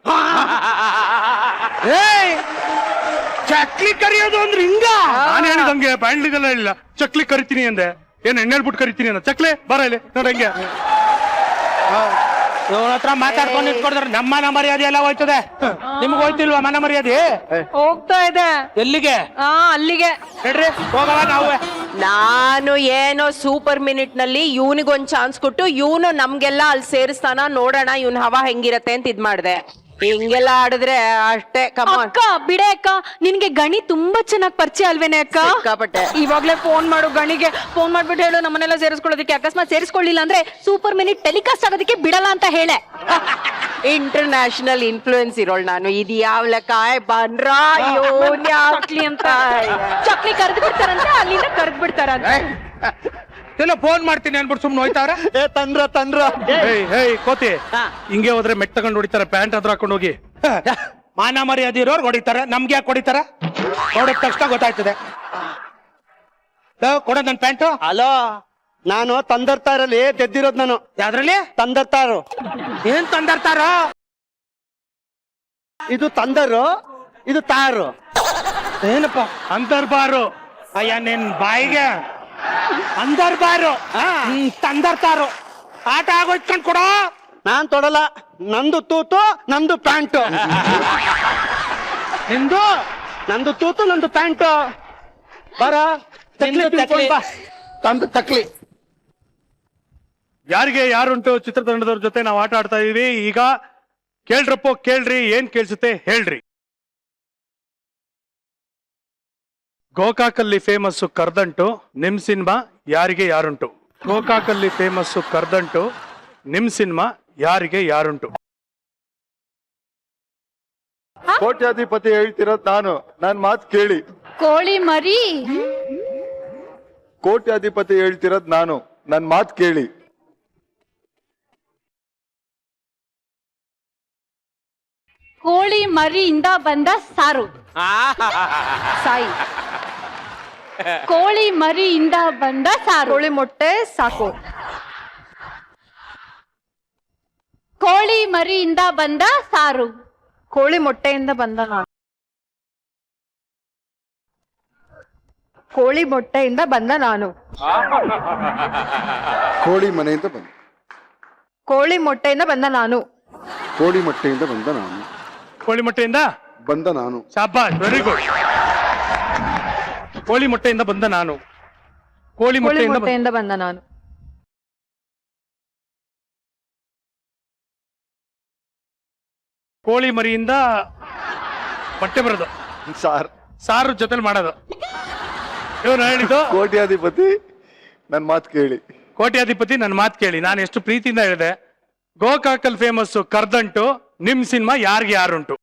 ಚಕ್ಲಿ ಕರಿಯೋದು ಅಂದ್ರೆ ಹಿಂಗ? ನಾನು ಹೇಳಿದಂಗೆ ಬ್ಯಾಂಡ್ಲಿದೆಲ್ಲ ಹೇಳಿಲ್ಲ, ಚಕ್ಲಿ ಕರಿತೀನಿ ಅಂದೆ. ಏನ್ ಎಣ್ಣೆಳ್ಬಿಟ್ಟು ಕರಿತೀನಿ ಅಂದ. ಚಕ್ಲಿ ಬರ ಇಲ್ಲಿ ನೋಡ ಹಂಗೆ. ಇವನ ಹತ್ರ ಮಾತಾಡ್ಕೊಂಡು ಇಟ್ಕೊಡ್ತಾರೆ. ನಮ್ಮ ಮನ ಮರ್ಯಾದೆ ಎಲ್ಲ ಹೋಯ್ತದೆ. ನಿಮ್ಗೆ ಹೋಯ್ತಿಲ್ವಾ ಮನ ಮರ್ಯಾದೆ? ಹೋಗ್ತಾ ಇದೆ. ಎಲ್ಲಿಗೆ? ಅಲ್ಲಿಗೆ ಹೇಳ್ರಿ, ಹೋಗವ ನಾವು. ನಾನು ಏನೋ ಸೂಪರ್ ಮಿನಿಟ್ ನಲ್ಲಿ ಇವನಿಗೊಂದ್ ಚಾನ್ಸ್ ಕೊಟ್ಟು ಇವನು ನಮ್ಗೆಲ್ಲ ಅಲ್ಲಿ ಸೇರಿಸ್ತಾನ, ನೋಡೋಣ ಇವನ್ ಹವಾ ಹೆಂಗಿರತ್ತೆ ಅಂತ ಇದ್ ಮಾಡ್ದೆ. ಹಿಂಗೆಲ್ಲ ಆಡಿದ್ರೆ ಅಷ್ಟೇ. ಅಕ್ಕ ಬಿಡೆ ಅಕ್ಕ, ನಿನ್ಗೆ ಗಣಿ ತುಂಬಾ ಚೆನ್ನಾಗಿ ಪರಿಚಯ ಅಲ್ವೇನೆ ಅಕ್ಕ? ಸಿಕ್ಕಾಪಟ್ಟೆ. ಇವಾಗ್ಲೇ ಫೋನ್ ಮಾಡು ಗಣಿಗೆ, ಫೋನ್ ಮಾಡ್ಬಿಟ್ಟು ಹೇಳು ನಮ್ಮನ್ನೆಲ್ಲ ಸೇರಿಸ್ಕೊಳ್ಳೋದಕ್ಕೆ. ಅಕಸ್ಮಾತ್ ಸೇರಿಸ್ಕೊಳ್ಳಿಲ್ಲ ಅಂದ್ರೆ ಸೂಪರ್ ಮಿನಿಟ್ ಟೆಲಿಕಾಸ್ಟ್ ಆಗೋದಕ್ಕೆ ಬಿಡಲ್ಲ ಅಂತ ಹೇಳೆ. ಇಂಟರ್ನ್ಯಾಷನಲ್ ಇನ್ಫ್ಲೂಯೆನ್ಸ್ ಇರೋಳು ನಾನು. ಇದು ಯಾವ ಲೆಕ್ಕ ಬಂದ್ರ ಚಕ್ಲಿ ಅಂತ ಚಕ್ಲಿ ಕರೆದು ಬಿಡ್ತಾರಂತೆ, ಅಲ್ಲಿಂದ ಕರೆದು ಬಿಡ್ತಾರಂತೆ. ಎಲ್ಲ ಫೋನ್ ಮಾಡ್ತೀನಿ ಅನ್ಬಿಟ್ಟು ಸುಮ್ನೆ ಹೋಯ್ತಾವ್ರ. ತಂದ್ರ ಕೋತಿ, ಹಿಂಗೆ ಹೋದ್ರೆ ಮೆಟ್ ತಗೊಂಡು ಹೊಡಿತಾರೆ. ಪ್ಯಾಂಟ್ ಹತ್ರ ಹಾಕೊಂಡು ಹೋಗಿ. ಮಾನ ಮರ್ಯಾದೆ ಇರೋರು ಹೊಡಿತಾರೆ, ನಮ್ಗೆ ಯಾಕೆ ಹೊಡಿತಾರ? ನೋಡಿದ ತಕ್ಷಣ ಗೊತ್ತಾಯ್ತದೆ. ಕೊಡೋದ್ ನನ್ ಪ್ಯಾಂಟು. ಅಲೋ, ನಾನು ತಂದರ್ತಾರಲ್ಲಿ ತೆದ್ದಿರೋದ್ ನಾನು. ಯಾವ್ದ್ರಲ್ಲಿ? ತಂದರ್ತಾರು. ಏನ್ ತಂದರ್ತಾರ? ಇದು ತಂದರು, ಇದು ತಾರು. ಏನಪ್ಪ ಅಂತರ್ಬಾರು? ಅಯ್ಯ ನಿನ್ ಬಾಯಿಗೆ ಅಂದರ್ಬಾರು ತಂದರ್ತಾರು. ಆಟ ಆಗೋಯ್ಕೊಂಡ್ ಕೊಡೋ. ನಾನ್ ತೊಡಲ್ಲ, ನಂದು ತೂತು ನಂದು ಪ್ಯಾಂಟು. ನಿಂದು? ನಂದು ತೂತು ನಂದು ಪ್ಯಾಂಟು. ಬರ ತಂದು ತಕ್ಲಿ. ಯಾರಿಗೆ ಯಾರುಂಟು ಚಿತ್ರತಂಡದವ್ರ ಜೊತೆ ನಾವು ಆಟ ಆಡ್ತಾ ಇದೀವಿ. ಈಗ ಕೇಳ್ರಪ್ಪೋ ಕೇಳ್ರಿ, ಏನ್ ಕೇಳ್ಸುತ್ತೆ ಹೇಳ್ರಿ. ಗೋಕಾಕಲ್ಲಿ ಫೇಮಸ್ ಕರ್ದಂಟು, ನಿಮ್ ಸಿನಿಮಾ ಯಾರಿಗೆ ಯಾರುಂಟು? ಗೋಕಾಕಲ್ಲಿ ಫೇಮಸ್ ಕರ್ದಂಟು, ನಿಮ್ ಸಿನಿಮಾ ಯಾರಿಗೆ ಯಾರುಂಟು? ಕೋಟ್ಯಾಧಿಪತಿ ಹೇಳ್ತಿರೋದ್ ನಾನು, ನನ್ ಮಾತು ಕೇಳಿ. ಕೋಳಿ ಮರಿ. ಕೋಟ್ಯಾಧಿಪತಿ ಹೇಳ್ತಿರೋದ್ ನಾನು, ನನ್ ಮಾತು ಕೇಳಿ. ಕೋಳಿ ಮರಿಯಿಂದ ಬಂದ ಸಾರು. ಸಾಯಿ. ಕೋಳಿ ಮರಿಯಿಂದ ಬಂದ ಸಾರು. ಕೋಳಿ ಮೊಟ್ಟೆ ಸಾಕು. ಕೋಳಿ ಮರಿಯಿಂದ ಬಂದ ಸಾರು. ಕೋಳಿ ಮೊಟ್ಟೆಯಿಂದ ಬಂದ ನಾನು. ಕೋಳಿ ಮೊಟ್ಟೆಯಿಂದ ಬಂದ ನಾನು. ಕೋಳಿ ಮನೆಯಿಂದ ಬಂದ. ಕೋಳಿ ಮೊಟ್ಟೆಯಿಂದ ಬಂದ ನಾನು. ಕೋಳಿ ಮೊಟ್ಟೆಯಿಂದ ಬಂದ ನಾನು. ಕೋಳಿ ಮೊಟ್ಟೆಯಿಂದ ಬಂದ ನಾನು. ಶಾಬಾಷ್, ವೆರಿ ಗುಡ್. ಕೋಳಿ ಮೊಟ್ಟೆಯಿಂದ ಬಂದ ನಾನು. ಕೋಳಿ ಕೋಳಿ ಮೊಟ್ಟೆಯಿಂದ ಮೊಟ್ಟೆಯಿಂದ ಬಂದ ನಾನು. ಕೋಳಿ ಮರಿಯಿಂದ ಮೊಟ್ಟೆ ಬರೋದು, ಸಾರು ಜೊತೆಲಿ ಮಾಡೋದು. ಇವನು ಹೇಳಿದ್ದು ಕೋಟ್ಯಾಧಿಪತಿ ನನ್ ಮಾತು ಕೇಳಿ. ಕೋಟ್ಯಾಧಿಪತಿ ನನ್ನ ಮಾತು ಕೇಳಿ. ನಾನು ಎಷ್ಟು ಪ್ರೀತಿಯಿಂದ ಹೇಳಿದೆ. ಗೋಕಾಕಲ್ ಫೇಮಸ್ ಕರ್ದಂಟು, ನಿಮ್ ಸಿನಿಮಾ ಯಾರಿಗೆ ಯಾರುಂಟು?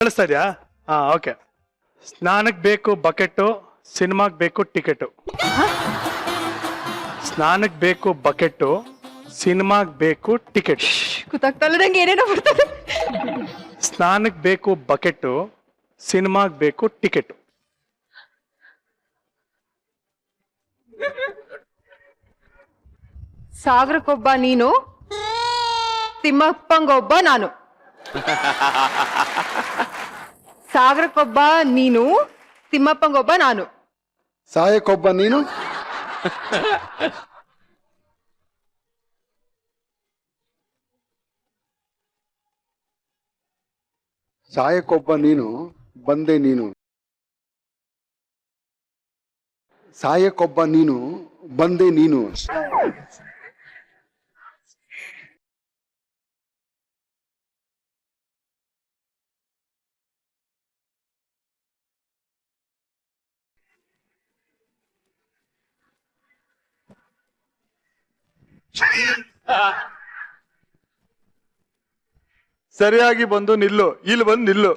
ಕೇಳಿಸ್ತಾ ಇದೆಯಾ? ಹಾ, ಓಕೆ. ಸ್ನಾನಕ್ ಬೇಕು ಬಕೆಟು, ಸಿನಿಮಾಗ್ ಬೇಕು ಟಿಕೆಟು. ಸ್ನಾನಕ್ ಬೇಕು ಬಕೆಟು, ಸಿನಿಮಾಗ್ ಬೇಕು ಟಿಕೆಟ್. ಗೊತ್ತಾಗ್ತಲ್ಲ ನಂಗೆ ಏನೇನೋ ಬರ್ತದೆ. ಸ್ನಾನಕ್ ಬೇಕು ಬಕೆಟು, ಸಿನಿಮಾಗ್ ಬೇಕು ಟಿಕೆಟ್. ಸಾಗರಕ್ಕೊಬ್ಬ ನೀನು, ತಿಮ್ಮಪ್ಪಂಗೊಬ್ಬ ನಾನು. ಸಾಗರಕ್ಕೊಬ್ಬ ನೀನು, ತಿಮ್ಮಪ್ಪಂಗೊಬ್ಬ ನಾನು. ಸಾಯಕ್ಕೊಬ್ಬ ನೀನು, ಸಾಯಕ್ಕೊಬ್ಬ ನೀನು, ಬಂದೆ ನೀನು. ಸಾಯಕ್ಕೊಬ್ಬ ನೀನು, ಬಂದೆ ನೀನು. ಸರಿಯಾಗಿ ಬಂದು ನಿಲ್ಲು, ಇಲ್ಲಿ ಬಂದು ನಿಲ್ಲು.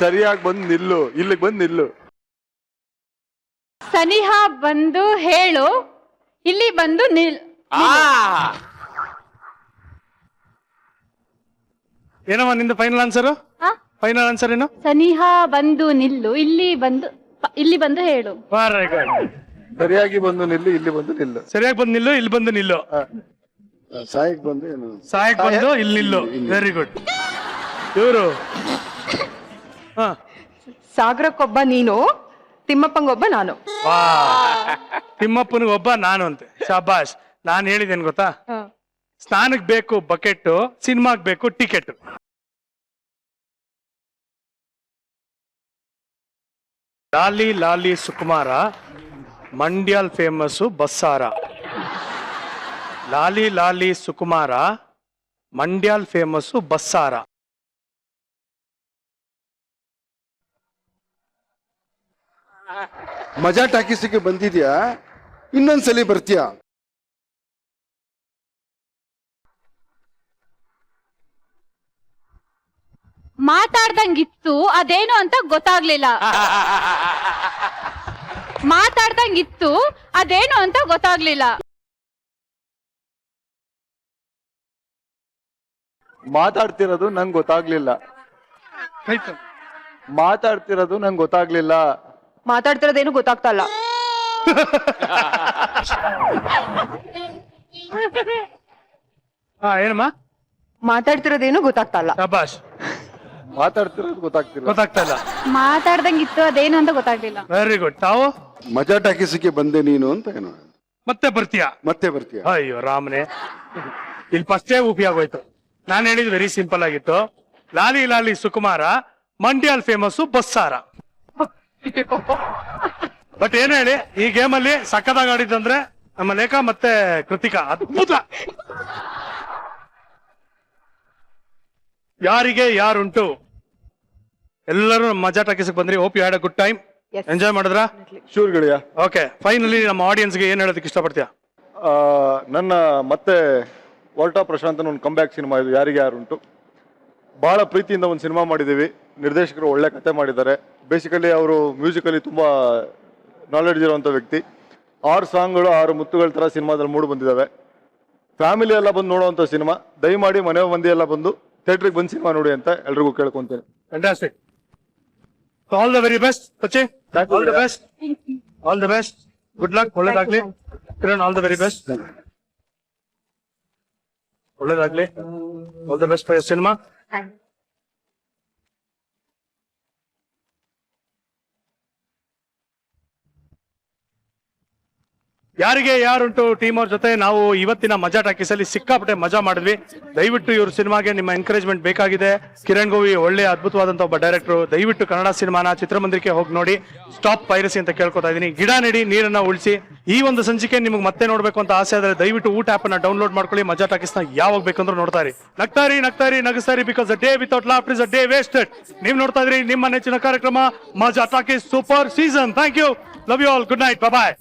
ಸರಿಯಾಗಿ ಬಂದು ನಿಲ್ಲು, ಇಲ್ಲಿಗೆ ಬಂದು ನಿಲ್ಲು. ಸನಿಹ ಬಂದು ಹೇಳು, ಇಲ್ಲಿ ಬಂದು ನಿಲ್. ಏನಮ್ಮ ನಿಂದು ಫೈನಲ್ ಆನ್ಸರ್? ಫೈನಲ್ ಆನ್ಸರ್ ಏನು? ಸನಿಹ ಬಂದು ನಿಲ್ಲು, ಇಲ್ಲಿ ಬಂದು ಹೇಳು. Very good. ಸರಿಯಾಗಿ ಬಂದು ನಿಲ್ಲು, ಇಲ್ಲಿ ಬಂದು ನಿಲ್ಲು. ಸರಿಯಾಗಿ ಬಂದು ನಿಲ್ಲು, ಇಲ್ಲಿ ಬಂದು ನಿಲ್ಲು. ಸಾಯಕ್ ಬಂದು ಏನು, ಸಾಯಕ್ ಬಂದು ಇಲ್ಲಿ ನಿಲ್ಲು. Very good. ಇವರು ಸಾಗರಕ್ಕೊಬ್ಬ ನೀನು, ತಿಮ್ಮಪ್ಪಂಗೊಬ್ಬ ನಾನು. ವಾ, ತಿಮ್ಮಪ್ಪನಿಗೆ ಒಬ್ಬ ನಾನು ಅಂತೆ. ಶಾಬಾಷ್. ನಾನು ಹೇಳಿದ್ದೇನೆ ಗೊತ್ತಾ, ಸ್ನಾನಕ್ ಬೇಕು ಬಕೆಟ್, ಸಿನಿಮಾಗ್ ಬೇಕು ಟಿಕೆಟ್. ಲಾಲಿ ಲಾಲಿ ಸುಕುಮಾರ, ಮಂಡ್ಯಾಲ್ ಫೇಮಸ್ ಬಸ್ಸಾರ. ಲಾಲಿ ಲಾಲಿ ಸುಕುಮಾರ, ಮಂಡ್ಯಾಲ್ ಫೇಮಸ್ ಬಸ್ಸಾರ. ಮಜಾ ಟಾಕೀಸಿಗೆ ಬಂದಿದ್ಯಾ? ಇನ್ನೊಂದ್ಸಲಿ ಬರ್ತೀಯಾ? ಮಾತಾಡ್ದಂಗಿತ್ತು, ಅದೇನು ಅಂತ ಗೊತ್ತಾಗ್ಲಿಲ್ಲ. ಮಾತಾಡ್ದಂಗಿತ್ತು, ಅದೇನು ಅಂತ ಗೊತ್ತಾಗ್ಲಿಲ್ಲ. ಮಾತಾಡ್ತಿರೋದು ನಂಗೆ ಗೊತ್ತಾಗ್ಲಿಲ್ಲ. ಮಾತಾಡ್ತಿರೋದು ನಂಗೆ ಗೊತ್ತಾಗ್ಲಿಲ್ಲ. ಮಾತಾಡ್ತಿರೋದೇನು ಗೊತ್ತಾಗ್ತಾ ಇಲ್ಲ. ಏನಮ್ಮ? ಮಾತಾಡ್ತಿರೋದೇನು ಗೊತ್ತಾಗ್ತಾ ಇಲ್ಲ. ಶಾಬಾಷ್. ಮಾತಾಡ್ತಿರೋದು ಗೊತ್ತಾಗ್ತಿಲ್ಲ. ಗೊತ್ತಾಗ್ತಾ ಇಲ್ಲ. ಮಾತಾಡ್ದಂಗಿತ್ತು, ಅದೇನು ಅಂತ ಗೊತ್ತಾಗ್ಲಿಲ್ಲ. Very good. ತಾವು ಮಜಾ ಟಾಕೀಸಿಗೆ ಬಂದೆ ನೀನು ಅಂತ ಏನು, ಮತ್ತೆ ಬರ್ತೀಯಾ? ಮತ್ತೆ ಬರ್ತೀಯಾ? ಅಯ್ಯೋ ರಾಮನೆ, ಇಲ್ಲಿ ಫಸ್ಟೇ ಉಪಿ ಆಗೋಯ್ತು. ನಾನು ಹೇಳಿದ್ ವೆರಿ ಸಿಂಪಲ್ ಆಗಿತ್ತು. ಲಾಲಿ ಲಾಲಿ ಸುಕುಮಾರ, ಮಂಡ್ಯಾಲ್ ಫೇಮಸ್ ಬಸ್ಸಾರ. ಬಟ್ ಏನು ಹೇಳಿ, ಈ ಗೇಮ್ ಅಲ್ಲಿ ಸಕ್ಕದಾಗ ಆಡಿದಂದ್ರೆ ನಮ್ಮ ಲೇಖ ಮತ್ತೆ ಕೃತಿಕಾ ಅದ್ಭುತ. ಯಾರಿಗೆ ಯಾರುಂಟು? ಎಲ್ಲರೂ ಮಜಾ ಟಾಕೀಸ್ಗೆ ಬಂದ್ರಿ. Hope you had a good time. Enjoy ಮಾಡಿದ್ರಾ? ಶೂರ್ ಗೆಳೆಯ. ಓಕೆ, ಫೈನಲಿ ನಮ್ಮ ಆಡಿಯನ್ಸ್ಗೆ ಏನ್ ಹೇಳೋದಕ್ಕೆ ಇಷ್ಟಪಡ್ತೀಯಾ? ನನ್ನ ಮತ್ತೆ ವಾಲ್ಟಾ ಪ್ರಶಾಂತನ ಒಂದು ಕಂಬ್ಯಾಕ್ ಸಿನಿಮಾ ಇದು, ಯಾರಿಗೆ ಯಾರುಂಟು. ಬಹಳ ಪ್ರೀತಿಯಿಂದ ಒಂದು ಸಿನಿಮಾ ಮಾಡಿದ್ದೀವಿ. ನಿರ್ದೇಶಕರು ಒಳ್ಳೆ ಕತೆ ಮಾಡಿದ್ದಾರೆ. ಬೇಸಿಕಲಿ ಅವರು ಮ್ಯೂಸಿಕಲಿ ತುಂಬ ನಾಲೆಡ್ಜ್ ಇರುವಂಥ ವ್ಯಕ್ತಿ. 6 ಸಾಂಗ್ಗಳು 6 ಮುತ್ತುಗಳ ಥರ ಸಿನಿಮಾದಲ್ಲಿ ಮೂಡಿ ಬಂದಿದ್ದಾವೆ. ಫ್ಯಾಮಿಲಿ ಎಲ್ಲ ಬಂದು ನೋಡುವಂಥ ಸಿನಿಮಾ. ದಯಮಾಡಿ ಮನೆ ಮಂದಿ ಎಲ್ಲ ಬಂದು ಥಿಯೇಟ್ರಿಗೆ ಬಂದು ಸಿನಿಮಾ ನೋಡಿ ಅಂತ ಎಲ್ರಿಗೂ ಕೇಳ್ಕೊಂತೇನೆ. Fantastic. All the very best Sachi. All the best. All the best. Good luck. ಒಳ್ಳೇದಾಗ್ಲಿ Kiran. All the very best. ಒಳ್ಳೇದಾಗ್ಲಿ. All the best for your cinema. ಯಾರಿಗೆ ಯಾರುಂಟು ಟೀಮ್ ಅವ್ರ ಜೊತೆ ನಾವು ಇವತ್ತಿನ ಮಜಾ ಟಾಕೀಸಲ್ಲಿ ಸಿಕ್ಕಾಪಟ್ಟೆ ಮಜಾ ಮಾಡಿದ್ವಿ. ದಯವಿಟ್ಟು ಇವ್ರ ಸಿನಿಮಾಗೆ ನಿಮ್ಮ ಎಂಕರೇಜ್ಮೆಂಟ್ ಬೇಕಾಗಿದೆ. ಕಿರಣ್ ಗೋವಿ ಒಳ್ಳೆ ಅದ್ಭುತವಾದಂತ ಒಬ್ಬ ಡೈರೆಕ್ಟರ್. ದಯವಿಟ್ಟು ಕನ್ನಡ ಸಿನಿಮಾನ ಚಿತ್ರಮಂದಿರಕ್ಕೆ ಹೋಗಿ ನೋಡಿ. ಸ್ಟಾಪ್ ಪೈರಸಿ ಅಂತ ಕೇಳ್ಕೊತಾ ಇದೀನಿ. ಗಿಡ ನೆಡಿ, ನೀರನ್ನ ಉಳಿಸಿ. ಈ ಒಂದು ಸಂಚಿಕೆ ನಿಮ್ಗೆ ಮತ್ತೆ ನೋಡ್ಬೇಕು ಅಂತ ಆಸೆ ಆದ್ರೆ ದಯವಿಟ್ಟು ಊಟ ಆಪ್ ಅನ್ನ ಡೌನ್ಲೋಡ್ ಮಾಡ್ಕೊಳ್ಳಿ. ಮಜಾ ಟಾಕೀಸ್ನ ಯಾವಾಗ ಬೇಕಂದ್ರೂ ನೋಡ್ತಾ ಇರಿ. ನಗ್ತಾರಿ ನಗ್ತಾರಿ ನಗಿಸ್ತಾರಿ, because a day without laughter is a day wasted. ನೀವು ನೋಡ್ತಾ ಇದ್ರಿ ನಿಮ್ಮ ನೆಚ್ಚಿನ ಕಾರ್ಯಕ್ರಮ Majaa talkies super season. Thank you. Love you all. Good night. Bye.